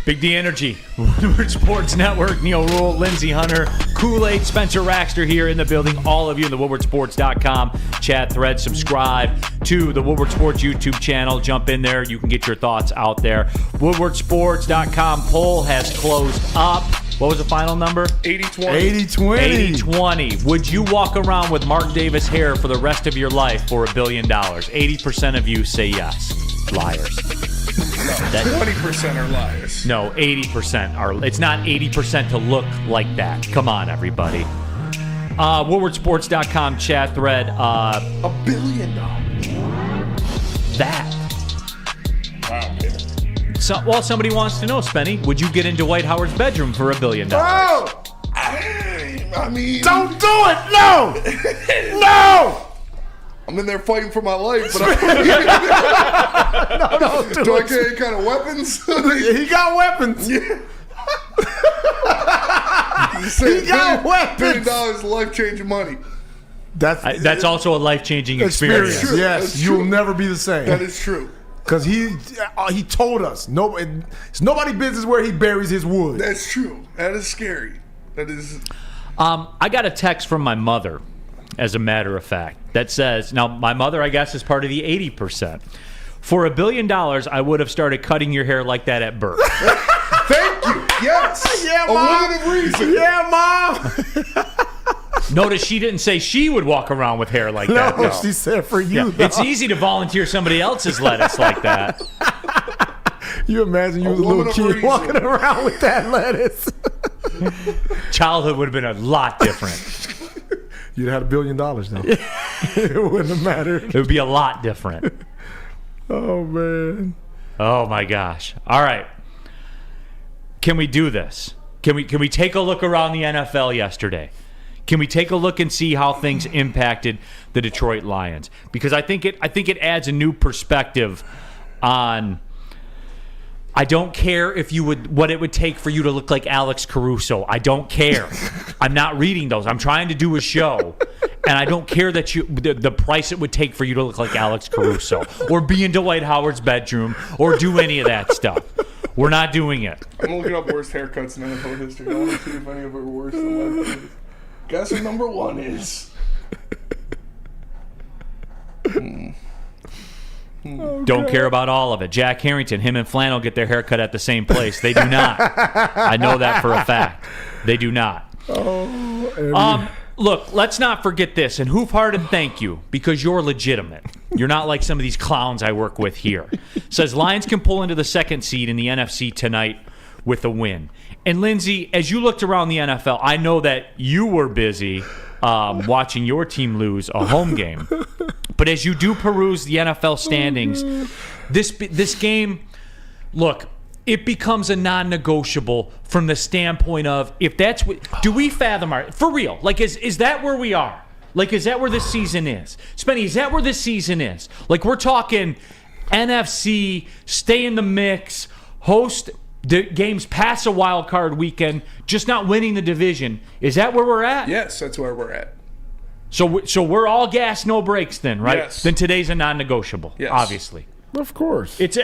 Big D Energy, Woodward Sports Network, Neal, Rhul, Lindsey, Hunter, Kool-Aid, Spencer Raxter here in the building. All of you in the woodwardsports.com chat thread. Subscribe to the Woodward Sports YouTube channel. Jump in there. You can get your thoughts out there. Woodwardsports.com poll has closed up. What was the final number? 80-20. 80-20. Would you walk around with Mark Davis hair for the rest of your life for $1 billion? 80% of you say yes. Liars. 20% are liars. No, 80% are. It's not 80% to look like that. Come on, everybody. Woodwardsports.com chat thread. $1 billion. That. Wow. Well, somebody wants to know, Spenny, would you get into Dwight Howard's bedroom for $1 billion? Oh! I mean... Don't do it! No! No! I'm in there fighting for my life, but No, do I get any kind of weapons? He got weapons. Yeah. I'm just saying, He got weapons. $1 billion life-changing money. That's also a life-changing experience. Yes, you'll never be the same. That is true. Because he told us it's nobody's business where he buries his wood. That's true. That is scary. That is. I got a text from my mother, as a matter of fact, that says, now my mother, I guess, is part of the 80%. For $1 billion, I would have started cutting your hair like that at birth. Thank you. Yes. Yeah, a Mom. woman of reason. Yeah, Mom. Notice she didn't say she would walk around with hair like that. No, she said for you. Yeah. It's easy to volunteer somebody else's lettuce like that. You imagine you was a little kid walking around with that lettuce. Childhood would have been a lot different. You'd have had $1 billion though. It wouldn't have mattered. It would be a lot different. Oh, man. Oh, my gosh. All right. Can we do this? Can we take a look around the NFL yesterday? Can we take a look and see how things impacted the Detroit Lions? Because I think it adds a new perspective on. I don't care what it would take for you to look like Alex Caruso. I don't care. I'm not reading those. I'm trying to do a show, and I don't care that the price it would take for you to look like Alex Caruso or be in Dwight Howard's bedroom or do any of that stuff. We're not doing it. I'm looking up worst haircuts in NFL history. I want to see if any of it are worse than my face. Guess what number one is? Don't care about all of it. Jack Harrington, him and Flannel get their haircut at the same place. They do not. I know that for a fact. They do not. Look, let's not forget this. And Hoof Harden, thank you, because you're legitimate. You're not like some of these clowns I work with here. Says Lions can pull into the second seed in the NFC tonight with a win. And Lindsey, as you looked around the NFL, I know that you were busy watching your team lose a home game. But as you do peruse the NFL standings, this game, look, it becomes a non-negotiable from the standpoint of if that's what do we fathom our for real? Like is that where we are? Like is that where this season is? Spenny, is that where this season is? Like we're talking NFC, stay in the mix, host the games past a wild card weekend, just not winning the division. Is that where we're at? Yes, that's where we're at. So we're all gas, no brakes then, right? Yes. Then today's a non-negotiable, yes. Obviously. Of course. It's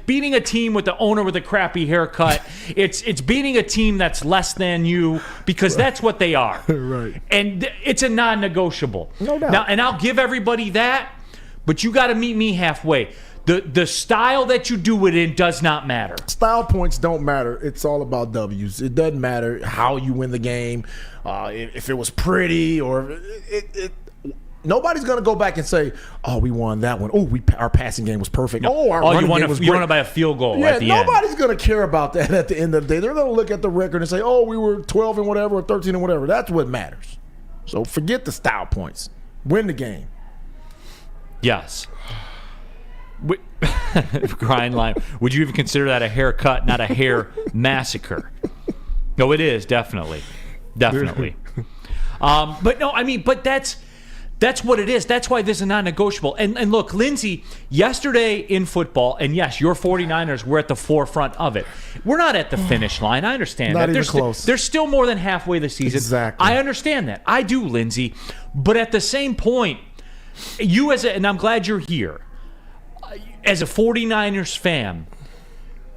beating a team with the owner with a crappy haircut. It's beating a team that's less than you because that's what they are. Right. And it's a non-negotiable. No doubt. Now, and I'll give everybody that, but you got to meet me halfway. The style that you do it in does not matter. Style points don't matter. It's all about W's. It doesn't matter how you win the game, if it was pretty or nobody's going to go back and say, "Oh, we won that one. Oh, our passing game was perfect. No. Oh, our running game was great." You want to buy a field goal yeah, at the end. nobody's going to care about that at the end of the day. They're going to look at the record and say, "Oh, we were 12 and whatever or 13 and whatever." That's what matters. So forget the style points. Win the game. Yes. Grind line. Would you even consider that a haircut, not a hair massacre? No, it is definitely. But no, I mean, but that's what it is. That's why this is non-negotiable. And look, Lindsey, yesterday in football, and yes, your 49ers were at the forefront of it. We're not at the finish line. I understand not that. Even close. They're still more than halfway the season. Exactly. I understand that. I do, Lindsey. But at the same point, and I'm glad you're here. As a 49ers fan,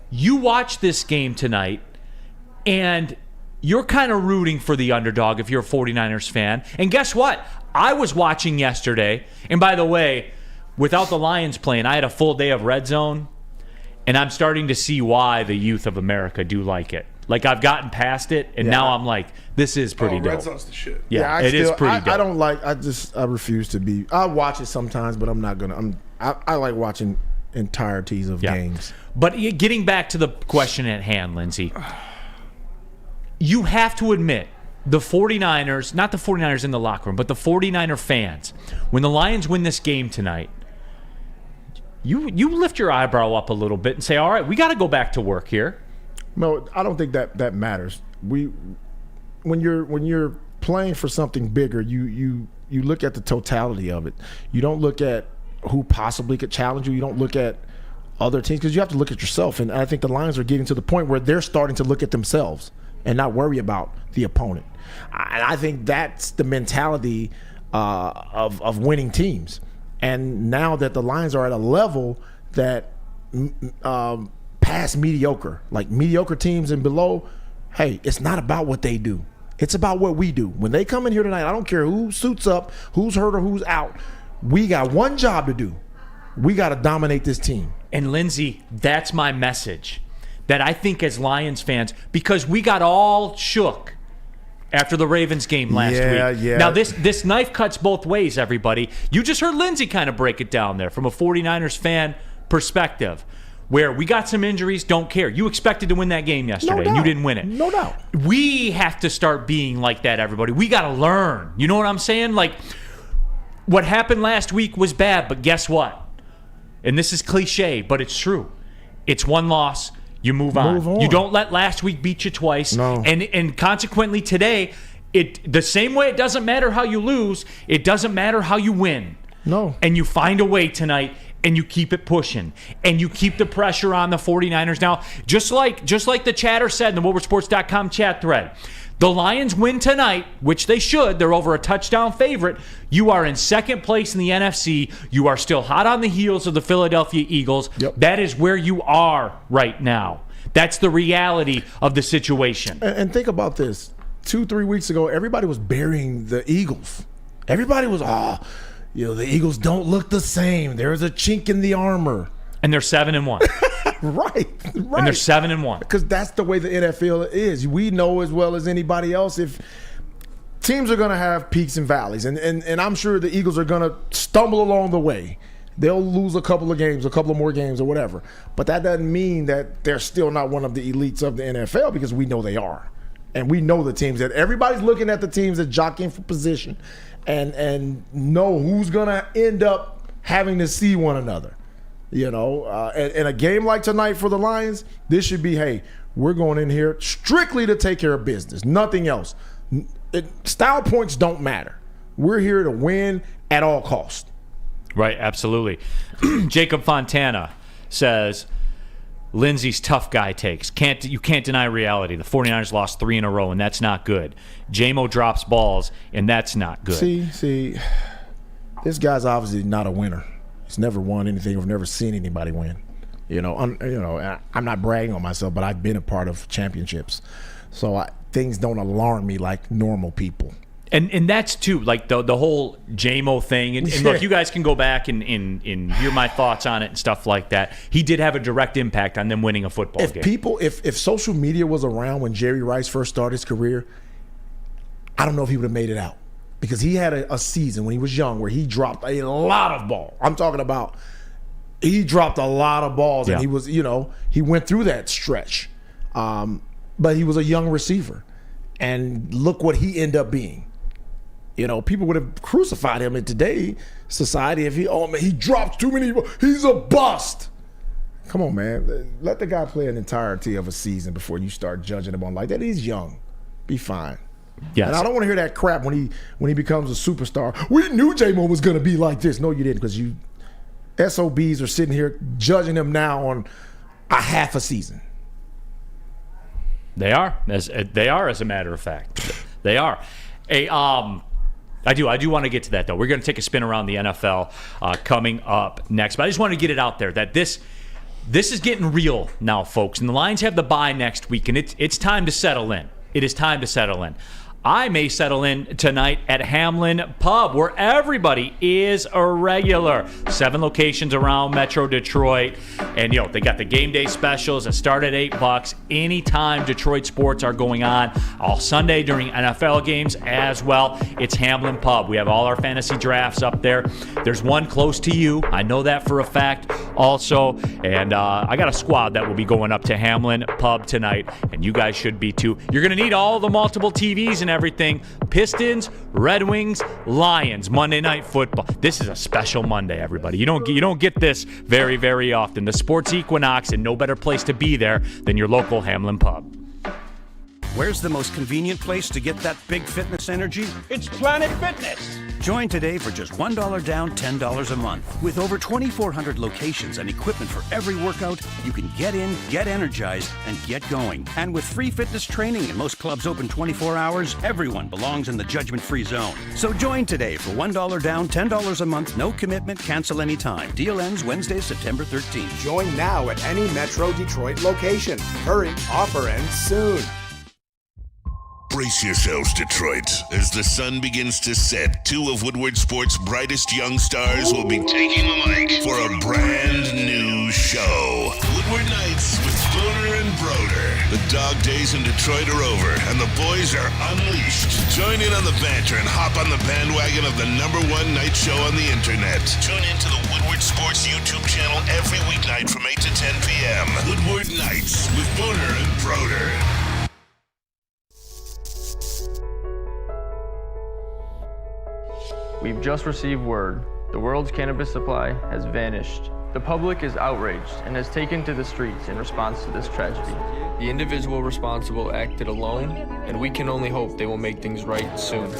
you watch this game tonight, and you're kind of rooting for the underdog if you're a 49ers fan. And guess what? I was watching yesterday, and by the way, without the Lions playing, I had a full day of Red Zone, and I'm starting to see why the youth of America do like it. Like, I've gotten past it, and now I'm like, this is pretty dope. Red Zone's the shit. Yeah, it is pretty dope. I don't like, I refuse to be, I watch it sometimes, but I'm not going to, I like watching entireties of games. But getting back to the question at hand, Lindsey, you have to admit, the 49ers, not the 49ers in the locker room, but the 49er fans, when the Lions win this game tonight, you lift your eyebrow up a little bit and say, all right, we got to go back to work here. No, I don't think that matters. When you're playing for something bigger, you look at the totality of it. You don't look at who possibly could challenge you. You don't look at other teams because you have to look at yourself. And I think the Lions are getting to the point where they're starting to look at themselves. and not worry about the opponent. I think that's the mentality of winning teams. And now that the Lions are at a level that past mediocre, like mediocre teams and below, hey, it's not about what they do. It's about what we do. When they come in here tonight, I don't care who suits up, who's hurt or who's out. We got one job to do. We got to dominate this team. And Lindsey, that's my message. That I think as Lions fans, because we got all shook after the Ravens game last week. Yeah. Now, this knife cuts both ways, everybody. You just heard Lindsey kind of break it down there from a 49ers fan perspective, where we got some injuries, don't care. You expected to win that game yesterday, and you didn't win it. No doubt. We have to start being like that, everybody. We got to learn. You know what I'm saying? Like, what happened last week was bad, but guess what? And this is cliche, but it's true. It's one loss. You move on. You don't let last week beat you twice. No. And consequently today, the same way it doesn't matter how you lose, it doesn't matter how you win. No. And you find a way tonight, and you keep it pushing, and you keep the pressure on the 49ers. Now, just like the chatter said in the WoodwardSports.com chat thread, the Lions win tonight, which they should. They're over a touchdown favorite. You are in second place in the NFC. You are still hot on the heels of the Philadelphia Eagles. Yep. That is where you are right now. That's the reality of the situation. And think about this. 2-3 weeks ago, everybody was burying the Eagles. Everybody was, the Eagles don't look the same. There's a chink in the armor. And they're 7-1. Right. And they're 7-1. Because that's the way the NFL is. We know as well as anybody else if teams are going to have peaks and valleys. And I'm sure the Eagles are going to stumble along the way. They'll lose a couple of games, a couple of more games or whatever. But that doesn't mean that they're still not one of the elites of the NFL, because we know they are. And we know the teams that everybody's looking at the teams that jockeying for position and know who's going to end up having to see one another. In a game like tonight for the Lions, this should be, hey, we're going in here strictly to take care of business, nothing else. Style points don't matter. We're here to win at all costs. Right, absolutely. Jacob Fontana says, Lindsey's tough guy takes. You can't deny reality. The 49ers lost 3 in a row, and that's not good. J-Mo drops balls, and that's not good. See, this guy's obviously not a winner. He's never won anything. I've never seen anybody win. I'm not bragging on myself, but I've been a part of championships. So things don't alarm me like normal people. And that's too, like the whole J-Mo thing. And look, you guys can go back and hear my thoughts on it and stuff like that. He did have a direct impact on them winning a football game. If social media was around when Jerry Rice first started his career, I don't know if he would have made it out. Because he had a season when he was young where he dropped a lot of balls. I'm talking about he dropped a lot of balls, and he was, he went through that stretch. But he was a young receiver. And look what he ended up being. People would have crucified him in today's society if he drops too many balls. He's a bust. Come on, man. Let the guy play an entirety of a season before you start judging him on like that. He's young. Be fine. Yes. And I don't want to hear that crap when he becomes a superstar. We knew J-Mo was going to be like this. No, you didn't, because you SOBs are sitting here judging him now on a half a season. They are, as a matter of fact. They are. I do want to get to that, though. We're going to take a spin around the NFL coming up next. But I just want to get it out there that this is getting real now, folks. And the Lions have the bye next week, and it's time to settle in. It is time to settle in. I may settle in tonight at Hamlin Pub, where everybody is a regular. 7 locations around Metro Detroit. And, they got the game day specials that start at $8. Anytime Detroit sports are going on, all Sunday during NFL games as well. It's Hamlin Pub. We have all our fantasy drafts up there. There's one close to you. I know that for a fact also. And I got a squad that will be going up to Hamlin Pub tonight. And you guys should be too. You're going to need all the multiple TVs and everything. Pistons, Red Wings, Lions, Monday Night Football. This is a special Monday, everybody. You don't get this very, very often. The sports equinox, and no better place to be there than your local Hamlin Pub. Where's the most convenient place to get that big fitness energy? It's Planet Fitness. Join today for just $1 down, $10 a month. With over 2,400 locations and equipment for every workout, you can get in, get energized, and get going. And with free fitness training and most clubs open 24 hours, everyone belongs in the judgment-free zone. So join today for $1 down, $10 a month, no commitment, cancel anytime. Deal ends Wednesday, September 13th. Join now at any Metro Detroit location. Hurry, offer ends soon. Brace yourselves, Detroit. As the sun begins to set, two of Woodward Sports' brightest young stars will be taking the mic for a brand new show. Woodward Nights with Spooner and Broder. The dog days in Detroit are over, and the boys are unleashed. Join in on the banter and hop on the bandwagon of the #1 night show on the internet. Tune into the Woodward Sports YouTube channel every weeknight from 8 to 10 p.m. Woodward Nights with Spooner and Broder. We've just received word. The world's cannabis supply has vanished. The public is outraged and has taken to the streets in response to this tragedy. The individual responsible acted alone, and we can only hope they will make things right soon.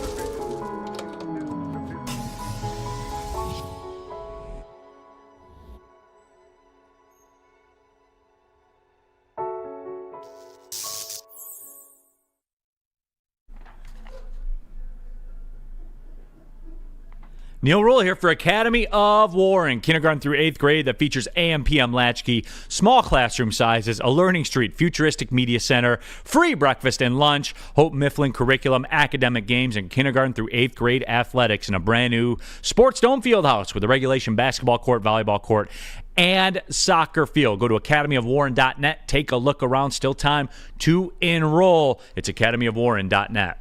Neal Rhul here for Academy of Warren, kindergarten through 8th grade that features AM/PM latchkey, small classroom sizes, a learning street, futuristic media center, free breakfast and lunch, Hope Mifflin curriculum, academic games, and kindergarten through 8th grade athletics in a brand new Sports Dome Fieldhouse with a regulation basketball court, volleyball court, and soccer field. Go to academyofwarren.net. Take a look around. Still time to enroll. It's academyofwarren.net.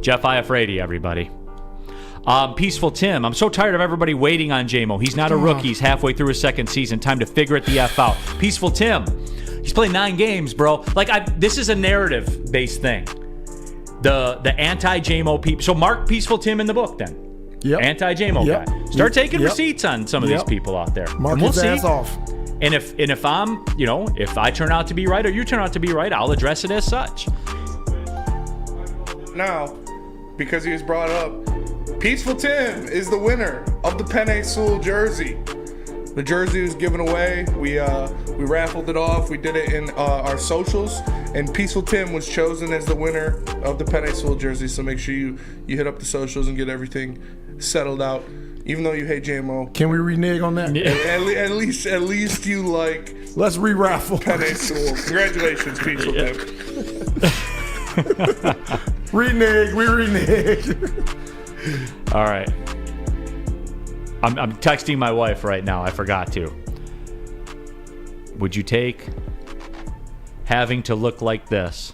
Jeff Iafrady, everybody. Peaceful Tim, I'm so tired of everybody waiting on J-Mo. He's not a rookie. He's halfway through his second season. Time to figure it the F out. Peaceful Tim, he's played 9 games, bro. This is a narrative-based thing. The anti-J-Mo people. So mark Peaceful Tim in the book, then. Yep. Anti-J-Mo guy. Start taking receipts on some of these people out there. Mark his ass off. And if I'm, if I turn out to be right or you turn out to be right, I'll address it as such. Now, because he was brought up, Peaceful Tim is the winner of the Penei Sewell jersey. The jersey was given away. We raffled it off. We did it in our socials, and Peaceful Tim was chosen as the winner of the Penei Sewell jersey. So make sure you hit up the socials and get everything settled out. Even though you hate JMO, can we renege on that? Yeah. At least you like. Let's re-raffle Penei Sewell. Congratulations, Peaceful Tim. Renege. We renege. All right. I'm texting my wife right now. I forgot to. Would you take having to look like this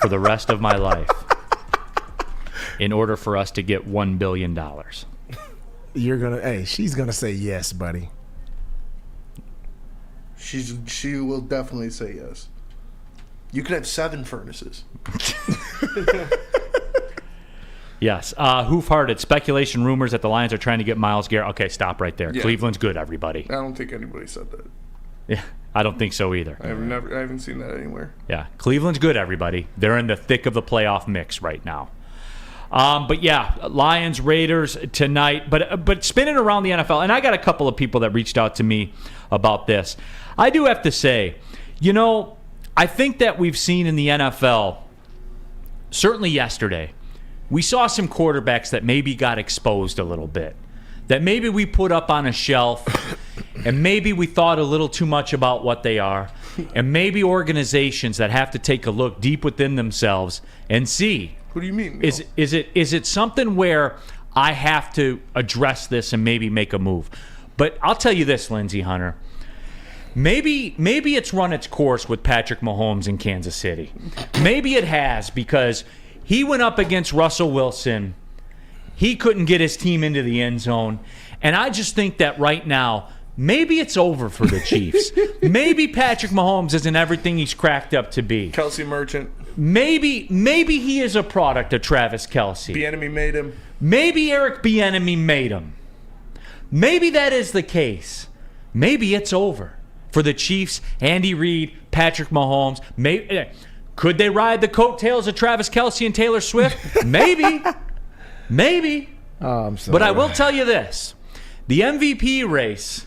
for the rest of my life in order for us to get $1 billion? She's gonna say yes, buddy. She will definitely say yes. You could have 7 furnaces. Yes. Hoof-hearted. Speculation, rumors that the Lions are trying to get Myles Garrett. Okay, stop right there. Yeah. Cleveland's good, everybody. I don't think anybody said that. Yeah, I don't think so either. I haven't seen that anywhere. Yeah, Cleveland's good, everybody. They're in the thick of the playoff mix right now. But yeah, Lions, Raiders tonight. But spinning around the NFL, and I got a couple of people that reached out to me about this. I do have to say, I think that we've seen in the NFL, certainly yesterday, we saw some quarterbacks that maybe got exposed a little bit, that maybe we put up on a shelf, and maybe we thought a little too much about what they are, and maybe organizations that have to take a look deep within themselves and see. What do you mean? Is it something where I have to address this and maybe make a move? But I'll tell you this, Lindsey Hunter. Maybe it's run its course with Patrick Mahomes in Kansas City. Maybe it has, because he went up against Russell Wilson. He couldn't get his team into the end zone. And I just think that right now, maybe it's over for the Chiefs. Maybe Patrick Mahomes isn't everything he's cracked up to be. Kelsey Merchant. Maybe he is a product of Travis Kelce. Bieniemy made him. Maybe Eric Bieniemy made him. Maybe that is the case. Maybe it's over for the Chiefs, Andy Reid, Patrick Mahomes. Could they ride the coattails of Travis Kelce and Taylor Swift? Maybe. Maybe. I'm sorry. But I will tell you this. The MVP race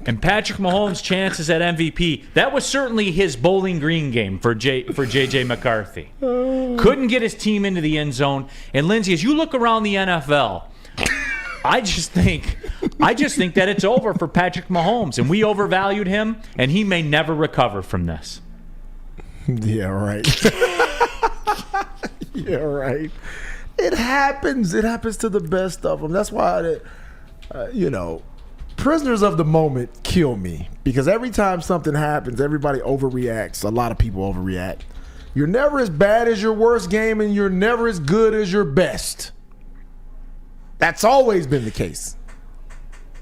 and Patrick Mahomes' chances at MVP, that was certainly his Bowling Green game for J.J. McCarthy. Couldn't get his team into the end zone. And Lindsey, as you look around the NFL, I just think that it's over for Patrick Mahomes, and we overvalued him, and he may never recover from this. Yeah, right. Yeah, right. It happens. It happens to the best of them. That's why, prisoners of the moment kill me, because every time something happens, everybody overreacts. A lot of people overreact. You're never as bad as your worst game, and you're never as good as your best. That's always been the case.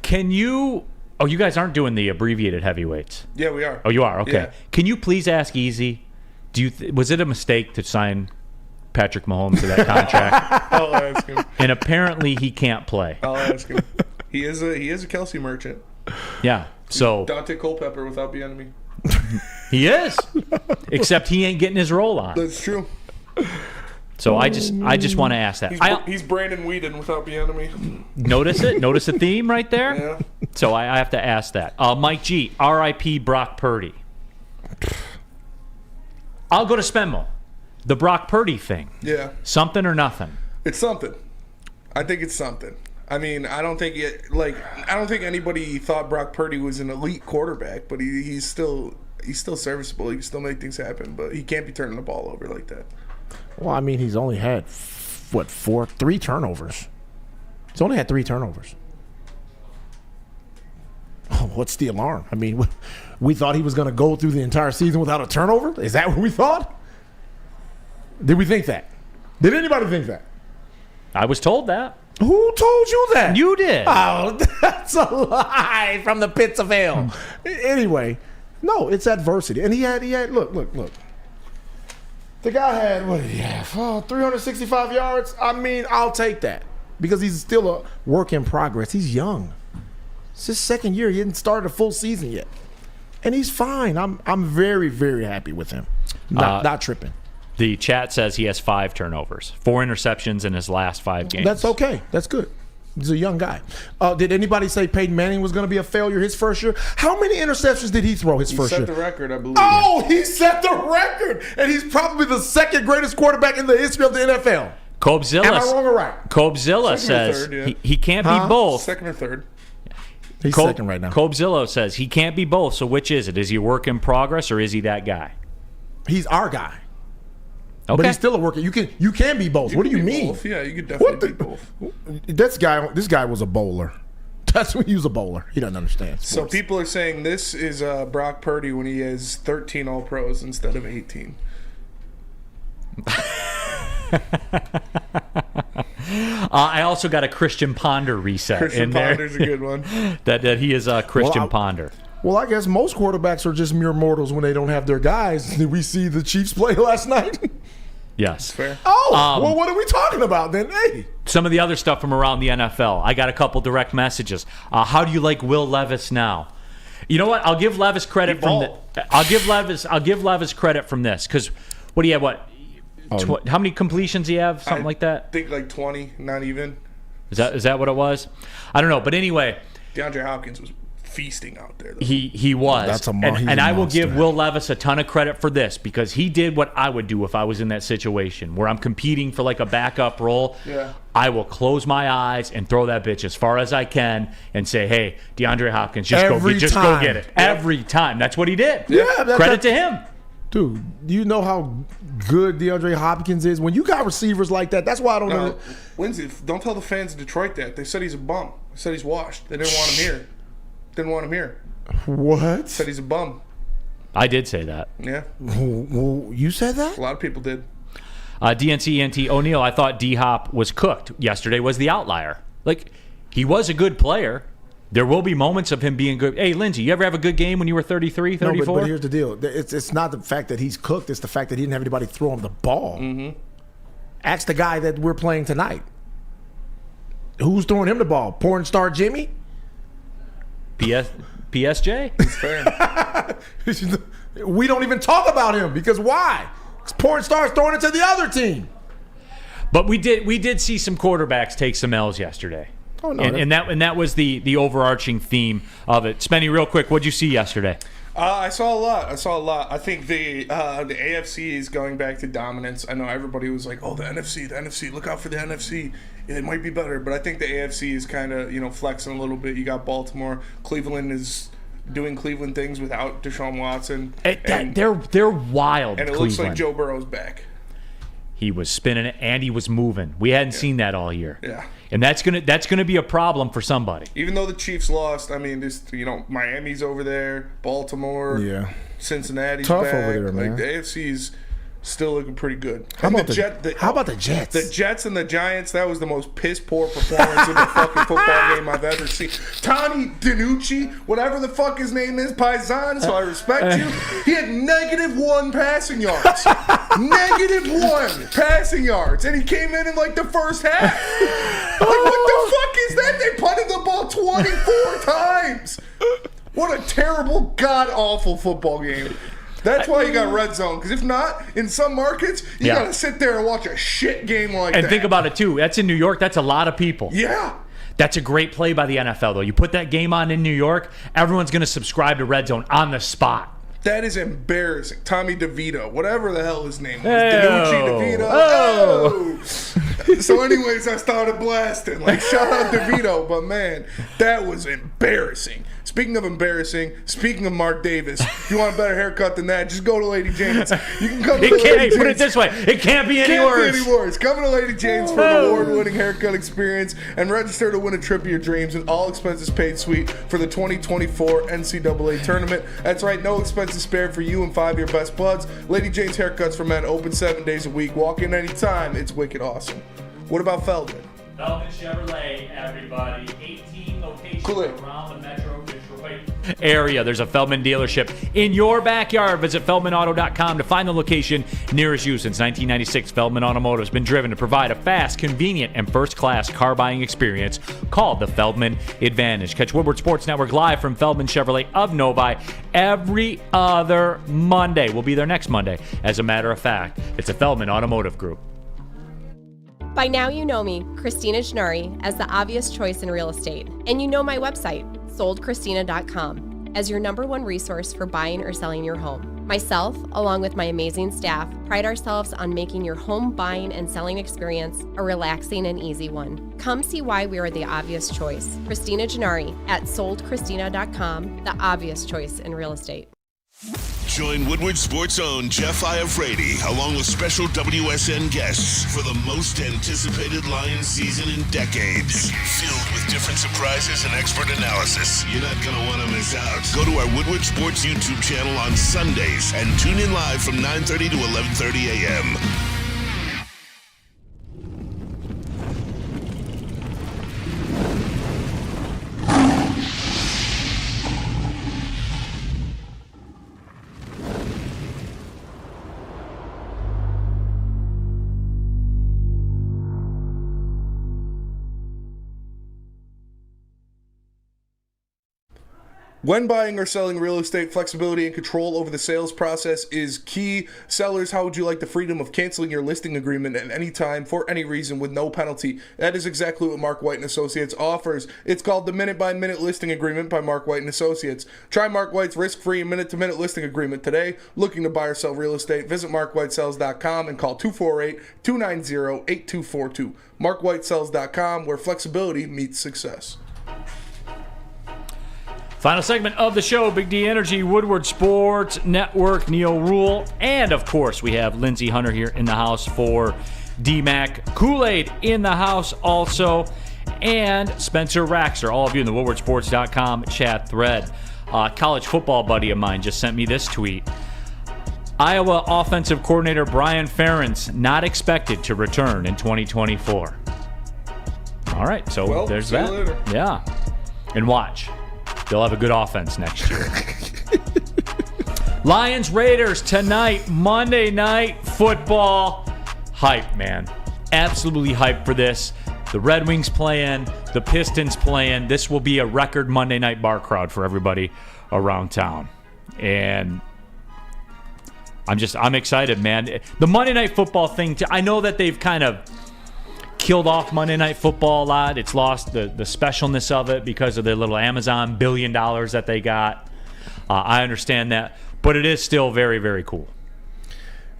Can you... Oh, you guys aren't doing the abbreviated heavyweights. Yeah, we are. Oh, you are? Okay. Yeah. Can you please ask Easy, was it a mistake to sign Patrick Mahomes to that contract? I'll ask him. And apparently he can't play. I'll ask him. He is a Kelce merchant. Yeah. So Dante Culpepper without the enemy. He is. Except he ain't getting his role on. That's true. So I just want to ask that. He's Brandon Whedon without the enemy. Notice it? Notice the theme right there? Yeah. So I have to ask that. Mike G, R.I.P. Brock Purdy. I'll go to Spenmo. The Brock Purdy thing. Yeah. Something or nothing? It's something. I think it's something. I mean, I don't think anybody thought Brock Purdy was an elite quarterback, but he's still serviceable. He can still make things happen, but he can't be turning the ball over like that. Well, I mean, he's only had, 3 turnovers. He's only had 3 turnovers. Oh, what's the alarm? I mean, we thought he was going to go through the entire season without a turnover? Is that what we thought? Did we think that? Did anybody think that? I was told that. Who told you that? You did. Oh, that's a lie from the pits of hell. Anyway, no, it's adversity. And he had look. The guy had, what did he have? 365 yards. I mean, I'll take that because he's still a work in progress. He's young. It's his second year. He hadn't started a full season yet. And he's fine. I'm very, very happy with him. Not tripping. The chat says he has 5 turnovers, 4 interceptions in his last 5 games. That's okay. That's good. He's a young guy. Did anybody say Peyton Manning was going to be a failure his first year? How many interceptions did he throw his first year? He set the record, I believe. Oh, he set the record. And he's probably the second greatest quarterback in the history of the NFL. Cobzilla. Am I wrong or right? Cobzilla says he can't be both. Second or third. He's second right now. Cobzilla says he can't be both, so which is it? Is he a work in progress or is he that guy? He's our guy. Okay. But he's still a worker. You can be both. What do you mean? Both. Yeah, you could definitely be both. This guy was a bowler. That's when he was a bowler. He doesn't understand sports. So people are saying this is Brock Purdy when he has 13 All-Pros instead of 18. I also got a Christian Ponder reset Christian in there. Ponder's a good one. that he is a Christian Ponder. Well, I guess most quarterbacks are just mere mortals when they don't have their guys. Did we see the Chiefs play last night? Yes. Fair. Oh, well, what are we talking about then? Hey. Some of the other stuff from around the NFL. I got a couple direct messages. How do you like Will Levis now? You know what? I'll give Levis credit I'll give Levis credit from this because what do you have? How many completions do you have? Something like that. I think like 20, not even. Is that what it was? I don't know, but anyway. DeAndre Hopkins was feasting out there. Though. He was. That's and I will give Will Levis a ton of credit for this because he did what I would do if I was in that situation where I'm competing for like a backup role. Yeah. I will close my eyes and throw that bitch as far as I can and say, "Hey, DeAndre Hopkins, just go get it." Yep. Every time. That's what he did. Yeah. Credit to him. Dude, do you know how good DeAndre Hopkins is? When you got receivers like that, that's why I don't know. Lindsey, don't tell the fans of Detroit that. They said he's a bum. They said he's washed. They didn't want him here. Didn't want him here. What? Said he's a bum. I did say that. Yeah. Well, you said that? A lot of people did. DNC O'Neal, I thought D-Hop was cooked. Yesterday was the outlier. Like, he was a good player. There will be moments of him being good. Hey, Lindsey, you ever have a good game when you were 33, 34? No, but here's the deal. It's not the fact that he's cooked. It's the fact that he didn't have anybody throw him the ball. Mm-hmm. Ask the guy that we're playing tonight. Who's throwing him the ball? Porn star PSJ? It's fair. We don't even talk about him because why? Because porn stars throwing it to the other team. But we did see some quarterbacks take some L's yesterday. Oh, no, and that was the overarching theme of it. Spenny, real quick, what'd you see yesterday? I saw a lot. I think the AFC is going back to dominance. I know everybody was like, "Oh, the NFC. Look out for the NFC. It might be better." But I think the AFC is kind of flexing a little bit. You got Baltimore. Cleveland is doing Cleveland things without Deshaun Watson. They're wild. And it looks like Joe Burrow's back. He was spinning it and he was moving. We hadn't seen that all year. Yeah. And that's gonna be a problem for somebody. Even though the Chiefs lost, I mean, Miami's over there, Baltimore, Cincinnati's tough back. over there, man. Like the AFC's still looking pretty good. How about the Jets? The Jets and the Giants, that was the most piss-poor performance in the fucking football game I've ever seen. Tony DiNucci, whatever the fuck his name is, Paisan, so I respect you. He had -1 passing yards. -1 passing yards. And he came in like the first half. Like, what the fuck is that? They punted the ball 24 times. What a terrible, god-awful football game. That's why you got red zone, because if not, in some markets, you got to sit there and watch a shit game like that. And think about it, too. That's in New York. That's a lot of people. Yeah. That's a great play by the NFL, though. You put that game on in New York, everyone's going to subscribe to Red Zone on the spot. That is embarrassing. Tommy DeVito, whatever the hell his name was. DiNucci, DeVito. Oh. So anyways, I started blasting. Like, shout out DeVito. But, man, that was embarrassing. Speaking of embarrassing, speaking of Mark Davis, if you want a better haircut than that, just go to Lady Jane's. You can come to Lady Jane's. Put it this way. It can't be any worse. Come to Lady Jane's for an award-winning haircut experience and register to win a trip of your dreams and all expenses paid suite for the 2024 NCAA tournament. That's right, no expenses spared for you and 5 of your best buds. Lady Jane's Haircuts for Men open 7 days a week. Walk in anytime. It's wicked awesome. What about Feldman? Feldman Chevrolet, everybody. 18 locations around the Metro Detroit area. There's a Feldman dealership in your backyard. Visit feldmanauto.com to find the location nearest you. Since 1996, Feldman Automotive has been driven to provide a fast, convenient, and first-class car buying experience called the Feldman Advantage. Catch Woodward Sports Network live from Feldman Chevrolet of Novi every other Monday. We'll be there next Monday. As a matter of fact, it's a Feldman Automotive Group. By now you know me, Christina Gennari, as the obvious choice in real estate. And you know my website, soldchristina.com, as your #1 resource for buying or selling your home. Myself, along with my amazing staff, pride ourselves on making your home buying and selling experience a relaxing and easy one. Come see why we are the obvious choice. Christina Gennari at soldchristina.com, the obvious choice in real estate. Join Woodward Sports' own Jeff Iafrate, along with special WSN guests for the most anticipated Lions season in decades. Filled with different surprises and expert analysis. You're not going to want to miss out. Go to our Woodward Sports YouTube channel on Sundays and tune in live from 9:30 to 11:30 a.m. When buying or selling real estate, flexibility and control over the sales process is key. Sellers, how would you like the freedom of canceling your listing agreement at any time for any reason with no penalty? That is exactly what Mark White & Associates offers. It's called the Minute-by-Minute Listing Agreement by Mark White & Associates. Try Mark White's risk-free minute-to-minute listing agreement today. Looking to buy or sell real estate, visit markwhitesells.com and call 248-290-8242. markwhitesells.com, where flexibility meets success. Final segment of the show, Big D Energy, Woodward Sports Network, Neal, Rhul, and of course we have Lindsey Hunter here in the house for D-Mac, Kool-Aid in the house also, and Spencer Raxer, all of you in the woodwardsports.com chat thread. College football buddy of mine just sent me this tweet. Iowa offensive coordinator Brian Ferentz not expected to return in 2024. All right, so there's that. Later. Yeah, and watch. They'll have a good offense next year. Lions Raiders tonight, Monday Night Football. Hype, man. Absolutely hype for this. The Red Wings playing, the Pistons playing. This will be a record Monday night bar crowd for everybody around town. And I'm excited, man. The Monday Night Football thing, I know that they've kind of killed off Monday Night Football a lot. It's lost the specialness of it because of their little Amazon $1 billion that they got. I understand that, but it is still very, very cool.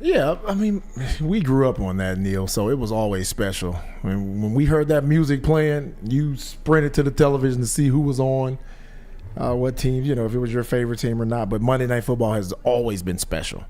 Yeah, I mean, we grew up on that, Neal, so it was always special. When we heard that music playing, you sprinted to the television to see who was on, what team, if it was your favorite team or not. But Monday Night Football has always been special.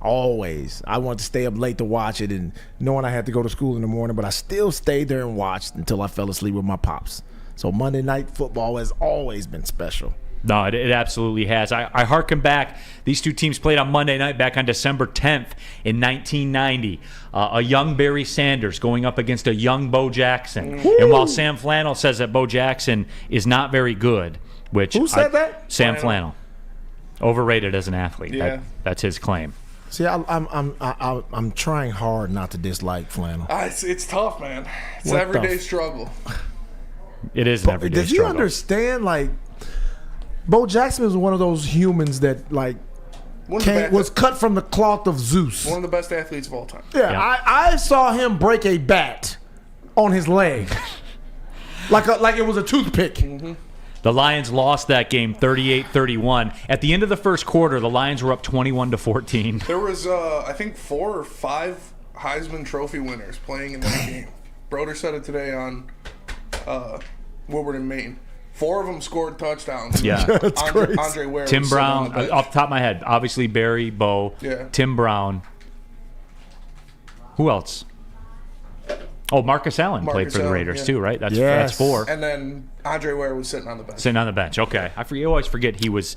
Always. I wanted to stay up late to watch it, and knowing I had to go to school in the morning, but I still stayed there and watched until I fell asleep with my pops. So Monday Night Football has always been special. No, it absolutely has. I harken back. These two teams played on Monday night back on December 10th in 1990. A young Barry Sanders going up against a young Bo Jackson. Woo! And while Sam Flannel says that Bo Jackson is not very good, which who said that? Sam Flannel. Overrated as an athlete. Yeah. That's his claim. See, I'm trying hard not to dislike Flannel. It's tough, man. It's an What everyday the struggle. It is an everyday Does he struggle. understand, Bo Jackson was one of those humans that, was cut from the cloth of Zeus. One of the best athletes of all time. Yeah. I saw him break a bat on his leg. like it was a toothpick. Mm-hmm. The Lions lost that game 38-31. At the end of the first quarter, the Lions were up 21-14. There was, I think, 4 or 5 Heisman Trophy winners playing in that game. Broder said it today on Woodward and Maine. 4 of them scored touchdowns. Yeah. Andre Ware. Tim was Brown, sitting on the bench. off the top of my head, obviously Barry, Bo, Tim Brown. Who else? Oh, Marcus Allen played for the Raiders too, right? That's 4. And then Andre Ware was sitting on the bench. Sitting on the bench. Okay, I always forget he was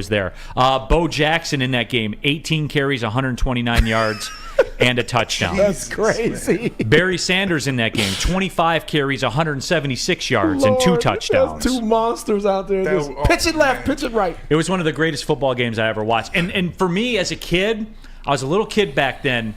there. Bo Jackson in that game, 18 carries, 129 yards, and a touchdown. That's crazy. Barry Sanders in that game, 25 carries, 176 yards, and 2 touchdowns. Two monsters out there. Pitch it left, pitch it right. It was one of the greatest football games I ever watched. And for me as a kid, I was a little kid back then.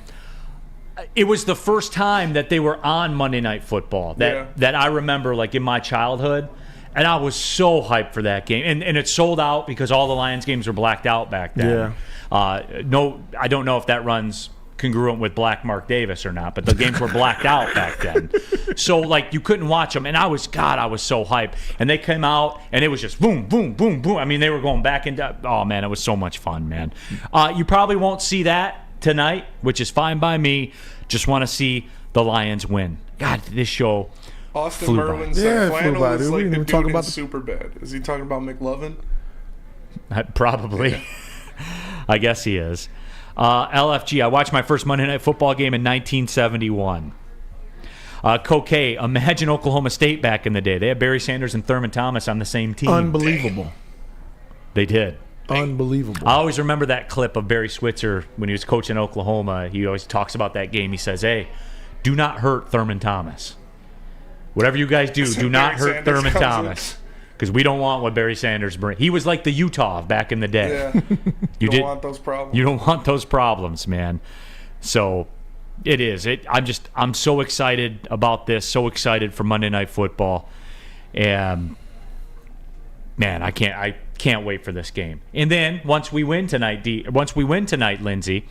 It was the first time that they were on Monday Night Football that I remember, in my childhood, and I was so hyped for that game. And it sold out because all the Lions games were blacked out back then. No, I don't know if that runs congruent with Black Mark Davis or not, but the games were blacked out back then. So you couldn't watch them, and I was so hyped. And they came out, and it was just boom, boom, boom, boom. I mean, they were going back into. Oh man, it was so much fun, man. You probably won't see that tonight, which is fine by me. Just want to see the Lions win. God, this show Austin flew Merwin by. said flew Flannel by, is dude. like We the didn't dude talk in about the- Superbad. Is he talking about McLovin? Probably. I guess he is. LFG, I watched my first Monday Night Football game in 1971. Coquet, imagine Oklahoma State back in the day. They had Barry Sanders and Thurman Thomas on the same team. Unbelievable. They did. Unbelievable. I always remember that clip of Barry Switzer when he was coaching Oklahoma. He always talks about that game. He says, hey, do not hurt Thurman Thomas. Whatever you guys do, do not hurt Thurman Thomas. Because we don't want what Barry Sanders brings. He was like the Utah back in the day. Yeah. You don't want those problems. You don't want those problems, man. So it is. I'm so excited about this. So excited for Monday Night Football. And man, I can't wait for this game. And then once we win tonight, Lindsey,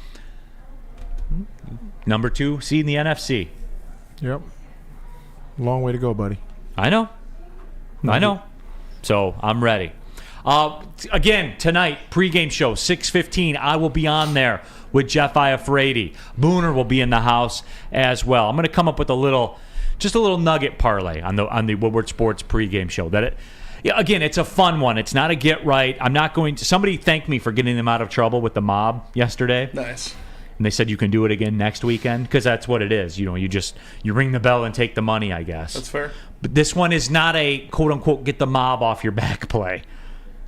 number 2 seed in the NFC. Yep. Long way to go, buddy. I know. So I'm ready. Again, tonight, pregame show, 6:15. I will be on there with Jeff Iafrate. Booner will be in the house as well. I'm going to come up with a little nugget parlay on the Woodward Sports pregame show. Again, it's a fun one. It's not a get right. I'm not going to. Somebody thanked me for getting them out of trouble with the mob yesterday. Nice. And they said you can do it again next weekend because that's what it is. You ring the bell and take the money, I guess. That's fair. But this one is not a quote unquote get the mob off your back play.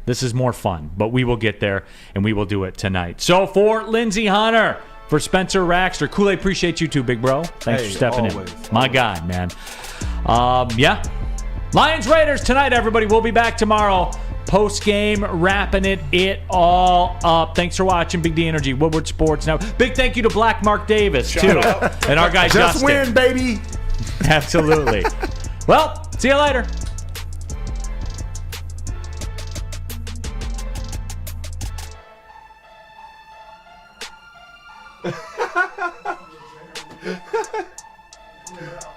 This is more fun, but we will get there and we will do it tonight. So for Lindsey Hunter, for Spencer Raxter, Kool-Aid, appreciate you too, big bro. Thanks for stepping in. My God, man. Lions Raiders tonight, everybody. We'll be back tomorrow. Post game, wrapping it all up. Thanks for watching Big D Energy, Woodward Sports Now. Big thank you to Black Mark Davis too, and our guy Just Justin. win, baby. Absolutely. Well, see you later. Yeah.